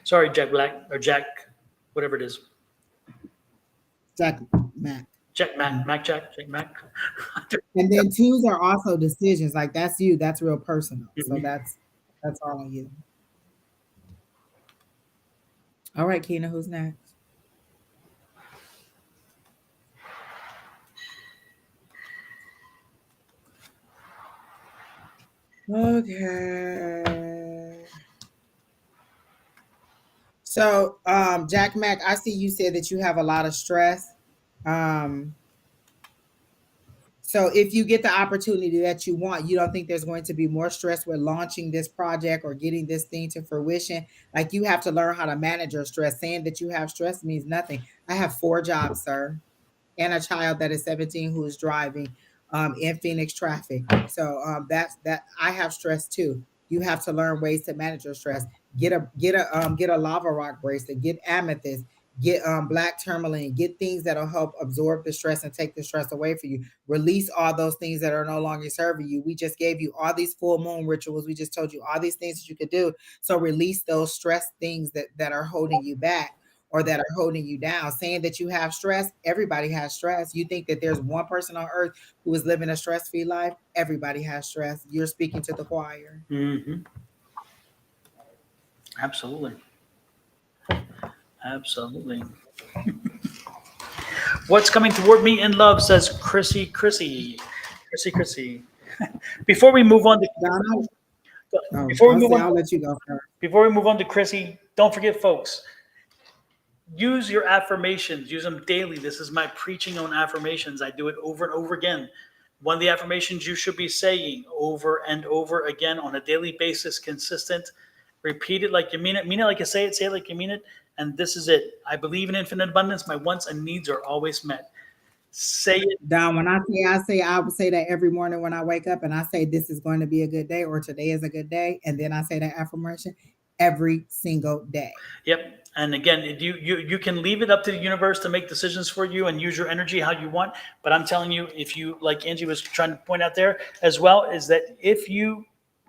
Jack Black or Jack, whatever it is.
Jack Mac.
Check Mac, check Mac.
And then twos are also decisions. Like that's you. That's real personal. So
Mhm.
that's all on you. All right, Keena, who's next? Okay. So, Jack Mac, I see you said that you have a lot of stress. Um, so if you get the opportunity that you want, you don't think there's going to be more stress with launching this project or getting this thing to fruition? Like you have to learn how to manage your stress. Saying that you have stress means nothing. I have 4 jobs, sir, and a child that is 17 who is driving in Phoenix traffic. So that's that. I have stress too. You have to learn ways to manage your stress. Get a lava rock bracelet. Get amethyst. Get black tourmaline. Get things that'll help absorb the stress and take the stress away from you. Release all those things that are no longer serving you. We just gave you all these full moon rituals. We just told you all these things that you could do. So release those stress things that are holding you back or that are holding you down. Saying that you have stress, everybody has stress. You think that there's one person on earth who is living a stress-free life? Everybody has stress. You're speaking to the choir.
Mm-hmm. Absolutely. Absolutely. What's coming toward me in love, says Chrissy. Before we move on to
I'll let you go first.
Before we move on to Chrissy, don't forget, folks, use your affirmations. Use them daily. This is my preaching on affirmations. I do it over and over again. One of the affirmations you should be saying over and over again on a daily basis, consistent. Repeat it like you mean it. Mean it like you say it like you mean it. And this is it. I believe in infinite abundance. My wants and needs are always met. Say it.
Don, when I would say that every morning when I wake up and I say this is going to be a good day or today is a good day. And then I say that affirmation every single day.
Yep. And again, you can leave it up to the universe to make decisions for you and use your energy how you want. But I'm telling you, if you, like Angie was trying to point out there as well, is that if you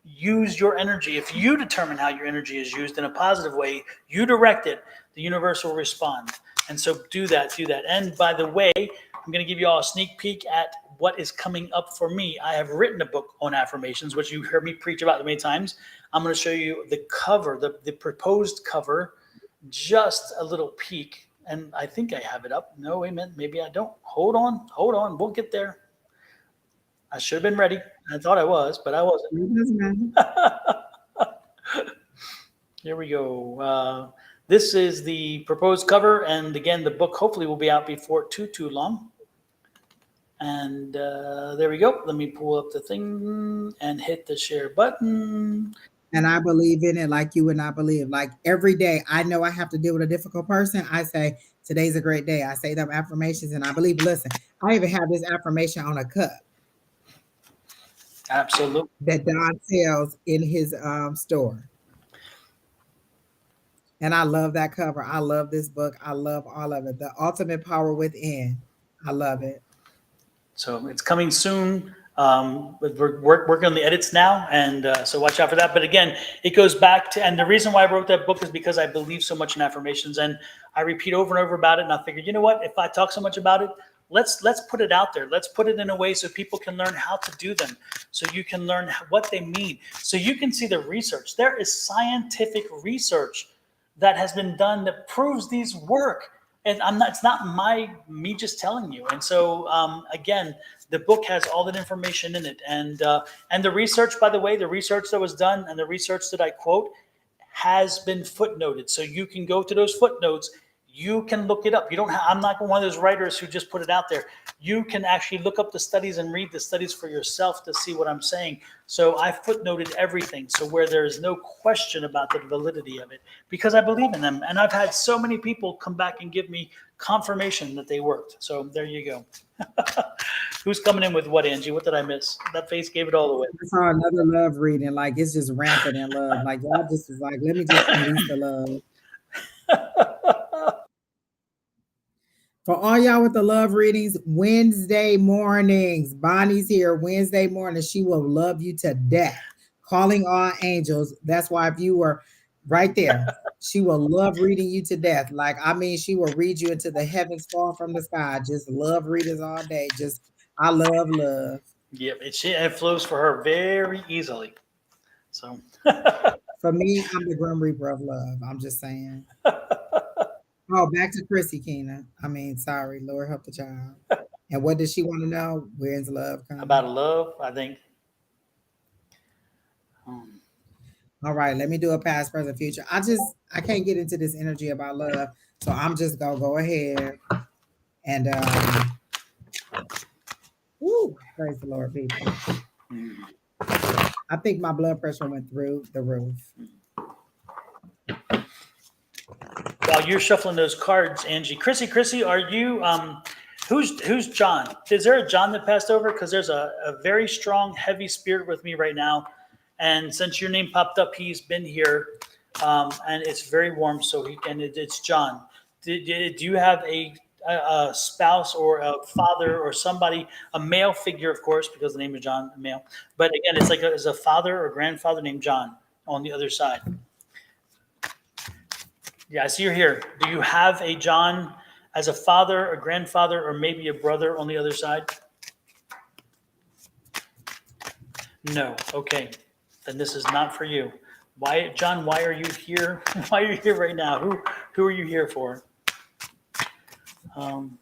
use your energy, if you determine how your energy is used in a positive way, you direct it, the universe will respond. And so do that. And by the way, I'm going to give you all a sneak peek at what is coming up for me. I have written a book on affirmations, which you heard me preach about many times. I'm going to show you the cover, the proposed cover, just a little peek. And I think I have it up. No, wait a minute. Maybe I don't. Hold on. We'll get there. I should have been ready. I thought I was, but I wasn't.
It doesn't matter.
Here we go. This is the proposed cover. And again, the book hopefully will be out before too long. And there we go. Let me pull up the thing and hit the share button.
And I believe in it like you would not believe. Like every day, I know I have to deal with a difficult person. I say, today's a great day. I say them affirmations and I believe. Listen, I even have this affirmation on a cup.
Absolutely.
That Don sells in his store. And I love that cover. I love this book. I love all of it. The Ultimate Power Within. I love it.
So it's coming soon. We're working on the edits now, and so watch out for that. But again, it goes back to, and the reason why I wrote that book is because I believe so much in affirmations, and I repeat over and over about it. And I figured, you know what? If I talk so much about it, let's put it out there. Let's put it in a way so people can learn how to do them, so you can learn what they mean, so you can see the research. There is scientific research that has been done that proves these work. And it's not me just telling you. And so again, the book has all that information in it, and the research, by the way, the research that was done and the research that I quote has been footnoted. So you can go to those footnotes. You can look it up. I'm not one of those writers who just put it out there. You can actually look up the studies and read the studies for yourself to see what I'm saying. So I footnoted everything. So where there is no question about the validity of it, because I believe in them. And I've had so many people come back and give me confirmation that they worked. So there you go. Who's coming in with what, Angie? What did I miss? That face gave it all away.
I saw another love reading. Like it's just rampant in love. Like y'all just was like, let me just release the love. For all y'all with the love readings, Wednesday mornings. Bonnie's here Wednesday morning. She will love you to death. Calling all angels. That's why if you were right there, She will love reading you to death. Like, I mean, she will read you into the heavens fall from the sky. Just love readers all day. Just, I love love.
Yep, it flows for her very easily. So
For me, I'm the Grim Reaper of love. I'm just saying. Oh, back to Chrissy Keena. I mean, sorry, Lord help the child. And what does she want to know? Where's love
about
coming?
love, I think. Um,
All right, let me do a past, present, future. I can't get into this energy about love, so I'm just gonna go ahead and woo, praise the Lord, people. I think my blood pressure went through the roof.
while you're shuffling those cards, Angie, Chrissy, are you? Who's John? Is there a John that passed over? Because there's a very strong, heavy spirit with me right now, and since your name popped up, he's been here, and it's very warm. So it's John. Do you have a spouse or a father or somebody, a male figure, of course, because the name is John, male. But again, it's like it's a father or grandfather named John on the other side. Yeah, I see you're here. Do you have a John as a father, a grandfather, or maybe a brother on the other side? No. Okay. Then this is not for you. Why, John, why are you here? Why are you here right now? Who are you here for? Um,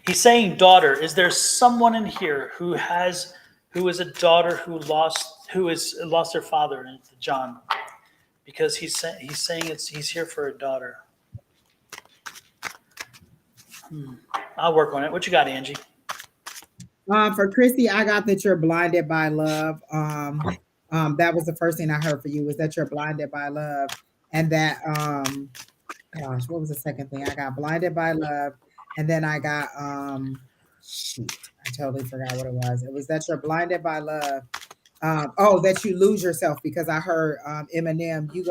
he's saying daughter. Is there someone in here who is a daughter who has lost their father, John? Because he's saying he's here for a daughter. I'll work on it. What you got, Angie?
For Chrissy, I got that you're blinded by love. That was the first thing I heard for you was that you're blinded by love, and that gosh, what was the second thing? I got blinded by love, and then I got shoot, I totally forgot what it was. It was that you're blinded by love. Oh, that you lose yourself because I heard Eminem. You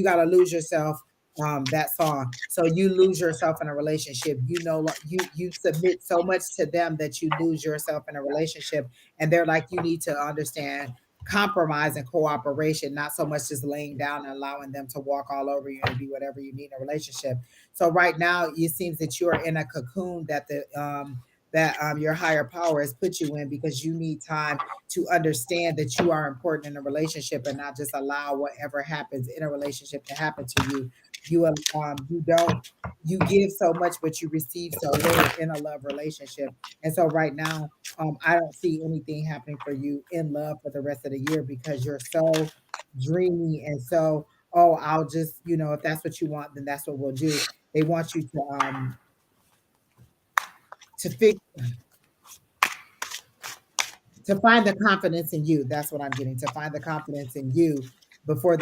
gotta lose yourself, that song. So you lose yourself in a relationship. You submit so much to them that you lose yourself in a relationship, and they're like, you need to understand compromise and cooperation, not so much just laying down and allowing them to walk all over you and be whatever you need in a relationship. So right now it seems that you are in a cocoon that your higher power has put you in because you need time to understand that you are important in a relationship and not just allow whatever happens in a relationship to happen to you. You don't you give so much, but you receive so little in a love relationship. And so right now, I don't see anything happening for you in love for the rest of the year because you're so dreamy and so, oh, I'll just, if that's what you want, then that's what we'll do. They want you to fix to find the confidence in you. That's what I'm getting, to find the confidence in you before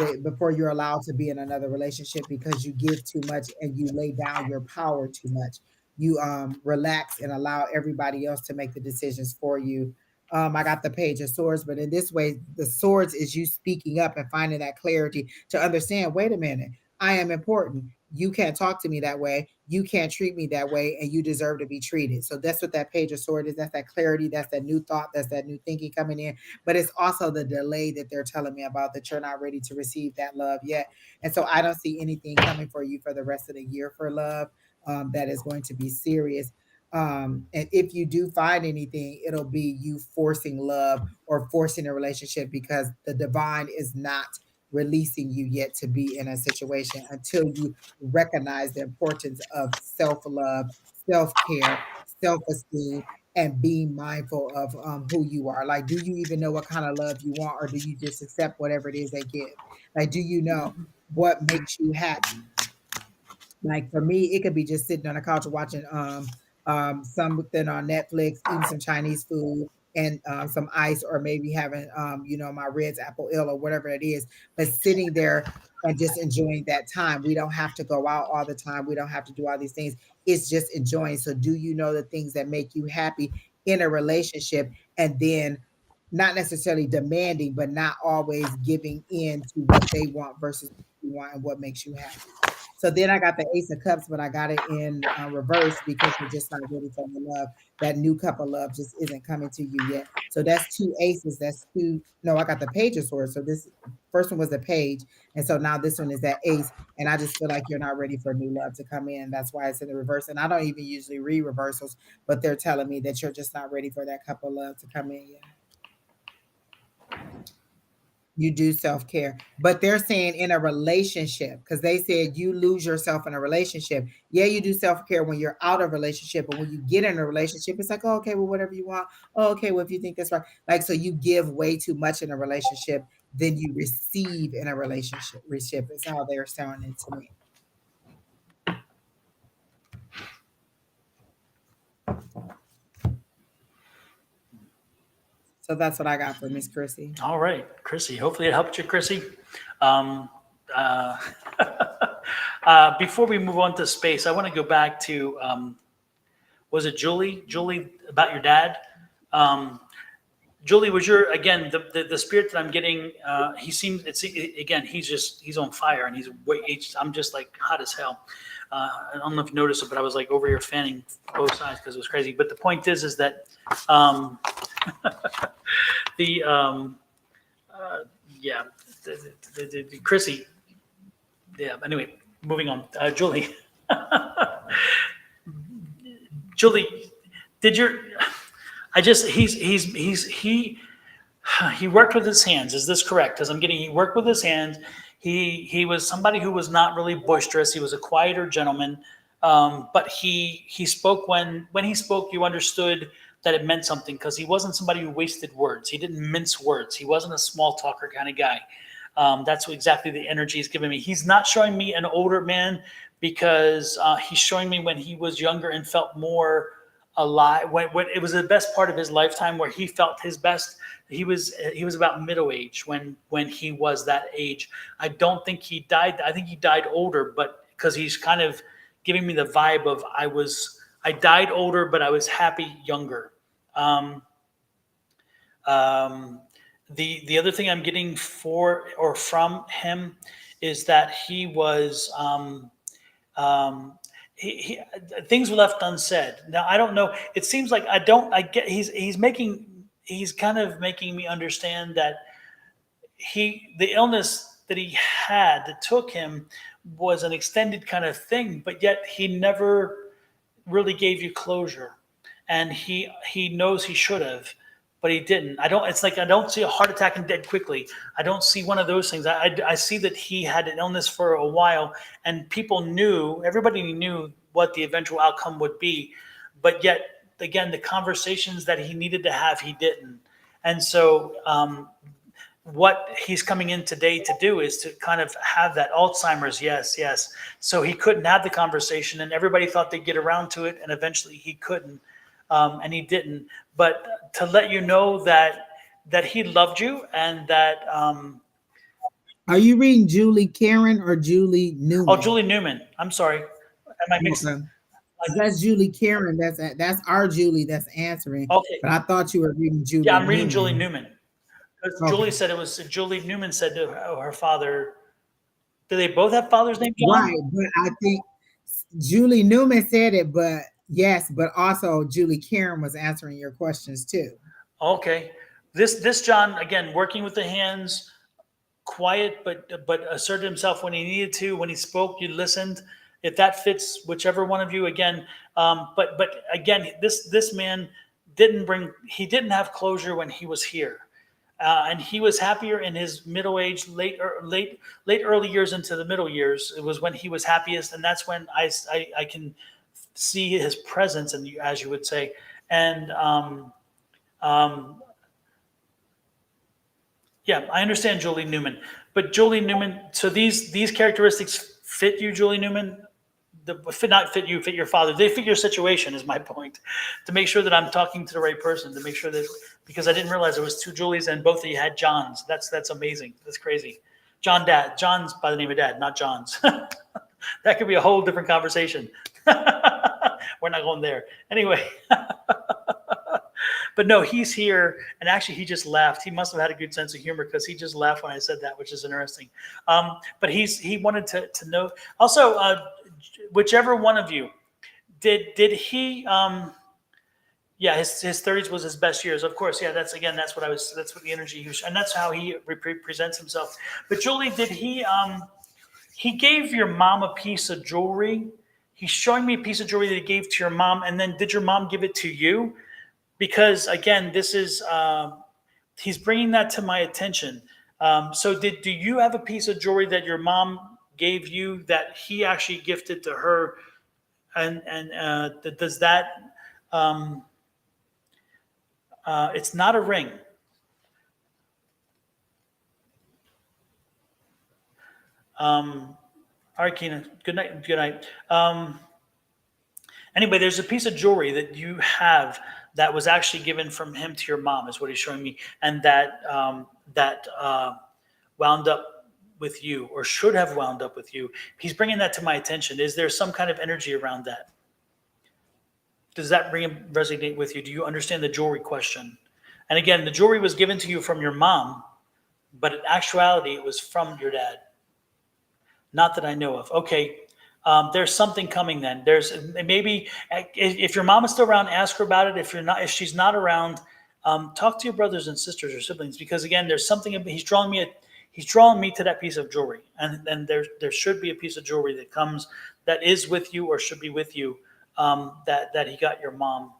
you're allowed to be in another relationship because you give too much and you lay down your power too much. You relax and allow everybody else to make the decisions for you. I got the page of swords, but in this way, the swords is you speaking up and finding that clarity to understand, wait a minute, I am important. You can't talk to me that way. You can't treat me that way, and you deserve to be treated. So that's what that page of sword is. That's that clarity. That's that new thought. That's that new thinking coming in. But it's also the delay that they're telling me about, that you're not ready to receive that love yet. And so I don't see anything coming for you for the rest of the year for love, that is going to be serious. And if you do find anything, it'll be you forcing love or forcing a relationship because the divine is not releasing you yet to be in a situation until you recognize the importance of self-love, self-care, self-esteem, and being mindful of who you are. Like, do you even know what kind of love you want, or do you just accept whatever it is they give? Like, do you know what makes you happy? Like for me, it could be just sitting on the couch watching something on Netflix, eating some Chinese food and some ice, or maybe having my Red's apple ale or whatever it is, but sitting there and just enjoying that time. We don't have to go out all the time. We don't have to do all these things. It's just enjoying. So do you know the things that make you happy in a relationship, and then not necessarily demanding, but not always giving in to what they want versus what you want and what makes you happy. So then I got the Ace of Cups, but I got it in reverse because you're just not ready for the love. That new cup of love just isn't coming to you yet. So that's two aces. That's two. No, I got the Page of Swords. So this first one was the Page, and so now this one is that Ace. And I just feel like you're not ready for new love to come in. That's why it's in the reverse. And I don't even usually read reversals, but they're telling me that you're just not ready for that cup of love to come in yet. You do self-care, but they're saying in a relationship, because they said you lose yourself in a relationship. Yeah, you do self-care when you're out of relationship, but when you get in a relationship, it's like, oh, okay, well, whatever you want. Oh, okay, well, if you think that's right. Like, so you give way too much in a relationship than you receive in a relationship. Is how they're selling it to me. So that's what I got for Miss Chrissy.
All right, Chrissy. Hopefully it helped you, Chrissy. Um, uh, before we move on to space, I want to go back to, was it Julie? Julie, about your dad? Julie, was your, again, the spirit that I'm getting, he seems, again, he's on fire, and I'm just like hot as hell. I don't know if you noticed it, but I was like over here fanning both sides because it was crazy. But the point is that yeah, the Chrissy, yeah. Anyway, moving on. Julie, Julie, did your? He worked with his hands. Is this correct? Because he worked with his hands. He was somebody who was not really boisterous. He was a quieter gentleman, but he spoke when he spoke. You understood that it meant something because he wasn't somebody who wasted words. He didn't mince words. He wasn't a small talker kind of guy. That's exactly the energy he's giving me. He's not showing me an older man because he's showing me when he was younger and felt more alive. When it was the best part of his lifetime where he felt his best. He was about middle age when he was that age. I don't think he died. I think he died older, but because he's kind of giving me the vibe of I died older, but I was happy younger. The other thing I'm getting from him is that he was things were left unsaid. Now I don't know. It seems like he's kind of making me understand that the illness that he had that took him was an extended kind of thing, but yet he never really gave you closure, and he knows he should have, but he didn't. I don't see a heart attack and dead quickly. I don't see one of those things. I see that he had an illness for a while, and everybody knew what the eventual outcome would be, but yet again, the conversations that he needed to have, he didn't. And so what he's coming in today to do is to kind of have that Alzheimer's, yes. So he couldn't have the conversation, and everybody thought they'd get around to it, and eventually he couldn't, and he didn't. But to let you know that he loved you, and that.
Are you reading Julie Karen or Julie Newman?
Oh, Julie Newman. I'm sorry. Am I mixing?
Okay. That's Julie Karen. That's our Julie that's answering.
Okay.
But I thought you were reading Julie.
Yeah, I'm reading
Newman.
Julie Newman. Okay. Julie Newman said to her father, do they both have father's name, John?
Right, but I think Julie Newman said it, but yes, but also Julie Karen was answering your questions too.
Okay. This John, again, working with the hands, quiet, but asserted himself when he needed to. When he spoke, you listened. If that fits whichever one of you, again. But again, this man didn't have closure when he was here. And he was happier in his middle age, late early years into the middle years. It was when he was happiest, and that's when I can see his presence, and as you would say, and yeah, I understand Julie Newman, but Julie Newman. So these characteristics fit you, Julie Newman. Not fit you, fit your father. They fit your situation, is my point. To make sure that I'm talking to the right person, to make sure that, because I didn't realize there was two Julies and both of you had Johns. That's amazing. That's crazy. John's by the name of Dad, not John's. That could be a whole different conversation. We're not going there. Anyway. But no, he's here, and actually, he just laughed. He must have had a good sense of humor because he just laughed when I said that, which is interesting. But he wanted to know. Also, whichever one of you did he? Yeah, his 30s was his best years, of course. Yeah, that's what I was. That's what the energy, and that's how he presents himself. But Julie, did he? He gave your mom a piece of jewelry. He's showing me a piece of jewelry that he gave to your mom, and then did your mom give it to you? Because again, this is he's bringing that to my attention. So do you have a piece of jewelry that your mom gave you that he actually gifted to her? And does that? It's not a ring. All right, Keena. Good night. Good night. Anyway, there's a piece of jewelry that you have that was actually given from him to your mom, is what he's showing me, and that wound up with you, or should have wound up with you. He's bringing that to my attention. Is there some kind of energy around that? Does that resonate with you? Do you understand the jewelry question? And again, the jewelry was given to you from your mom, but in actuality, it was from your dad. Not that I know of. Okay. There's something coming then. There's maybe, if your mom is still around, ask her about it. If she's not around, talk to your brothers and sisters or siblings, because again, there's something. He's drawing me to that piece of jewelry, and there should be a piece of jewelry that comes, that is with you or should be with you, that he got your mom.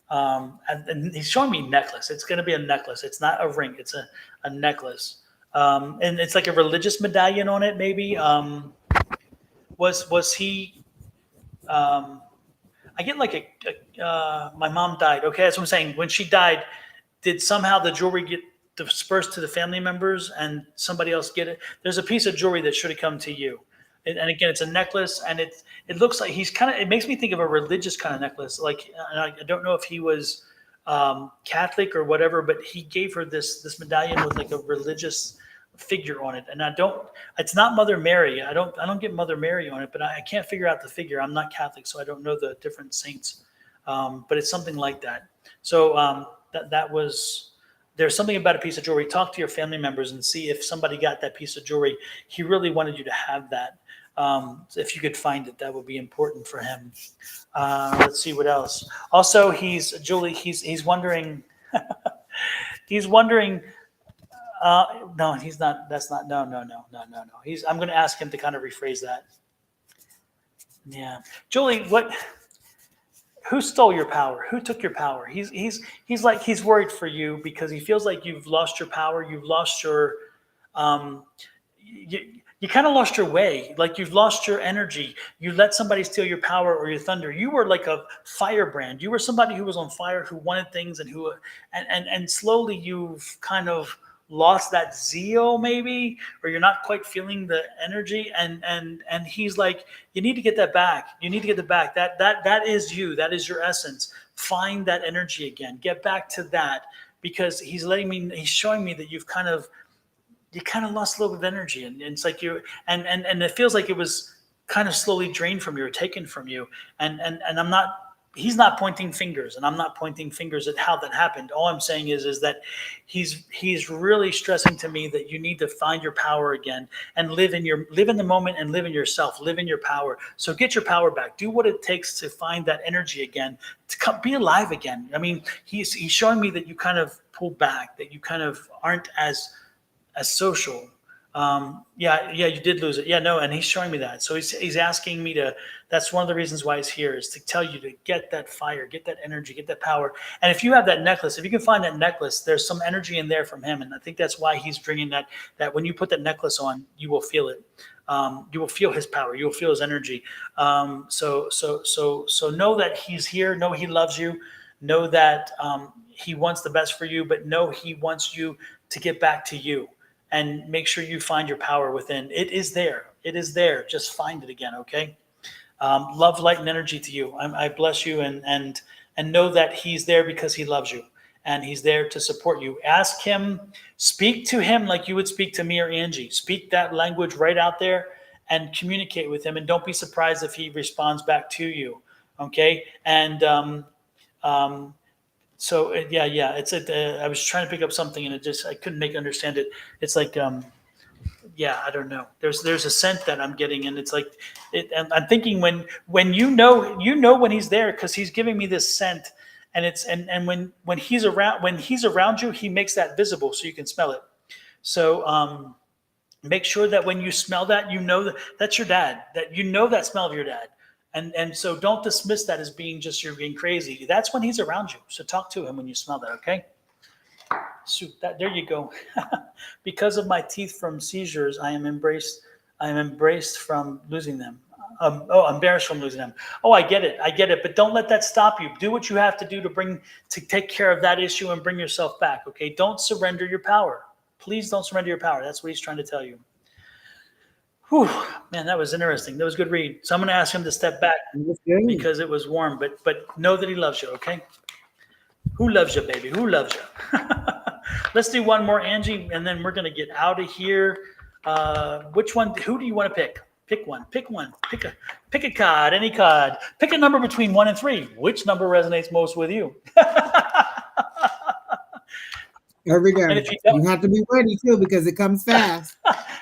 And he's showing me necklace. It's going to be a necklace. It's not a ring. It's a necklace. And it's like a religious medallion on it, maybe. Was he? I get like my mom died. Okay, that's what I'm saying. When she died, did somehow the jewelry get dispersed to the family members and somebody else get it? There's a piece of jewelry that should have come to you. And again, it's a necklace, and it looks like he's kind of. It makes me think of a religious kind of necklace. Like, I don't know if he was Catholic or whatever, but he gave her this medallion with like a religious figure on it. And it's not Mother Mary. I don't get Mother Mary on it, but I can't figure out the figure. I'm not Catholic, so I don't know the different saints. But it's something like that. So that was. There's something about a piece of jewelry. Talk to your family members and see if somebody got that piece of jewelry. He really wanted you to have that. If you could find it, that would be important for him. Let's see what else. Also, Julie. He's wondering. He's wondering. No, he's not. That's not. No. I'm going to ask him to kind of rephrase that. Yeah, Julie. Who stole your power? Who took your power? He's worried for you because he feels like you've lost your power. You've lost your, you kind of lost your way. Like you've lost your energy. You let somebody steal your power or your thunder. You were like a firebrand. You were somebody who was on fire, who wanted things, and slowly you've kind of lost that zeal, maybe, or you're not quite feeling the energy, and he's like, you need to get that back. You need to get it back. That is you. That is your essence. Find that energy again. Get back to that, because he's showing me that you kind of lost a little bit of energy, and it's like and it feels like it was kind of slowly drained from you or taken from you, and he's not pointing fingers, and I'm not pointing fingers at how that happened. All I'm saying is that he's really stressing to me that you need to find your power again and live in the moment and live in yourself, live in your power. So get your power back. Do what it takes to find that energy again, to be alive again. I mean, he's showing me that you kind of pull back, that you kind of aren't as social. Yeah, you did lose it. Yeah, no, and he's showing me that. So he's asking me to. That's one of the reasons why he's here, is to tell you to get that fire, get that energy, get that power. And if you have that necklace, if you can find that necklace, there's some energy in there from him, and I think that's why he's bringing that. That when you put that necklace on, you will feel it. You will feel his power. You will feel his energy. So know that he's here. Know he loves you. Know that he wants the best for you, but know he wants you to get back to you. And make sure you find your power within. It is there. It is there. Just find it again, okay? Love, light, and energy to you. I bless you, and know that he's there because he loves you, and he's there to support you. Ask him, speak to him like you would speak to me or Angie. Speak that language right out there and communicate with him, and don't be surprised if he responds back to you, okay? And So yeah. It's I was trying to pick up something and I couldn't understand it. It's like yeah, I don't know. There's a scent that I'm getting, and it's like and I'm thinking when you know when he's there because he's giving me this scent, and it's and when he's around you, he makes that visible so you can smell it. So make sure that when you smell that, you know that's your dad. That you know that smell of your dad. And so don't dismiss that as being just you're being crazy. That's when he's around you. So talk to him when you smell that, okay? So there you go. Because of my teeth from seizures, I am embraced from losing them. Embarrassed from losing them. Oh, I get it. But don't let that stop you. Do what you have to do to take care of that issue and bring yourself back. Okay, don't surrender your power. Please don't surrender your power. That's what he's trying to tell you. Whew, man, that was interesting. That was a good read. So I'm going to ask him to step back because it was warm. But know that he loves you. Okay. Who loves you, baby? Who loves you? Let's do one more, Angie, and then we're going to get out of here. Which one? Who do you want to pick? Pick one. Pick a card, any card. Pick a number between 1 and 3. Which number resonates most with you?
Every day.
And if
you have to be ready too because it comes fast.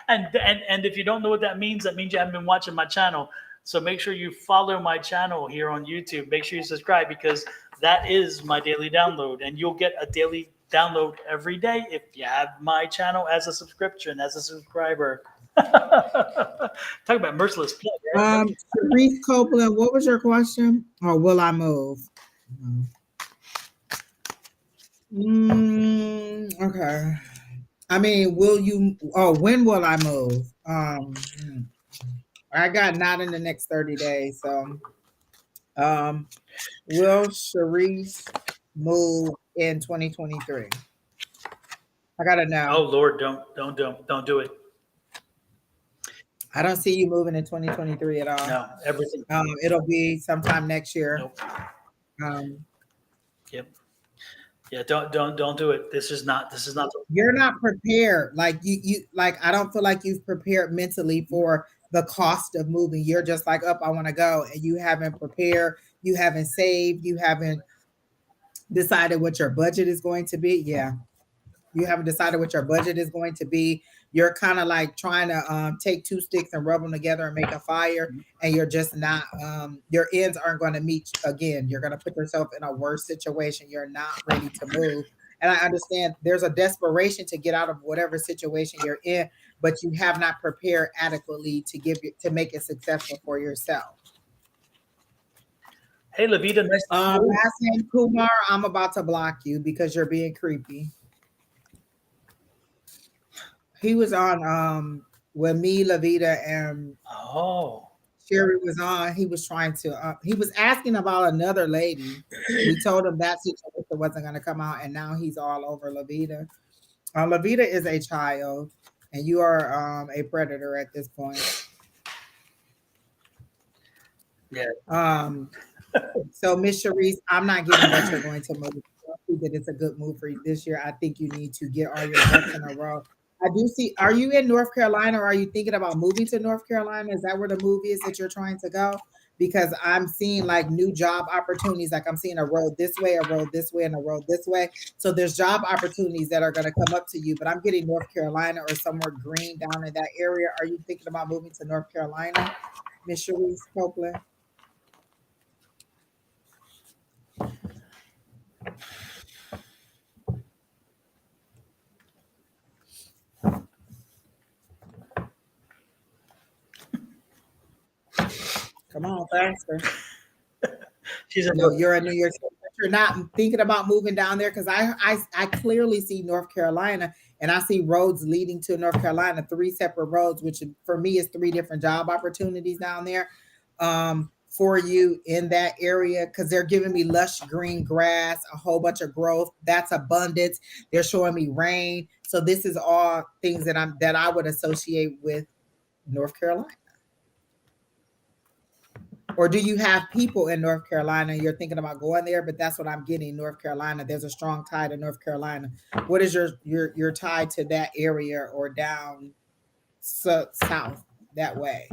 and if you don't know what that means you haven't been watching my channel. So make sure you follow my channel here on YouTube. Make sure you subscribe because that is my daily download, and you'll get a daily download every day if you have my channel as a subscription, as a subscriber. Talk about merciless plug, right?
Sharice Copeland, what was your question? Or will I move? Okay. I mean, when will I move? I got not in the next 30 days. So will Sharice move in 2023? I gotta know.
Oh Lord, don't do it.
I don't see you moving in 2023 at all.
No, everything.
It'll be sometime next year.
Nope. Yep. Yeah, don't do it. This is not.
You're not prepared. Like you like I don't feel like you've prepared mentally for the cost of moving. You're just like, I want to go, and you haven't prepared. You haven't saved. You haven't decided what your budget is going to be. Yeah. You haven't decided what your budget is going to be. You're kind of like trying to take 2 sticks and rub them together and make a fire, and you're just not. Your ends aren't going to meet again. You're going to put yourself in a worse situation. You're not ready to move, and I understand there's a desperation to get out of whatever situation you're in, but you have not prepared adequately to make it successful for yourself.
Hey, Levita, nice to meet you.
Last name Kumar. I'm about to block you because you're being creepy. He was on when me, Levita, and Sherry was on. He was trying to he was asking about another lady. We told him that situation wasn't going to come out, and now he's all over Levita. Levita is a child, and you are a predator at this point.
Yeah.
So Miss Sharice, I'm not getting that you're going to move. I think that it's a good move for you this year. I think you need to get all your ducks in a row. I do see. Are you in North Carolina, or are you thinking about moving to North Carolina? Is that where the move is that you're trying to go? Because I'm seeing like new job opportunities. Like I'm seeing a road this way, a road this way, and a road this way. So there's job opportunities that are going to come up to you. But I'm getting North Carolina or somewhere green down in that area. Are you thinking about moving to North Carolina, Miss Sharice Copeland? Come on, faster. You're in New York City, but you're not thinking about moving down there because I clearly see North Carolina, and I see roads leading to North Carolina, 3 separate roads, which for me is 3 different job opportunities down there for you in that area because they're giving me lush green grass, a whole bunch of growth. That's abundance. They're showing me rain. So this is all things that I would associate with North Carolina. Or do you have people in North Carolina? You're thinking about going there, but that's what I'm getting. North Carolina. There's a strong tie to North Carolina. What is your tie to that area or down south that way?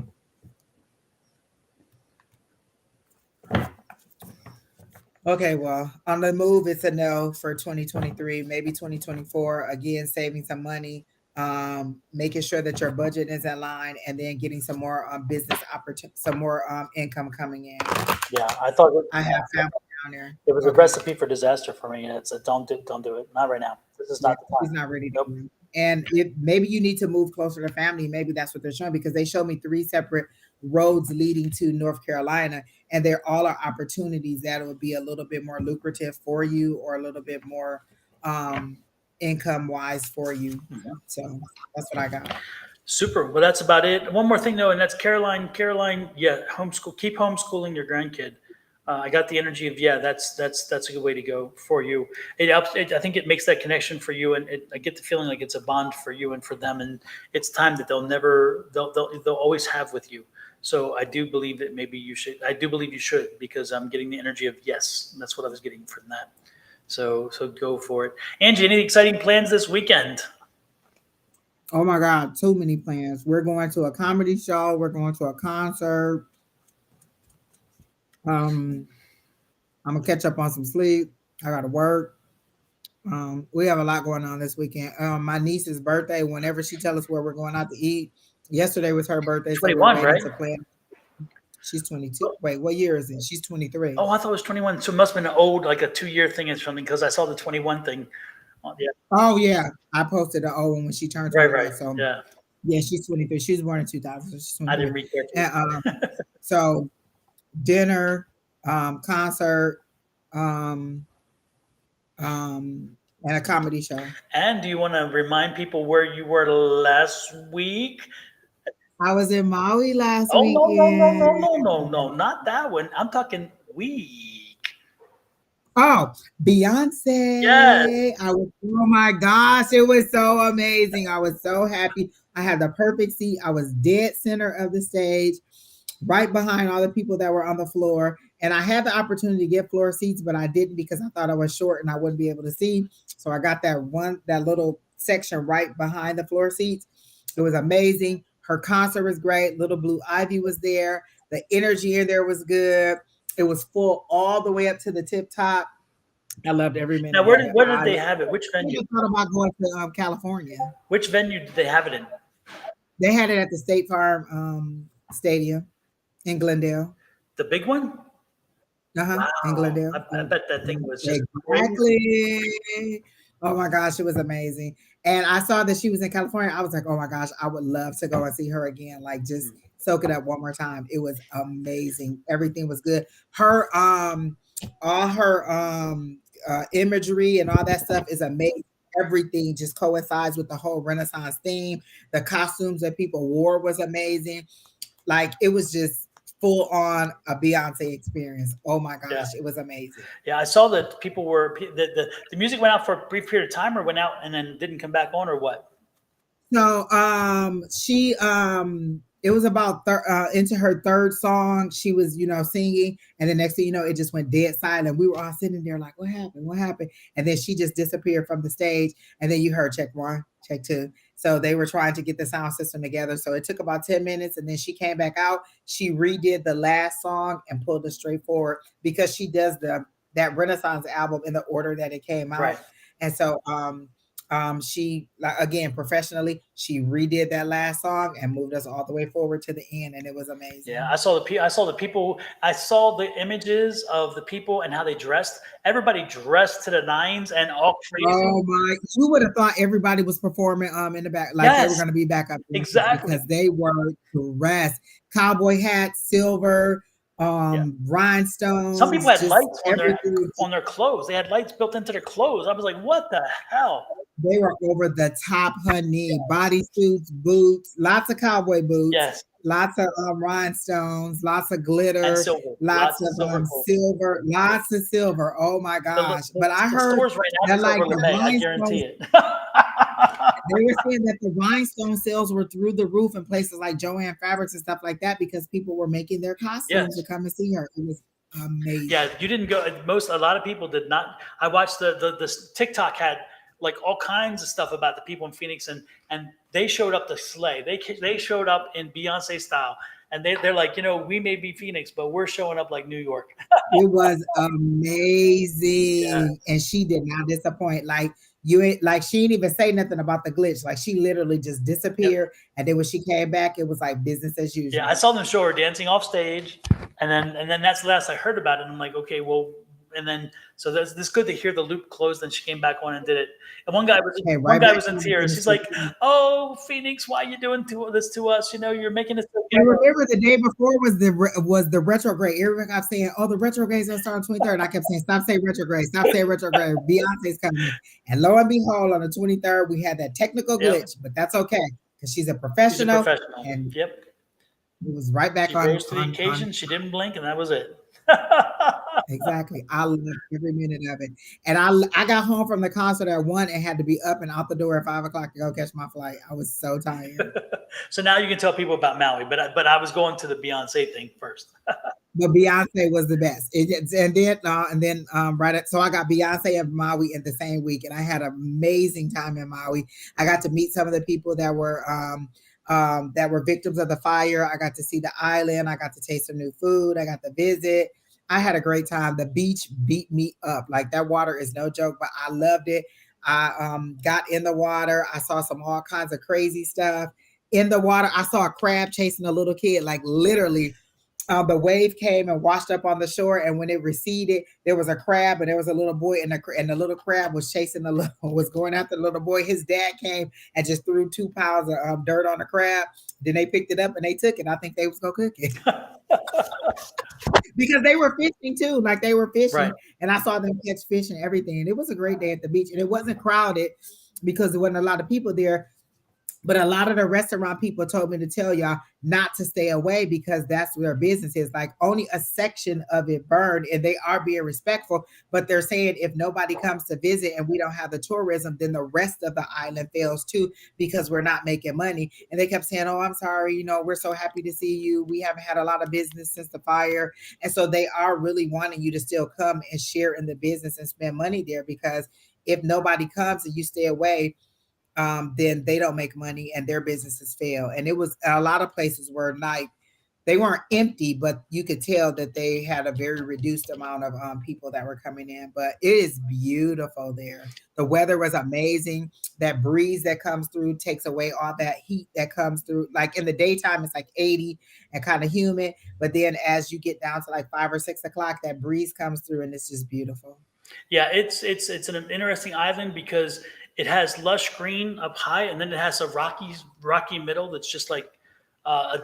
Okay, well, on the move, it's a no for 2023, maybe 2024. Again, saving some money, making sure that your budget is in line, and then getting some more business opportunity, some more income coming in.
Yeah, I thought
I have family down there.
it was a
Okay.
recipe for disaster for me, and it's a don't do it. Not right now. This is
Yeah,
not the
he's
time.
not ready to
Nope.
move. And if maybe you need to move closer to family, maybe that's what they're showing because they showed me 3 separate roads leading to North Carolina, and there all are opportunities that would be a little bit more lucrative for you or a little bit more um, income wise for you. So that's what I got.
Super. Well, that's about it. One more thing though, and that's Caroline. Caroline, yeah, homeschool. Keep homeschooling your grandkid. I got the energy of that's a good way to go for you. It helps. I think it makes that connection for you, and I get the feeling like it's a bond for you and for them, and it's time that they'll always have with you. So I do believe that maybe you should. I do believe you should because I'm getting the energy of yes. And that's what I was getting from that. So go for it. Angie, any exciting plans this weekend?
Oh my God, too many plans. We're going to a comedy show. We're going to a concert. I'm gonna catch up on some sleep. I gotta work. We have a lot going on this weekend. My niece's birthday. Whenever she tells us where we're going out to eat, yesterday was her birthday, so we're
21,
waiting
right?
to plan. She's 22. Wait, what year is it? She's 23.
Oh, I thought it was 21. So it must have been an old, like a 2-year thing or something, because I saw the 21 thing. Oh, yeah.
Oh yeah, I posted an old one when she turned
Right.
21. So
Yeah.
yeah, she's 23. She was born in 2000. So she's
I didn't
23.
read that.
And so dinner, concert, and a comedy show.
And do you want to remind people where you were last week?
I was in Maui last
Oh,
weekend.
no, not that one. I'm talking week.
Oh, Beyonce.
Yes.
Oh my gosh, it was so amazing. I was so happy. I had the perfect seat. I was dead center of the stage, right behind all the people that were on the floor. And I had the opportunity to get floor seats, but I didn't because I thought I was short and I wouldn't be able to see. So I got that little section right behind the floor seats. It was amazing. Her concert was great. Little Blue Ivy was there. The energy in there was good. It was full all the way up to the tip top. I loved every minute
Now,
of it.
where did they have it? Which
I
venue?
even thought about going to California.
Which venue did they have it in?
They had it at the State Farm Stadium in Glendale.
The big one?
In
Wow.
Glendale.
I bet that thing was just crazy.
Exactly. Oh my gosh, it was amazing. And I saw that she was in California. I was like, oh my gosh, I would love to go and see her again. Like just soak it up one more time. It was amazing. Everything was good. Her all her imagery and all that stuff is amazing. Everything just coincides with the whole Renaissance theme. The costumes that people wore was amazing. Like it was just full on a Beyonce experience. Oh my gosh, it was amazing.
Yeah, I saw that people were the music went out for a brief period of time, or went out and then didn't come back on, or what?
So she it was about into her third song. She was, singing, and the next thing you know, it just went dead silent. We were all sitting there like, what happened? What happened? And then she just disappeared from the stage. And then you heard check 1, check 2. So they were trying to get the sound system together. So it took about 10 minutes, and then she came back out. She redid the last song and pulled it straight forward because she does that Renaissance album in the order that it came out.
Right.
And so she, like, again, professionally, she redid that last song and moved us all the way forward to the end, and it was amazing.
Yeah, I saw the people. I saw the images of the people and how they dressed. Everybody dressed to the nines and all crazy.
Oh my! You would have thought everybody was performing in the back, like they were going to be back up
exactly
because they were dressed. Cowboy hats, silver, rhinestones.
Some people had lights on their clothes. They had lights built into their clothes. I was like, what the hell?
They were over the top, honey. Bodysuits, boots, lots of cowboy boots.
Yes.
Lots of rhinestones, lots of glitter,
and silver.
lots of silver, lots of silver. Oh my gosh! But I heard
stores right now
that, like,
I guarantee it.
They were saying that the rhinestone sales were through the roof in places like Joann Fabrics and stuff like that because people were making their costumes to come and see her. It was amazing.
Yeah, you didn't go. A lot of people did not. I watched the TikTok had like all kinds of stuff about the people in Phoenix, and they showed up to slay. They showed up in Beyonce style. and they're like, we may be Phoenix, but we're showing up like New York.
It was
Yeah.
amazing, and she did not disappoint. Like she didn't even say nothing about the glitch. Like she literally just disappeared, and then when she came back, it was like business as usual.
Yeah, I saw them show her dancing off stage, and then that's the last I heard about it. And I'm like, okay, well, and then so this good to hear the loop closed. Then she came back on and did it. And one guy was in tears. He's like, "Oh, Phoenix, why are you doing this to us? You're making us."
And remember, the day before was the retrograde. Everyone kept saying, "Oh, the retrograde's gonna start on 23rd." I kept saying, "Stop saying retrograde. Stop saying retrograde. Beyonce's coming." And lo and behold, on the 23rd, we had that technical glitch, but that's okay because she's a professional. And
yep,
it was right back on.
She rose to the occasion. She didn't blink, and that was it.
Exactly. I loved every minute of it. And I got home from the concert at 1 and had to be up and out the door at 5 o'clock to go catch my flight. I was so tired.
So now you can tell people about Maui, but I was going to the Beyonce thing first.
But Beyonce was the best. So I got Beyonce and Maui in the same week, and I had an amazing time in Maui. I got to meet some of the people that were victims of the fire. I got to see the island. I got to taste some new food. I got to visit. I had a great time. The beach beat me up. Like that water is no joke, but I loved it. I got in the water. I saw all kinds of crazy stuff in the water. I saw a crab chasing a little kid, like literally. The wave came and washed up on the shore, and when it receded, there was a crab, and there was a little boy, and the little crab was was going after the little boy. His dad came and just threw 2 pounds of dirt on the crab. Then they picked it up and they took it. I think they was gonna cook it because they were fishing too. Like they were fishing, right. And I saw them catch fish and everything. And it was a great day at the beach, and it wasn't crowded because there wasn't a lot of people there. But a lot of the restaurant people told me to tell y'all not to stay away because that's where business is. Like only a section of it burned, and they are being respectful. But they're saying if nobody comes to visit and we don't have the tourism, then the rest of the island fails too because we're not making money. And they kept saying, "Oh, I'm sorry. We're so happy to see you. We haven't had a lot of business since the fire." And so they are really wanting you to still come and share in the business and spend money there because if nobody comes and you stay away, then they don't make money and their businesses fail. And it was a lot of places were like, they weren't empty, but you could tell that they had a very reduced amount of people that were coming in. But it is beautiful there. The weather was amazing. That breeze that comes through takes away all that heat that comes through. Like in the daytime, it's like 80 and kind of humid. But then as you get down to like 5 or 6 o'clock, that breeze comes through and it's just beautiful.
Yeah, it's an interesting island because it has lush green up high, and then it has a rocky middle that's just like a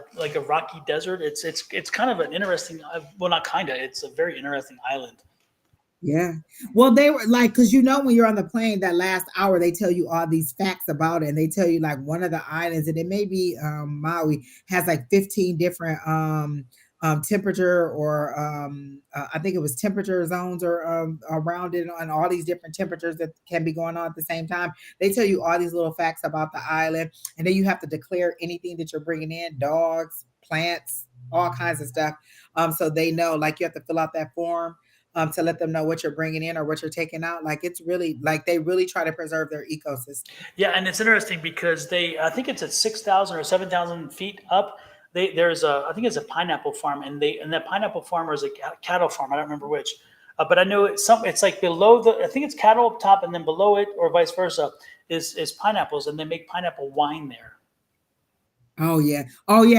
rocky desert. It's kind of an interesting. Well, not kind of. It's a very interesting island.
Yeah. Well, they were like, because when you're on the plane, that last hour, they tell you all these facts about it, and they tell you like one of the islands, and it may be Maui, has like 15 different temperature or I think it was temperature zones or around it on all these different temperatures that can be going on at the same time. They tell you all these little facts about the island, and then you have to declare anything that you're bringing in, dogs, plants, all kinds of stuff. So they know, like you have to fill out that form to let them know what you're bringing in or what you're taking out. Like it's really like they really try to preserve their ecosystem.
Yeah, and it's interesting because I think it's at 6,000 or 7,000 feet up. I think it's a pineapple farm, and that pineapple farm is a cattle farm. I don't remember which, but I know it's like below I think it's cattle up top, and then below it, or vice versa, is pineapples, and they make pineapple wine there.
Oh yeah,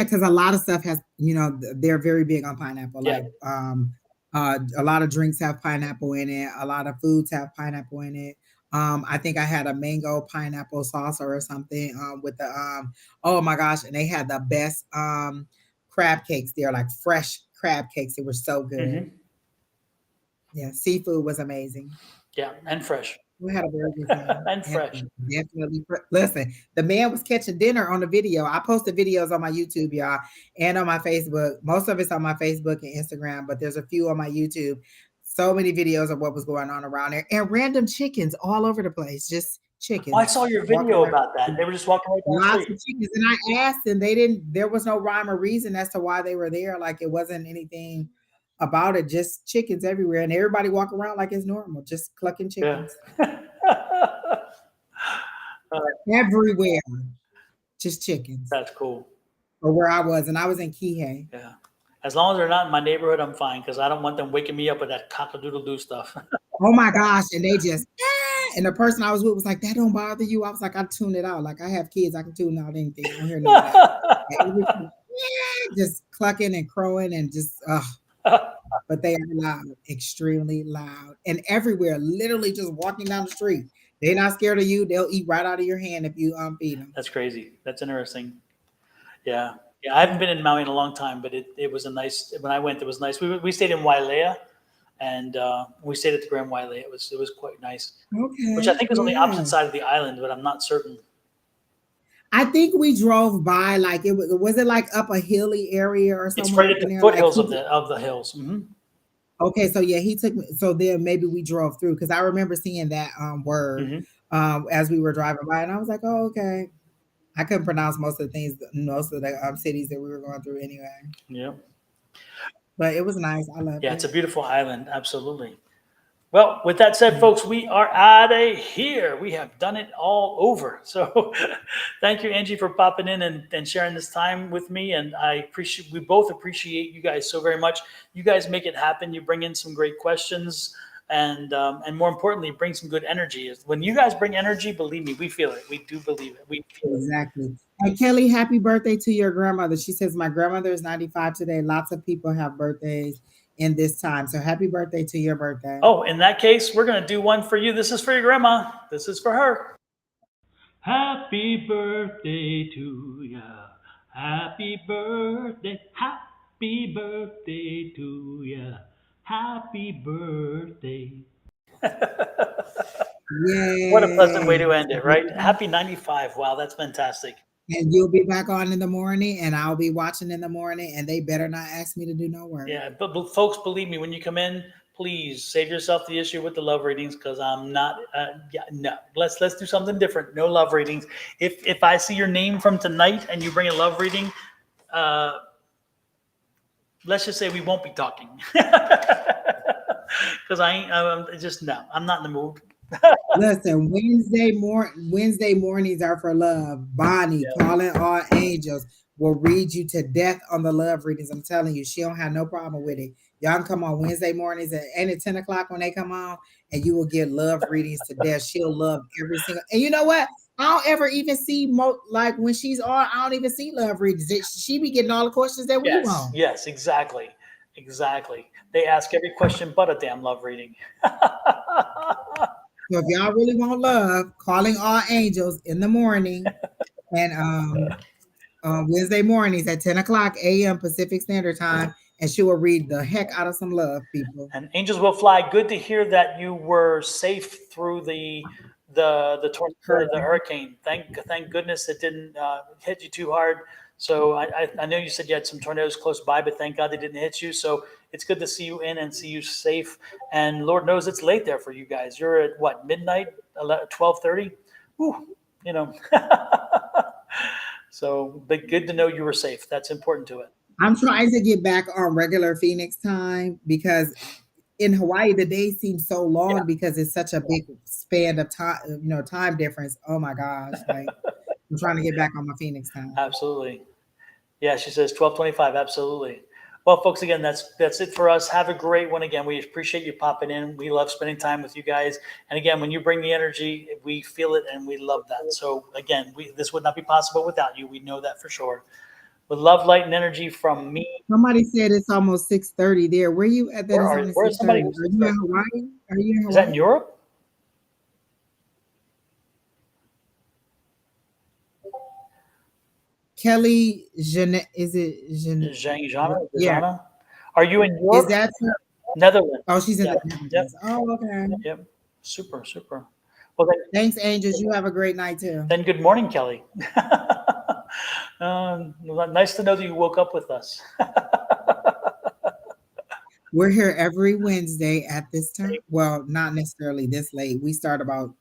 because a lot of stuff has, they're very big on pineapple. Yeah. Like a lot of drinks have pineapple in it. A lot of foods have pineapple in it. I think I had a mango pineapple salsa or something with the oh my gosh, and they had the best crab cakes there, like fresh crab cakes. They were so good. Mm-hmm. Yeah, seafood was amazing.
Yeah, and fresh.
We had a very good time.
And fresh.
Definitely. Listen, the man was catching dinner on the video. I posted videos on my YouTube, y'all, and on my Facebook. Most of it's on my Facebook and Instagram, but there's a few on my YouTube. So many videos of what was going on around there, and random chickens all over the place, just chickens.
Oh, I saw your video about that. They were just walking right down the street.
Lots of chickens, and I asked, and there was no rhyme or reason as to why they were there. Like it wasn't anything about it, just chickens everywhere, and everybody walk around like it's normal, just clucking chickens. Yeah. Everywhere, just chickens.
That's cool.
or where I was, and I was in Kihei.
Yeah. As long as they're not in my neighborhood, I'm fine because I don't want them waking me up with that cock-a-doodle-doo stuff.
Oh my gosh. And they just, and the person I was with was like, that don't bother you. I was like, I tune it out. Like I have kids, I can tune out anything. I don't hear none of that. Everything, just clucking and crowing and just, but they are loud, extremely loud, and everywhere. Literally, just walking down the street, they're not scared of you. They'll eat right out of your hand if you feed them.
That's crazy. That's interesting. Yeah. Yeah. I haven't been in Maui in a long time, but it was a nice, when I went, it was nice. We stayed in Wailea, and we stayed at the Grand Wailea. It was quite nice,
Okay.
which I think is on the
yeah.
opposite side of the island, but I'm not certain.
I think we drove by like it was it like up a hilly area or something?
It's right at
in
the
there?
foothills
Like,
of the hills. Mm-hmm.
okay, so yeah, he took me. So then maybe we drove through because I remember seeing that word
Mm-hmm.
as we were driving by, and I was like, oh, okay. I couldn't pronounce most of the things, most of the cities that we were going through anyway.
Yeah.
But it was nice. I loved
Yeah,
it.
it's a beautiful island. Absolutely. Well, with that said, folks, we are out of here. We have done it all over. So thank you, Angie, for popping in and sharing this time with me. And we both appreciate you guys so very much. You guys make it happen. You bring in some great questions and more importantly, bring some good energy. When you guys bring energy, believe me, we feel it. We do believe it. We feel
Exactly. And Kelly, happy birthday to your grandmother. She says, my grandmother is 95 today. Lots of people have birthdays in this time. So happy birthday to your birthday.
Oh, in that case, we're going to do one for you. This is for your grandma. This is for her. Happy birthday to ya. Happy birthday. Happy birthday to ya. Happy birthday.
Yay.
What a pleasant way to end it, right? Happy 95. Wow, that's fantastic.
And you'll be back on in the morning, and I'll be watching in the morning, and they better not ask me to do no work.
Yeah, but folks, believe me, when you come in, please save yourself the issue with the love readings because I'm not. No, let's do something different. No love readings. If I see your name from tonight and you bring a love reading, let's just say we won't be talking because I'm not in the mood.
Listen, Wednesday mornings are for love. Bonnie, calling all angels, will read you to death on the love readings. I'm telling you, she don't have no problem with it. Y'all can come on Wednesday mornings at 10 o'clock when they come on, and you will get love readings to death. She'll love every single. And you know what? I don't ever even see like when she's on. I don't even see love readings. She be getting all the questions that we want.
Yes, exactly. They ask every question but a damn love reading.
So if y'all really want love, calling all angels in the morning and Wednesday mornings at 10 o'clock a.m. Pacific Standard Time, and she will read the heck out of some love, people.
And angels will fly. Good to hear that you were safe through the hurricane. Thank goodness it didn't hit you too hard. So I know you said you had some tornadoes close by, but thank God they didn't hit you. So it's good to see you in and see you safe. And Lord knows it's late there for you guys. You're at what, midnight, 12:30? You know. So, but good to know you were safe. That's important to it.
I'm trying to get back on regular Phoenix time because in Hawaii the days seem so long because it's such a big span of time, time difference. Oh my gosh! Like I'm trying to get back on my Phoenix time.
Absolutely. Yeah, she says 12:25. Absolutely. Well, folks, again, that's it for us. Have a great one. Again, we appreciate you popping in. We love spending time with you guys. And again, when you bring the energy, we feel it and we love that. So again, this would not be possible without you. We know that for sure. With love, light, and energy from me.
Somebody said it's almost 6:30 there. Where you at?
Where's somebody?
Are you in Hawaii? Are you in Hawaii?
Is that in Europe?
Kelly, is it
Zhang?
Yeah.
Are you in Europe?
Is that her?
Netherlands?
Oh, she's in the Netherlands. Yep. Oh, okay.
Yep. Super. Well,
thanks, angels. You have a great night too.
Then good morning, Kelly. Nice to know that you woke up with us.
We're here every Wednesday at this time. Well, not necessarily this late. We start about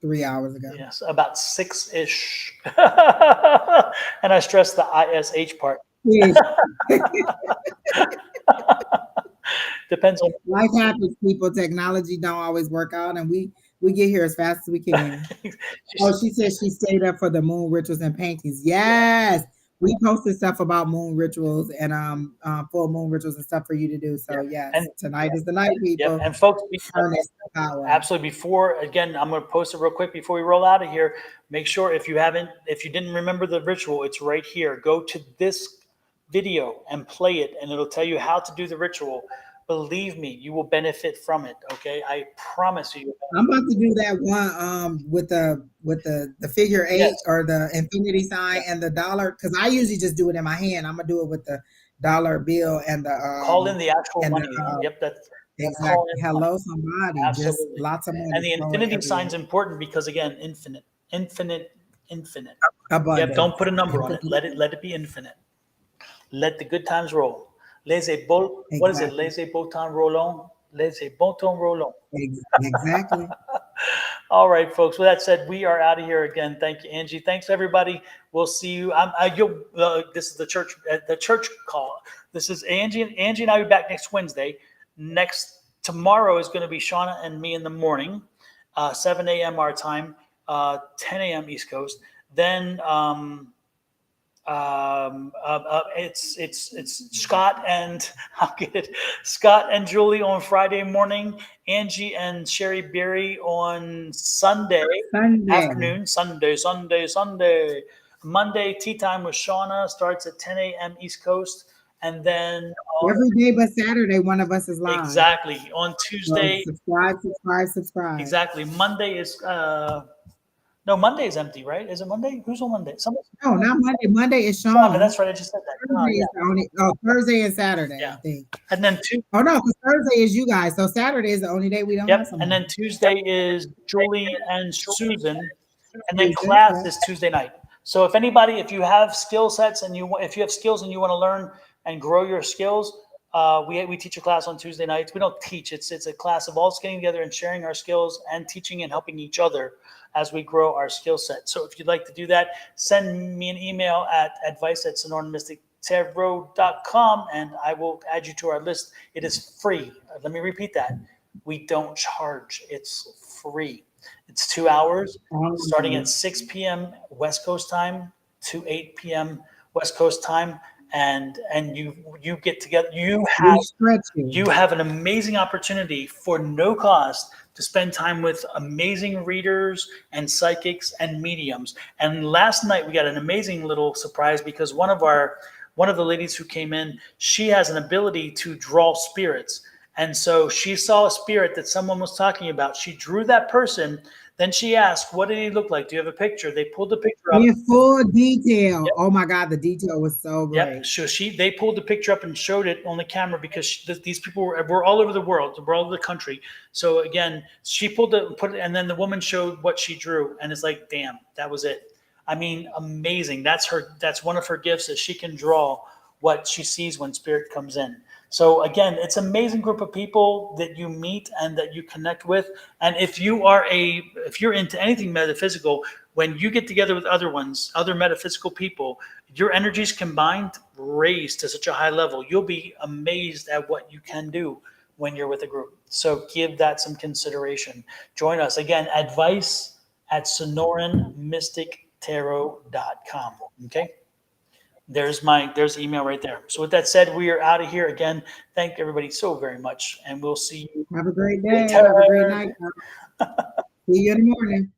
3 hours ago.
Yes, about 6-ish. And I stress the ISH part. Depends on
life happens, people. Technology don't always work out, and we get here as fast as we can. Oh, she said she stayed up for the moon rituals and paintings. Yes, we posted stuff about moon rituals and full moon rituals and stuff for you to do. So yes,
And
tonight is the night, people.
yep. And folks,
Harness the power.
absolutely. Before, again, I'm going to post it real quick before we roll out of here. Make sure if you didn't remember the ritual, it's right here. Go to this video and play it, and it'll tell you how to do the ritual. Believe me, you will benefit from it. Okay, I promise you.
I'm about to do that one with the figure 8
Yes.
or the infinity sign and the dollar, because I usually just do it in my hand. I'm gonna do it with the dollar bill and the
Call in the actual
and
money.
the,
Yep, that's
exactly.
call in money.
Hello, somebody. Just
Absolutely.
lots of money.
And the
flowing
infinity
everywhere.
sign's important because again, infinite.
Abundance.
Yep, don't put a number on it. Let it be infinite. Let the good times roll. What is it?
Exactly.
Laissez beau temps roulons. Laissez bon temps roulons.
Exactly.
All right, folks. With that said, we are out of here again. Thank you, Angie. Thanks, everybody. We'll see you. This is the church call. This is Angie. Angie and I will be back next Wednesday. Tomorrow is going to be Shauna and me in the morning, 7 a.m. our time, 10 a.m. East Coast. Then it's Scott and I'll get it. Scott and Julie on Friday morning. Angie and Sherry Berry on Sunday afternoon. Sunday. Monday tea time with Shauna starts at 10 a.m. East Coast, and then
every day but Saturday, one of us is live.
Exactly on Tuesday.
So subscribe.
Exactly. Monday is. No, Monday is empty, right? Is it Monday? Who's on Monday?
No, not Monday. Monday is Sean.
Shauna, that's right. I just said that.
Thursday and Saturday,
Yeah.
I think.
And then
Oh no, because Thursday is you guys. So Saturday is the only day we don't have someone.
And then Tuesday is Julie and Susan, and then class is Tuesday night. So if you have skill sets and if you have skills and you want to learn and grow your skills, we teach a class on Tuesday nights. We don't teach; it's a class of all getting together and sharing our skills and teaching and helping each other as we grow our skill set. So if you'd like to do that, send me an email at advice@sonoranmystictarot.com and I will add you to our list. It is free. Let me repeat that. We don't charge. It's free. It's 2 hours starting at 6 p.m. West Coast time to 8 p.m. West Coast time. And you get together. You have an amazing opportunity for no cost to spend time with amazing readers and psychics and mediums. And last night we got an amazing little surprise because one of the ladies who came in, she has an ability to draw spirits. And so she saw a spirit that someone was talking about. She drew that person. Then she asked, what did he look like? Do you have a picture? They pulled the picture up.
In full detail. Yep. Oh my God, the detail was so great.
Yep. So they pulled the picture up and showed it on the camera because these people were all over the world, were all over the country. So again, she put it, and then the woman showed what she drew. And it's like, damn, that was it. I mean, amazing. That's one of her gifts, that she can draw what she sees when spirit comes in. So again, it's an amazing group of people that you meet and that you connect with. And if you're into anything metaphysical, when you get together with other metaphysical people, your energies combined raise to such a high level. You'll be amazed at what you can do when you're with a group. So give that some consideration. Join us. Again, advice@sonoranmystictarot.com. Okay. There's the email right there. So with that said, we are out of here again. Thank everybody so very much, and we'll see you.
Have a great day. Have a great night. See you in the morning.